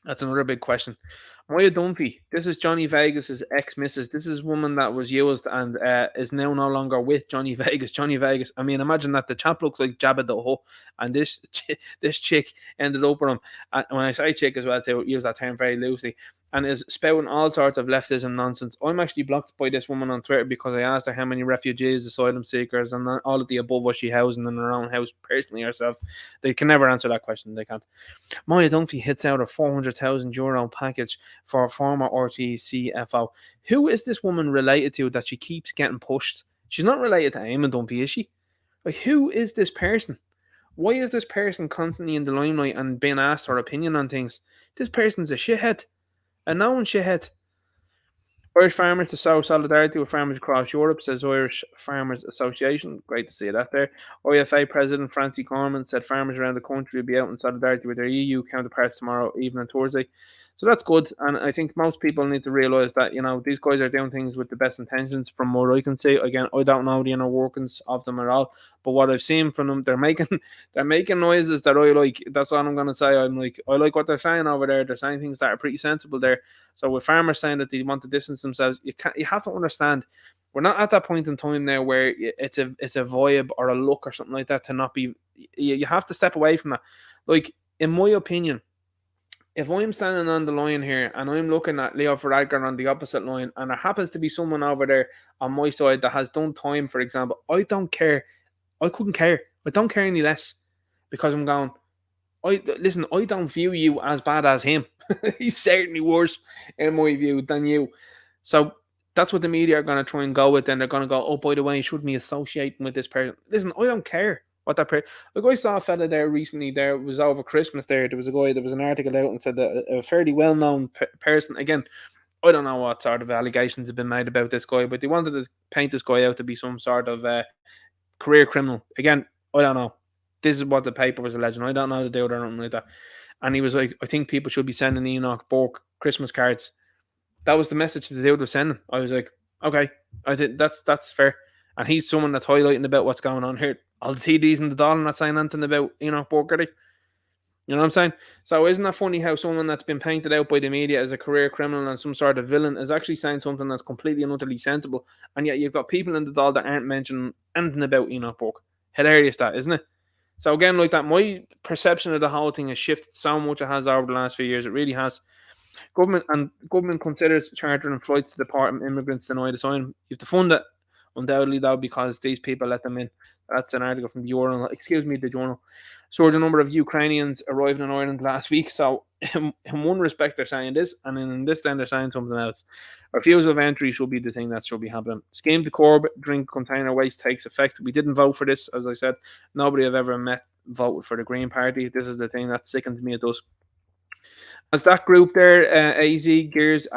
That's another big question. Moya Dunphy, this is Johnny Vegas's ex-missus. This is a woman that was used and is now no longer with Johnny Vegas. Johnny Vegas, I mean, imagine that the chap looks like Jabba the Hutt, and this chick ended up with him. And when I say chick as well, to use that term very loosely, and is spouting all sorts of leftism nonsense. I'm actually blocked by this woman on Twitter because I asked her how many refugees, asylum seekers, and all of the above was she housing in her own house personally herself. They can never answer that question. They can't. Moya Dunphy hits out a €400,000 package for a former RTE CFO. Who is this woman related to that she keeps getting pushed? She's not related to Eamon Dunphy, is she? Like, who is this person? Why is this person constantly in the limelight and being asked her opinion on things? This person's a shithead. A known shithead. Irish farmers to show solidarity with farmers across Europe, says Irish Farmers Association. Great to see that there. IFA President Francie Corman said farmers around the country will be out in solidarity with their EU counterparts tomorrow evening and Thursday. So that's good. And I think most people need to realise that, you know, these guys are doing things with the best intentions from what I can see. Again, I don't know the inner workings of them at all. But what I've seen from them, they're making noises that I like. That's all I'm gonna say. I like what they're saying over there. They're saying things that are pretty sensible there. So with farmers saying that they want to distance themselves, you have to understand we're not at that point in time now where it's a vibe or a look or something like that to not be. You have to step away from that. Like, in my opinion, if I'm standing on the line here and I'm looking at Leo Varadkar on the opposite line, and there happens to be someone over there on my side that has done time, for example, I don't care. I couldn't care. I don't care any less because I'm going, I don't view you as bad as him. He's certainly worse in my view than you. So that's what the media are going to try and go with. Then they're going to go, oh, by the way, you shouldn't be associating with this person. Listen, I don't care what that person. Like, I saw a fella there recently. There was over Christmas. There was a guy. There was an article out and said that a fairly well-known person. Again, I don't know what sort of allegations have been made about this guy, but they wanted to paint this guy out to be some sort of career criminal. Again, I don't know. This is what the paper was alleging. I don't know the dude or nothing like that. And he was like, I think people should be sending Enoch Burke Christmas cards. That was the message the dude was sending. I was like, okay, I did. That's fair. And he's someone that's highlighting about what's going on here. All the TDs and the Dáil not saying anything about Enoch Burke, are they? You know what I'm saying? So isn't that funny how someone that's been painted out by the media as a career criminal and some sort of villain is actually saying something that's completely and utterly sensible, and yet you've got people in the Dáil that aren't mentioning anything about Enoch Burke. Hilarious that, isn't it? So again, like that, my perception of the whole thing has shifted so much. It has over the last few years. It really has. Government considers chartering flights to deport immigrants denied asylum. You have to fund it, undoubtedly, though, because these people let them in. That's an article from the Journal. So the number of Ukrainians arriving in Ireland last week. So in one respect, they're saying this, and in this then they're saying something else. Refusal of entry should be the thing that should be happening. Scheme to curb drink container waste takes effect. We didn't vote for this, as I said. Nobody I've ever met voted for the Green Party. This is the thing that sickens me. It does. As that group there, AZ gears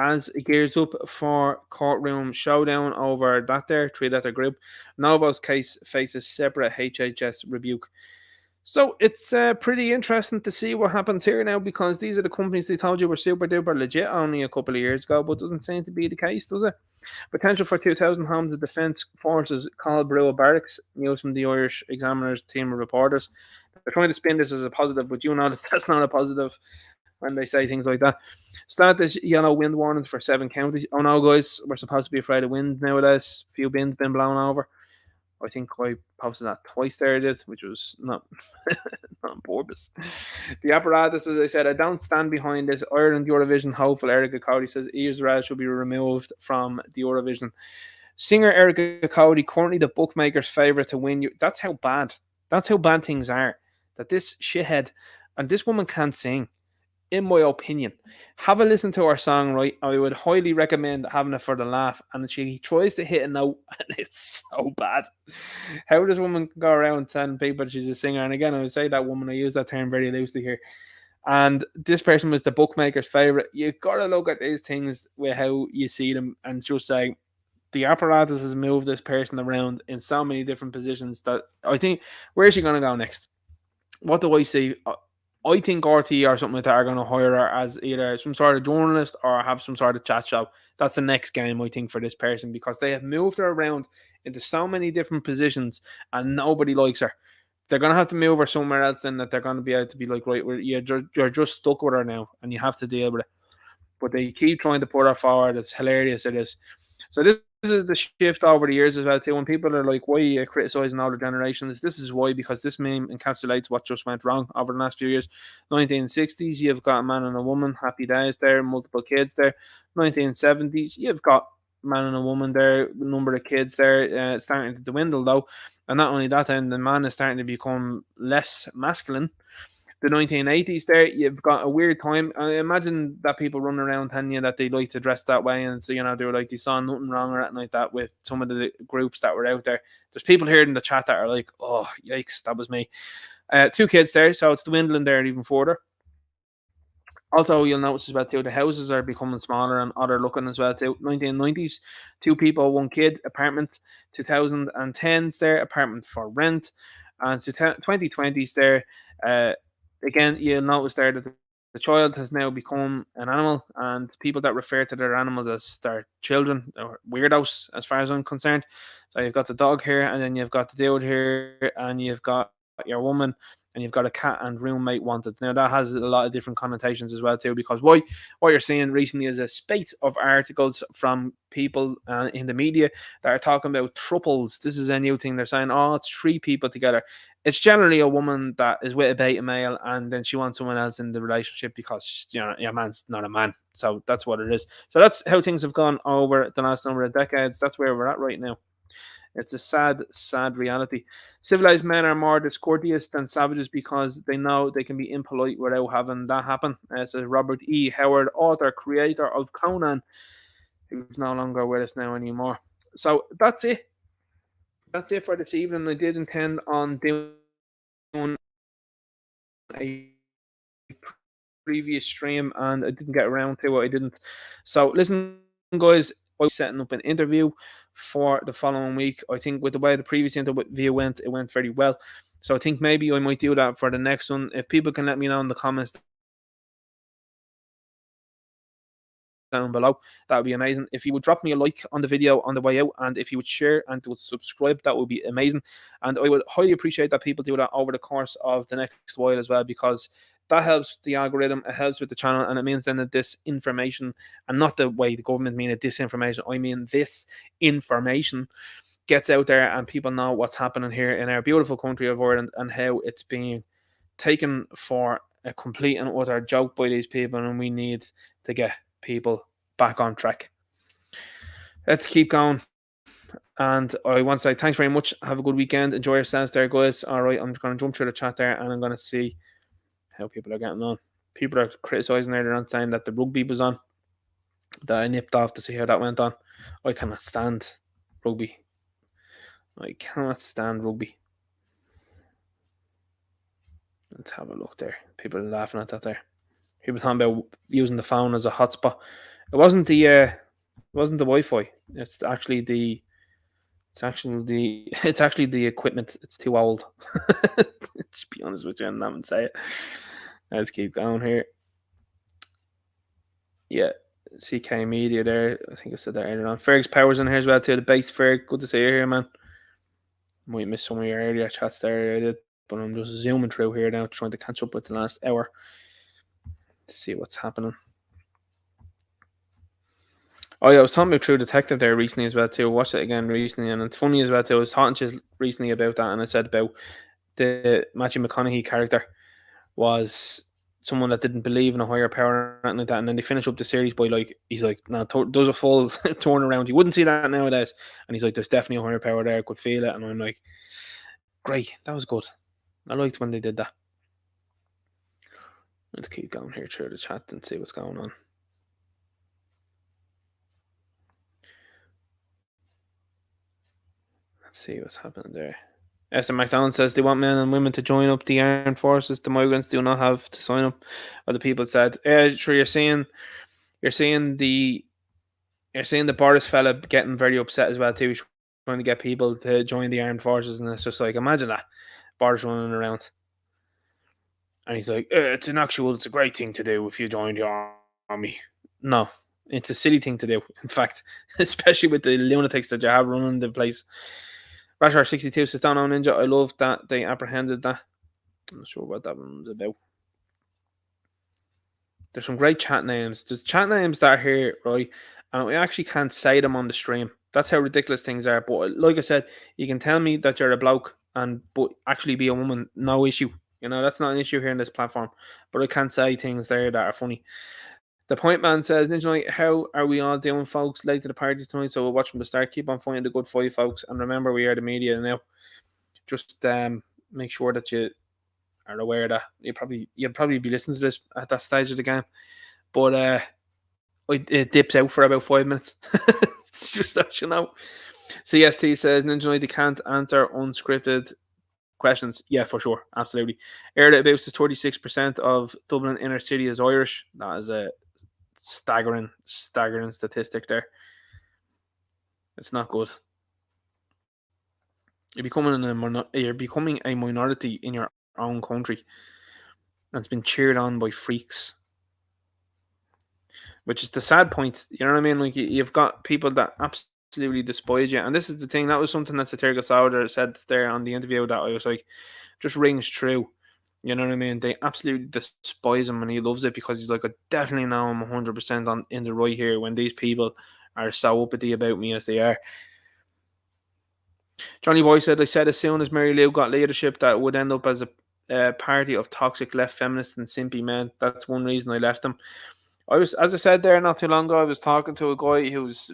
up for courtroom showdown over that there, three-letter group. Novo's case faces separate HHS rebuke. So it's pretty interesting to see what happens here now, because these are the companies they told you were super duper legit only a couple of years ago, but doesn't seem to be the case, does it? Potential for 2,000 homes of Defence Forces called Brewer Barracks, news from the Irish Examiner's team of reporters. They're trying to spin this as a positive, but you know that that's not a positive when they say things like that. Start this yellow wind warnings for 7 counties. Oh no, guys, we're supposed to be afraid of wind nowadays. A few bins been blown over. I think I posted that twice there, which was not on purpose. The apparatus, as I said, I don't stand behind this. Ireland Eurovision hopeful Erica Cody says Israel should be removed from the Eurovision. Singer Erica Cody, currently the bookmaker's favourite to win. That's how bad things are. That this shithead, and this woman can't sing. in my opinion. Have a listen to her song, right? I would highly recommend having it for the laugh. And she tries to hit a note, and it's so bad. How this woman can go around telling people she's a singer? And again, I would say that woman, I use that term very loosely here. And this person was the bookmaker's favorite. You gotta look at these things with how you see them and just say the apparatus has moved this person around in so many different positions that I think, where is she gonna go next? What do I see? I think RT or something like that are going to hire her as either some sort of journalist or have some sort of chat show. That's the next game, I think, for this person, because they have moved her around into so many different positions and nobody likes her. They're going to have to move her somewhere else, then, that they're going to be able to be like, right, you're just stuck with her now and you have to deal with it. But they keep trying to put her forward. It's hilarious, it is. So this is the shift over the years as well too. When people are like, why are you criticising older generations? This is why, because this meme encapsulates what just went wrong over the last few years. 1960s, you've got a man and a woman, happy days there, multiple kids there. 1970s, you've got man and a woman there, number of kids there. It's starting to dwindle though. And not only that, then the man is starting to become less masculine. The 1980s there, you've got a weird time. I imagine that people run around telling you that they like to dress that way, and so, you know, they were like, they saw nothing wrong or anything like that with some of the groups that were out there. There's people here in the chat that are like, oh, yikes, that was me. 2 kids there, so it's dwindling there even further. Also, you'll notice as well too, the houses are becoming smaller and odder looking as well too. 1990s, 2 people, 1 kid, apartment. 2010s there, apartment for rent. And 2020s there, again, you'll notice there that the child has now become an animal, and people that refer to their animals as their children or weirdos, as far as I'm concerned. So you've got the dog here, and then you've got the dude here, and you've got your woman, and you've got a cat and roommate wanted. Now that has a lot of different connotations as well too, because what you're seeing recently is a spate of articles from people in the media that are talking about triples. This is a new thing. They're saying, oh, it's 3 people together. It's generally a woman that is with a beta male, and then she wants someone else in the relationship because, you know, your man's not a man. So that's what it is. So that's how things have gone over the last number of decades. That's where we're at right now. It's a sad, sad reality. Civilized men are more discourteous than savages because they know they can be impolite without having that happen. It's a Robert E. Howard, author, creator of Conan, who's no longer with us now anymore. So that's it. That's it for this evening. I did intend on doing a previous stream and I didn't get around to it. I didn't. So listen, guys, I'm setting up an interview for the following week. I think with the way the previous interview went, it went very well. So I think maybe I might do that for the next one. If people can let me know in the comments down below, that would be amazing. If you would drop me a like on the video on the way out, and if you would share and would subscribe, that would be amazing. And I would highly appreciate that people do that over the course of the next while as well, because that helps the algorithm, it helps with the channel, and it means then that this information, and not the way the government mean it, disinformation, I mean this information gets out there and people know what's happening here in our beautiful country of Ireland and how it's being taken for a complete and utter joke by these people, and we need to get people back on track. Let's keep going. And I want to say thanks very much. Have a good weekend. Enjoy yourselves there, guys. All right, I'm just going to jump through the chat there and I'm going to see how people are getting on. People are criticising earlier on, saying that the rugby was on, that I nipped off to see how that went on. I cannot stand rugby. I cannot stand rugby. Let's have a look there. People are laughing at that there. People talking about using the phone as a hotspot. It wasn't the Wi-Fi. It's actually the equipment. It's too old. Just be honest with you and not say it. Let's keep going here. Yeah, CK Media there. I think I said that earlier on. Ferg's Powers in here as well too. The base Ferg. Good to see you here, man. Might miss some of your earlier chats there. I did, but I'm just zooming through here now, trying to catch up with the last hour to see what's happening. Oh yeah, I was talking about True Detective there recently as well too. I watched it again recently, and it's funny as well too. I was talking to you recently about that, and I said about the Matthew McConaughey character was someone that didn't believe in a higher power or anything like that, and then they finish up the series by like, he's like, no, does a full turnaround. You wouldn't see that nowadays, and he's like, there's definitely a higher power there. I could feel it, and I'm like, great, that was good. I liked when they did that. Let's keep going here through the chat and see what's going on. Let's see what's happening there. Esther McDonald says they want men and women to join up the armed forces. The migrants do not have to sign up. Other people said, sure, you're seeing the Boris fella getting very upset as well too. He's trying to get people to join the armed forces, and it's just like, imagine that Boris running around, and he's like, it's a great thing to do if you join the army. No, it's a silly thing to do. In fact, especially with the lunatics that you have running the place. Rashar62 says, down on Ninja, I love that they apprehended that. I'm not sure what that one's about. There's some great chat names. There's chat names that are here, right? And we actually can't say them on the stream. That's how ridiculous things are. But like I said, you can tell me that you're a bloke but actually be a woman, no issue. You know, that's not an issue here in this platform. But I can't say things there that are funny. The Point Man says, Ninja Night, how are we all doing, folks? Late to the party tonight, so we'll watch from the start. Keep on fighting the good fight, folks. And remember, we are the media now. Just make sure that you are aware that you'll probably be listening to this at that stage of the game. But it dips out for about 5 minutes. It's just that, you know. CST says, Ninja Night, they can't answer unscripted questions. Yeah, for sure. Absolutely. Air about says 36% of Dublin inner city is Irish. That is a staggering statistic there. It's not good. You're becoming a minority in your own country, and it's been cheered on by freaks, which is the sad point. You know what I mean? Like, you've got people that absolutely despise you, and this is the thing. That was something that Satirical Sauder said there on the interview that I was like, just rings true. You know what I mean? They absolutely despise him, and he loves it because he's like, I definitely know I'm 100% in the right here when these people are so uppity about me as they are. Johnny Boy said, I said as soon as Mary Lou got leadership that it would end up as a party of toxic left feminists and simpy men. That's one reason I left them. As I said there not too long ago, I was talking to a guy who's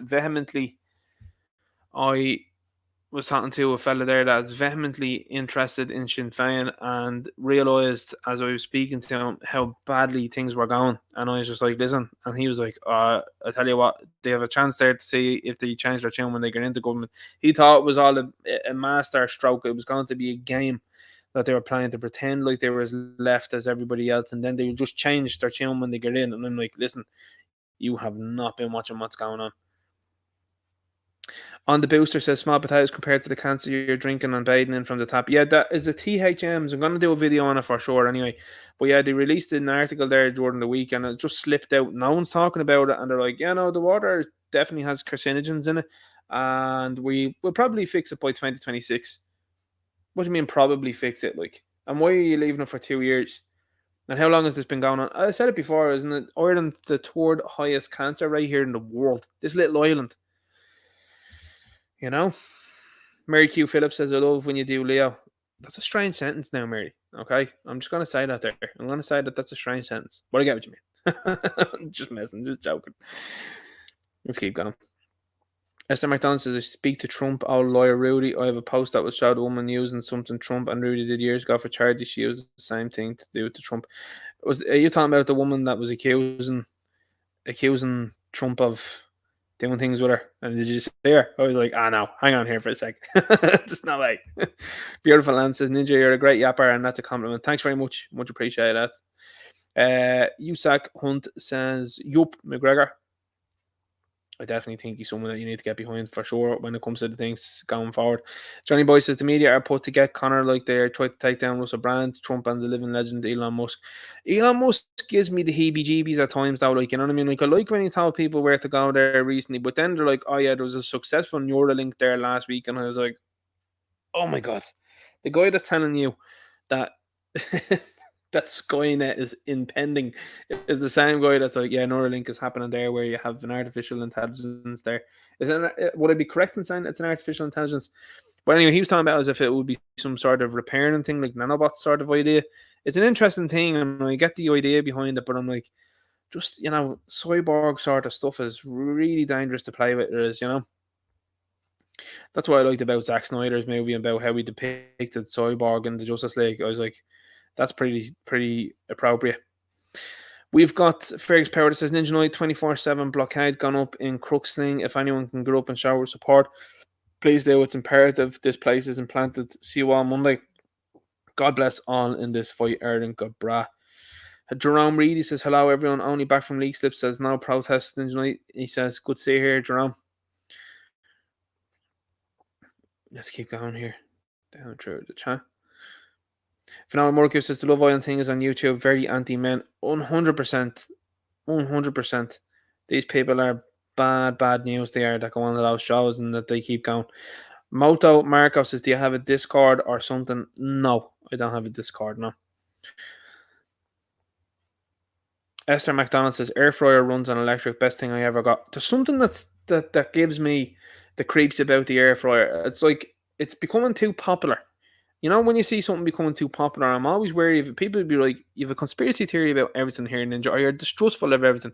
talking to a fella there that's vehemently interested in Sinn Féin and realised as I was speaking to him how badly things were going. And I was just like, listen. And he was like, I tell you what, they have a chance there to see if they change their tune when they get into government. He thought it was all a master stroke. It was going to be a game that they were planning to pretend like they were as left as everybody else. And then they would just change their tune when they get in. And I'm like, listen, you have not been watching what's going on. On the booster says small potatoes compared to the cancer you're drinking and bathing in from the tap. Yeah, that is the THMs. I'm going to do a video on it for sure anyway. But yeah, they released an article there during the week and it just slipped out. No one's talking about it. And they're like, yeah, no, the water definitely has carcinogens in it. And we will probably fix it by 2026. What do you mean probably fix it? Like, and why are you leaving it for 2 years? And how long has this been going on? I said it before, isn't it? Ireland's the third highest cancer rate here in the world. This little island. You know, Mary Q. Phillips says, I love when you do Leo. That's a strange sentence now, Mary. Okay, I'm just going to say that there. I'm going to say that that's a strange sentence. But I get what you mean. Just messing, just joking. Let's keep going. Esther McDonald says, I speak to Trump, old lawyer Rudy. I have a post that was showed a woman using something Trump and Rudy did years ago for charity. She used the same thing to do to Trump. Are you talking about the woman that was accusing Trump of doing things with her? And did you see her? I was like, no, hang on here for a sec. There's no way. Beautiful Lance says, Ninja, you're a great yapper, and that's a compliment. Thanks very much. Much appreciate that. Usac Hunt says, yup, McGregor. I definitely think he's someone that you need to get behind for sure when it comes to the things going forward. Johnny Boy says the media are put to get Conor like they tried to take down Russell Brand, Trump, and the living legend Elon Musk. Elon Musk gives me the heebie-jeebies at times, though. Like, you know what I mean? Like, I like when he told people where to go there recently, but then they're like, oh yeah, there was a successful Neuralink there last week, and I was like, oh my god, the guy that's telling you that that Skynet is impending is the same guy that's like, yeah, Neuralink is happening there where you have an artificial intelligence there. Would I be correct in saying it's an artificial intelligence? But anyway, he was talking about as if it would be some sort of repairing thing, like nanobots sort of idea. It's an interesting thing, and I get the idea behind it, but I'm like, just, you know, cyborg sort of stuff is really dangerous to play with. It is, you know. That's what I liked about Zack Snyder's movie, about how he depicted cyborg in the Justice League. I was like, that's pretty appropriate. We've got Fergus Power that says Ninja Night 24/7 blockade gone up in Crooksling. If anyone can get up and shower support, please do. It's imperative. This place is implanted. See you all Monday. God bless all in this fight. Erling God bra. Jerome Reedy says hello everyone. Only back from League Slip. Says no protest Ninja Night. He says good to see you here, Jerome. Let's keep going here. Down through the chat. Fernando Murky says the Love Island thing is on YouTube. Very anti-men. 100%. 100%. These people are bad news. They are that go on to those shows and that they keep going. Moto Marcos says, do you have a Discord or something? No, I don't have a Discord, no. Esther McDonald says, air fryer runs on electric. Best thing I ever got. There's something that gives me the creeps about the air fryer. It's like it's becoming too popular. You know, when you see something becoming too popular, I'm always wary of it. People would be like, you have a conspiracy theory about everything here, Ninja, or you're distrustful of everything.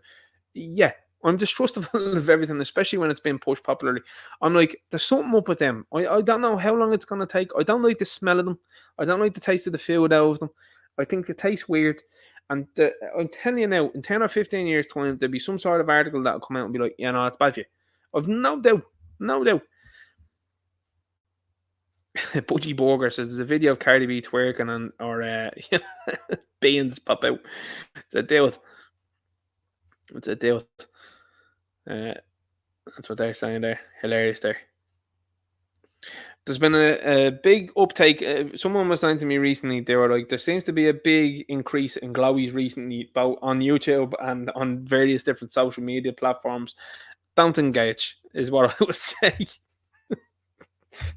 Yeah, I'm distrustful of everything, especially when it's been pushed popularly. I'm like, there's something up with them. I don't know how long it's going to take. I don't like the smell of them. I don't like the taste of the food out of them. I think they taste weird. And I'm telling you now, in 10 or 15 years' time, there'll be some sort of article that'll come out and be like, yeah, no, it's bad for you. I've no doubt. No doubt. Budgie Borger says there's a video of Cardi B twerking or beans pop out. It's a deal. It's a deal. That's what they're saying there. Hilarious there. There's been a big uptake. Someone was saying to me recently, they were like, there seems to be a big increase in glowies recently, both on YouTube and on various different social media platforms. Don't engage, is what I would say.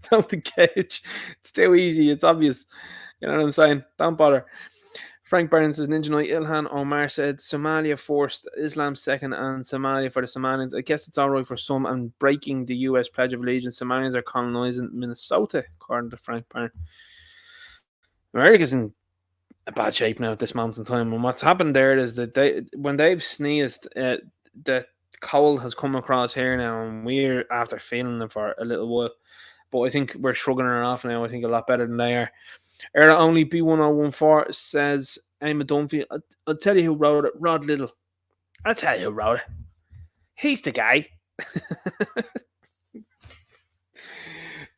Don't engage. It's too easy. It's obvious. You know what I'm saying? Don't bother. Frank Barnes says, Ninja Night Ilhan Omar said, Somalia first, Islam second, and Somalia for the Somalians. I guess it's all right for some, and breaking the US Pledge of Allegiance. Somalians are colonizing Minnesota, according to Frank Barnes. America's in a bad shape now at this moment in time. And what's happened there is that when they've sneezed, the cold has come across here now, and we're after feeling it for a little while. But I think we're shrugging it off now. I think a lot better than they are. Era only B1014 says, Emma Dunphy, I'll tell you who wrote it. Rod Little. I'll tell you who wrote it. He's the guy.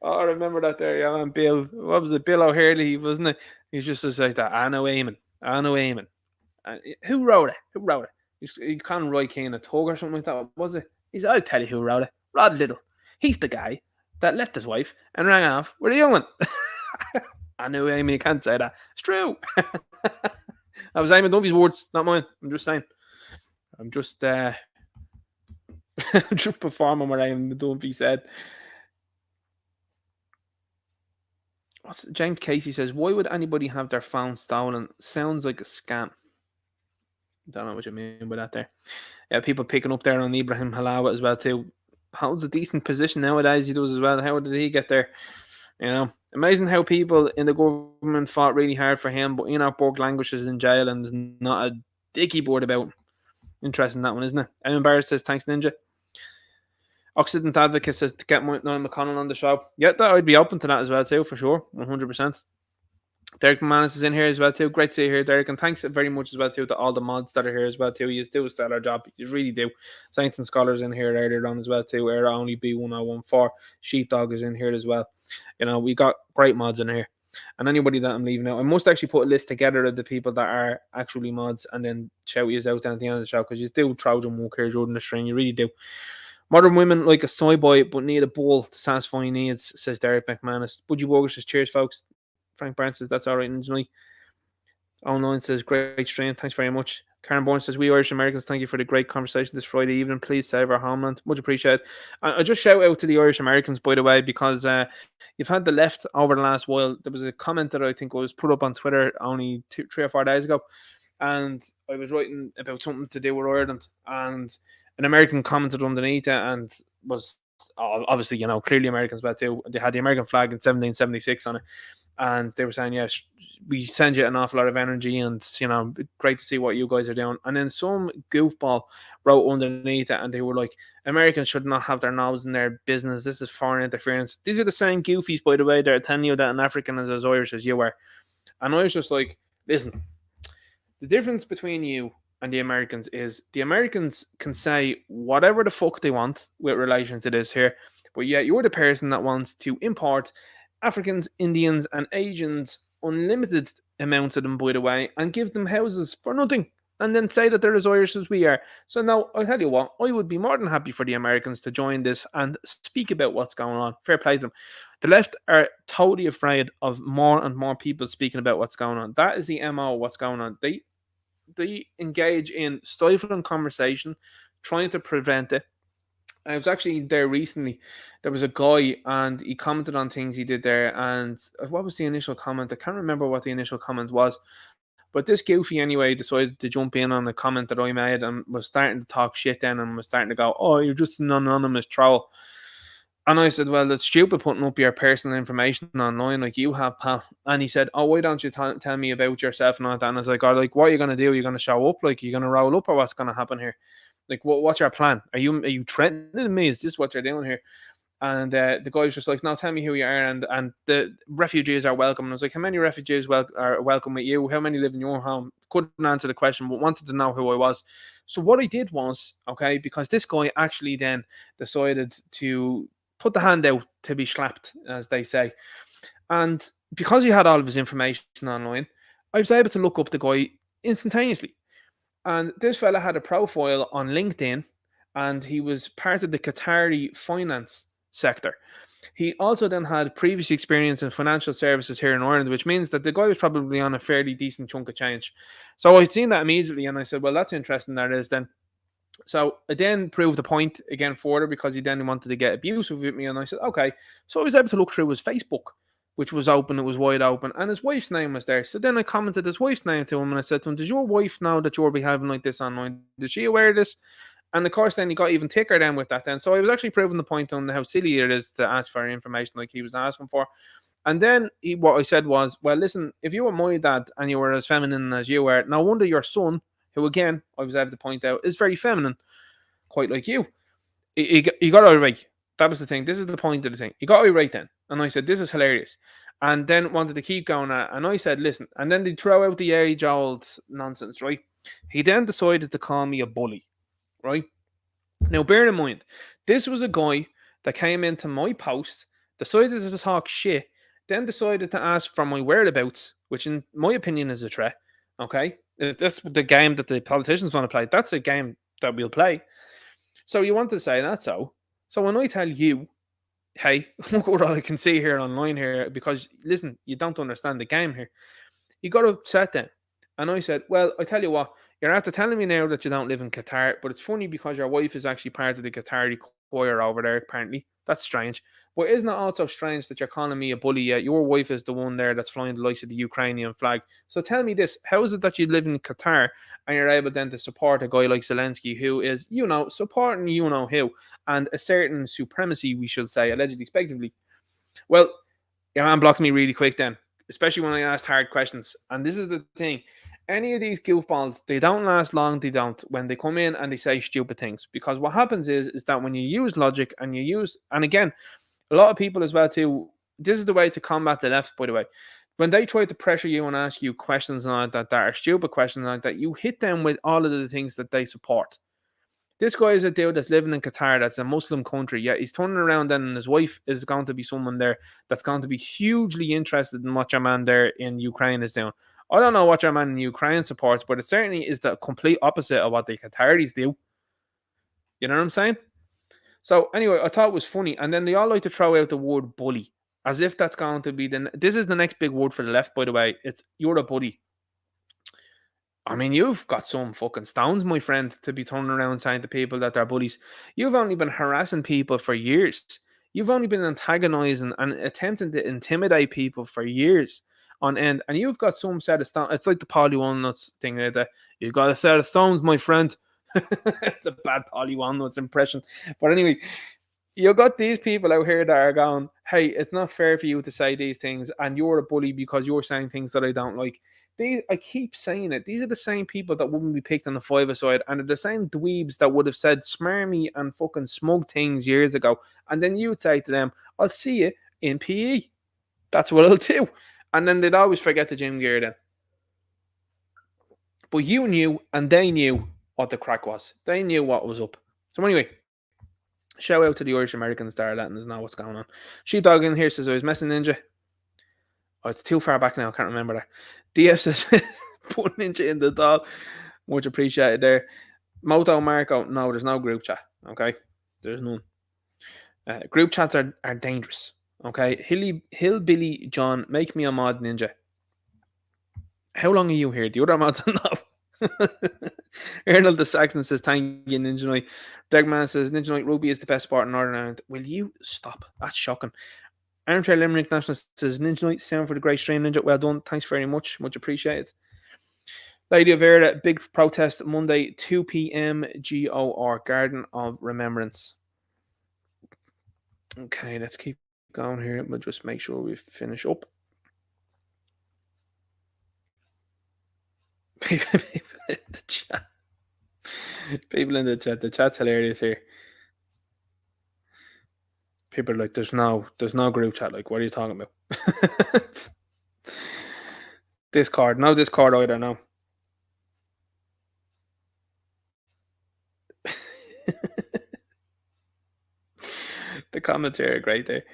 Oh, I remember that there, yeah, man. Bill. What was it? Bill O'Hurley, wasn't it? He's just like that. I know Eamon. Who wrote it? Who wrote it? You can't write King a Tug or something like that, was it? He said, I'll tell you who wrote it. Rod Little. He's the guy that left his wife and rang off with a young one. I know, Amy, you can't say that. It's true. That was Eamon Dunphy's words, not mine. I'm just saying. I'm just just performing what Eamon Dunphy said. James Casey says, why would anybody have their phone stolen? Sounds like a scam. Don't know what you mean by that there. Yeah, people picking up there on Ibrahim Halawa as well too. Holds a decent position nowadays. He does as well. How did he get there? You know, amazing how people in the government fought really hard for him, but Borg Language is in jail and there's not a dicky board about. Interesting that one, isn't it? Eamon Barrett says, thanks, Ninja. Occident Advocate says to get Niall McConnell on the show. Yeah, I'd be open to that as well too, for sure. 100%. Derek McManus is in here as well too. Great to see you here, Derek. And thanks very much as well too to all the mods that are here as well too. You do a stellar job. You really do. Saints and Scholars in here earlier on as well too. Era only B1014. Sheepdog is in here as well. You know, we got great mods in here. And anybody that I'm leaving out, I must actually put a list together of the people that are actually mods and then shout you out at the end of the show, because you do Trojan walk here, Jordan the string. You really do. Modern women like a soy boy but need a bowl to satisfy needs, says Derek McManus. Budgie Woger says, cheers, folks. Frank Barnes says, that's all right. And 09 says, great stream. Thanks very much. Karen Bourne says, we Irish Americans, thank you for the great conversation this Friday evening. Please save our homeland. Much appreciated. I just shout out to the Irish Americans, by the way, because you've had the left over the last while. There was a comment that I think was put up on Twitter only 3 or 4 days ago. And I was writing about something to do with Ireland. And an American commented underneath it and was obviously, clearly Americans, but too. They had the American flag in 1776 on it. And they were saying, yes, we send you an awful lot of energy and, great to see what you guys are doing. And then some goofball wrote underneath it and they were like, Americans should not have their nose in their business. This is foreign interference. These are the same goofies, by the way, that are telling you that an African is as Irish as you are. And I was just like, listen, the difference between you and the Americans is the Americans can say whatever the fuck they want with relation to this here, but yet you're the person that wants to import Africans, Indians, and Asians, unlimited amounts of them, by the way, and give them houses for nothing, and then say that they're as Irish as we are. So now, I'll tell you what, I would be more than happy for the Americans to join this and speak about what's going on. Fair play to them. The left are totally afraid of more and more people speaking about what's going on. That is the MO of what's going on. They engage in stifling conversation, trying to prevent it. I was actually there recently. There was a guy and he commented on things he did there. And what was the initial comment? I can't remember what the initial comment was. But this goofy anyway decided to jump in on the comment that I made and was starting to talk shit then and was starting to go, oh, you're just an anonymous troll. And I said, well, that's stupid putting up your personal information online like you have, pal. And he said, oh, why don't you tell me about yourself and all that? And I was like, oh, like, what are you going to do? Are you going to show up? Like, are you going to roll up or what's going to happen here? Like, what's your plan? Are you threatening me? Is this what you're doing here? And the guy was just like, no, tell me who you are. And the refugees are welcome. And I was like, how many refugees are welcome with you? How many live in your home? Couldn't answer the question, but wanted to know who I was. So what I did was, okay, because this guy actually then decided to put the hand out to be slapped, as they say. And because he had all of his information online, I was able to look up the guy instantaneously. And this fella had a profile on LinkedIn, and he was part of the Qatari finance sector. He also then had previous experience in financial services here in Ireland, which means that the guy was probably on a fairly decent chunk of change. So I'd seen that immediately, and I said, well, that's interesting, that is then. So I then proved the point again further because he then wanted to get abusive with me, and I said, okay. So I was able to look through his Facebook, which was open, it was wide open, and his wife's name was there. So then I commented his wife's name to him, and I said to him, does your wife know that you're behaving like this online? Is she aware of this? And of course, then he got even thicker then with that then. So I was actually proving the point on how silly it is to ask for information like he was asking for. And then what I said was, well, listen, if you were my dad and you were as feminine as you were, no wonder your son, who again, I was able to point out, is very feminine, quite like you. He got it right. That was the thing. This is the point of the thing. He got it right then. And I said, this is hilarious. And then wanted to keep going at it. And I said, listen. And then they throw out the age-old nonsense, right? He then decided to call me a bully, right? Now, bear in mind, this was a guy that came into my post, decided to talk shit, then decided to ask for my whereabouts, which in my opinion is a threat, okay? If that's the game that the politicians want to play, that's a game that we'll play. So you want to say that so when I tell you, hey, look what I can see here online here, because listen, you don't understand the game here. You got upset then. And I said, well, I tell you what, you're after telling me now that you don't live in Qatar, but it's funny because your wife is actually part of the Qatari choir over there, apparently. That's strange. But isn't it also strange that you're calling me a bully yet? Your wife is the one there that's flying the likes of the Ukrainian flag. So tell me this, how is it that you live in Qatar and you're able then to support a guy like Zelensky who is, supporting who, and a certain supremacy, we should say, allegedly, respectively? Well, your man blocked me really quick then, especially when I asked hard questions. And this is the thing. Any of these goofballs, they don't last long, they don't, when they come in and they say stupid things. Because what happens is that when you use logic and again, a lot of people as well too, this is the way to combat the left, by the way. When they try to pressure you and ask you questions like that are stupid questions like that, you hit them with all of the things that they support. This guy is a dude that's living in Qatar, that's a Muslim country, yet he's turning around then and his wife is going to be someone there that's going to be hugely interested in what your man there in Ukraine is doing. I don't know what your man in Ukraine supports, but it certainly is the complete opposite of what the Qataris do. You know what I'm saying? So anyway, I thought it was funny. And then they all like to throw out the word bully, as if that's going to be this is the next big word for the left, by the way. It's you're a bully. I mean, you've got some fucking stones, my friend, to be turning around saying to people that they're bullies. You've only been harassing people for years. You've only been antagonizing and attempting to intimidate people for years on end. And you've got some set of stones. It's like the Polly Walnuts thing like that. You've got a set of stones, my friend. It's a bad Polly Walnuts impression. But anyway, you've got these people out here that are going, hey, it's not fair for you to say these things, and you're a bully because you're saying things that I don't like. I keep saying it. These are the same people that wouldn't be picked on the five-a-side, and they're the same dweebs that would have said smarmy and fucking smug things years ago. And then you'd say to them, I'll see you in PE. That's what I'll do. And then they'd always forget the gym gear then. But you knew, and they knew what the crack was. They knew what was up. So anyway, shout out to the Irish Americans that are letting us know what's going on. Sheepdog in here says I was messing Ninja. Oh, it's too far back now. I can't remember that. DF says put Ninja in the doll. Much appreciated there. Moto Marco, no, there's no group chat. Okay, there's none. Group chats are dangerous. Okay, Hillbilly John, make me a mod Ninja. How long are you here? The other mods know. Arnold the Saxon says thank you, Ninja Knight. Degman says Ninja Knight Ruby is the best sport in Northern Ireland. Will you stop? That's shocking. Armchair Limerick National says Ninja Knight, sound for the great stream, Ninja. Well done. Thanks very much. Much appreciated. Lady of Era, big protest Monday, 2 p.m. GOR, Garden of Remembrance. Okay, let's keep going here. We'll just make sure we finish up. People in the chat. People in the chat. The chat's hilarious here. People are like, there's no group chat. Like, what are you talking about? Discord. No Discord either, no. The comments here are great there.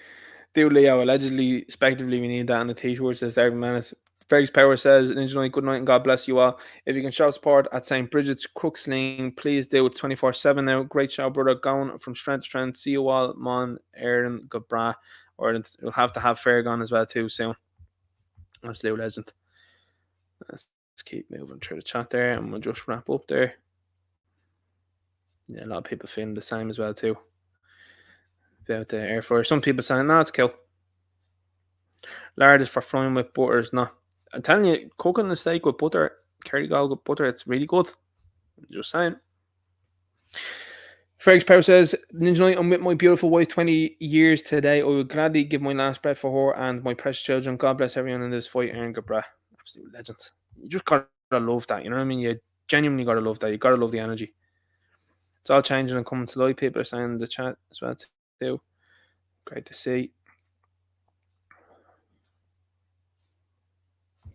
Do Leo, allegedly, respectively, we need that on the t-shirt, says David Manis. Fergus Power says, Ninja Knight, good night and God bless you all. If you can show support at St. Bridget's Crooksling, please do it 24/7 now. Great show, brother. Going from strength to strength. See you all, Mon, Aaron, Gabra. Or we'll have to have Fairgon as well too soon. Absolute legend. Let's keep moving through the chat there and we'll just wrap up there. Yeah, a lot of people feeling the same as well too. About the air fryer. Some people saying, no, it's cool. Lard is for frying with butter. It's not. I'm telling you, cooking a steak with butter, Kerrygold with butter, it's really good. Just saying. Fergus Power says, Ninja Knight, I'm with my beautiful wife 20 years today. I would gladly give my last breath for her and my precious children. God bless everyone in this fight. Aaron Gabra. Absolute legend. You just gotta love that. You know what I mean? You genuinely gotta love that. You gotta love the energy. It's all changing and coming to life. People are saying in the chat as well too. Great to see.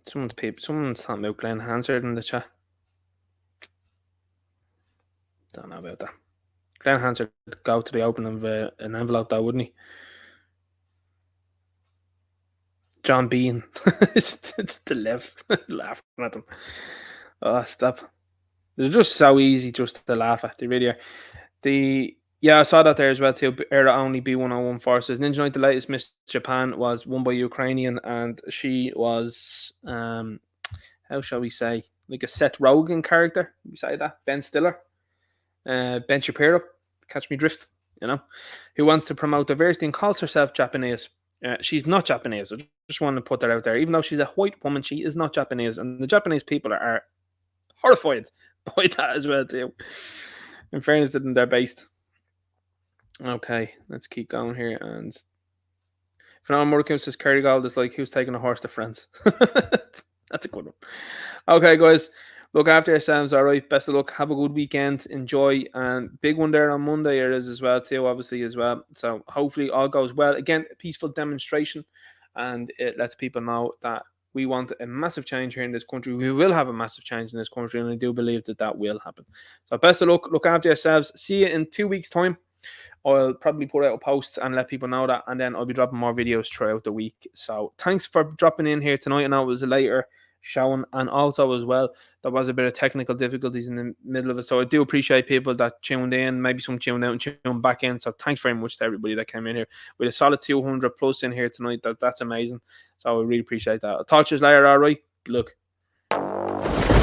Someone's talking about Glenn Hansard in the chat. Don't know about that. Glenn Hansard would go to the opening of an envelope though, wouldn't he? John Bean. To the left. Laughing at them. Oh, stop. They're just so easy just to laugh at. They really are. Yeah, I saw that there as well too. Era only B101 forces. Ninja Knight, the latest Miss Japan, was won by Ukrainian, and she was how shall we say, like a Seth Rogen character. We say that. Ben Stiller, Ben Shapiro, catch me drift. You know, who wants to promote diversity and calls herself Japanese. She's not Japanese. I just want to put that out there. Even though she's a white woman, she is not Japanese, and the Japanese people are horrified by that as well too. In fairness to them, they're based. Okay, let's keep going here. And Fernando Murkin says Kerrygold is like who's taking a horse to France. That's a good one. Okay, guys, look after yourselves. All right, best of luck. Have a good weekend. Enjoy. And big one there on Monday. It is as well too, obviously as well. So hopefully all goes well. Again, a peaceful demonstration, and it lets people know that we want a massive change here in this country. We will have a massive change in this country, and I do believe that will happen. So best of luck. Look after yourselves. See you in 2 weeks' time. I'll probably put out a post and let people know that, and then I'll be dropping more videos throughout the week. So thanks for dropping in here tonight. I know it was a later showing, and also as well, there was a bit of technical difficulties in the middle of it. So I do appreciate people that tuned in, maybe some tuned out and tuned back in. So thanks very much to everybody that came in here. With a solid 200 plus in here tonight, that's amazing. So I really appreciate that. I'll talk to you later, all right? Good luck.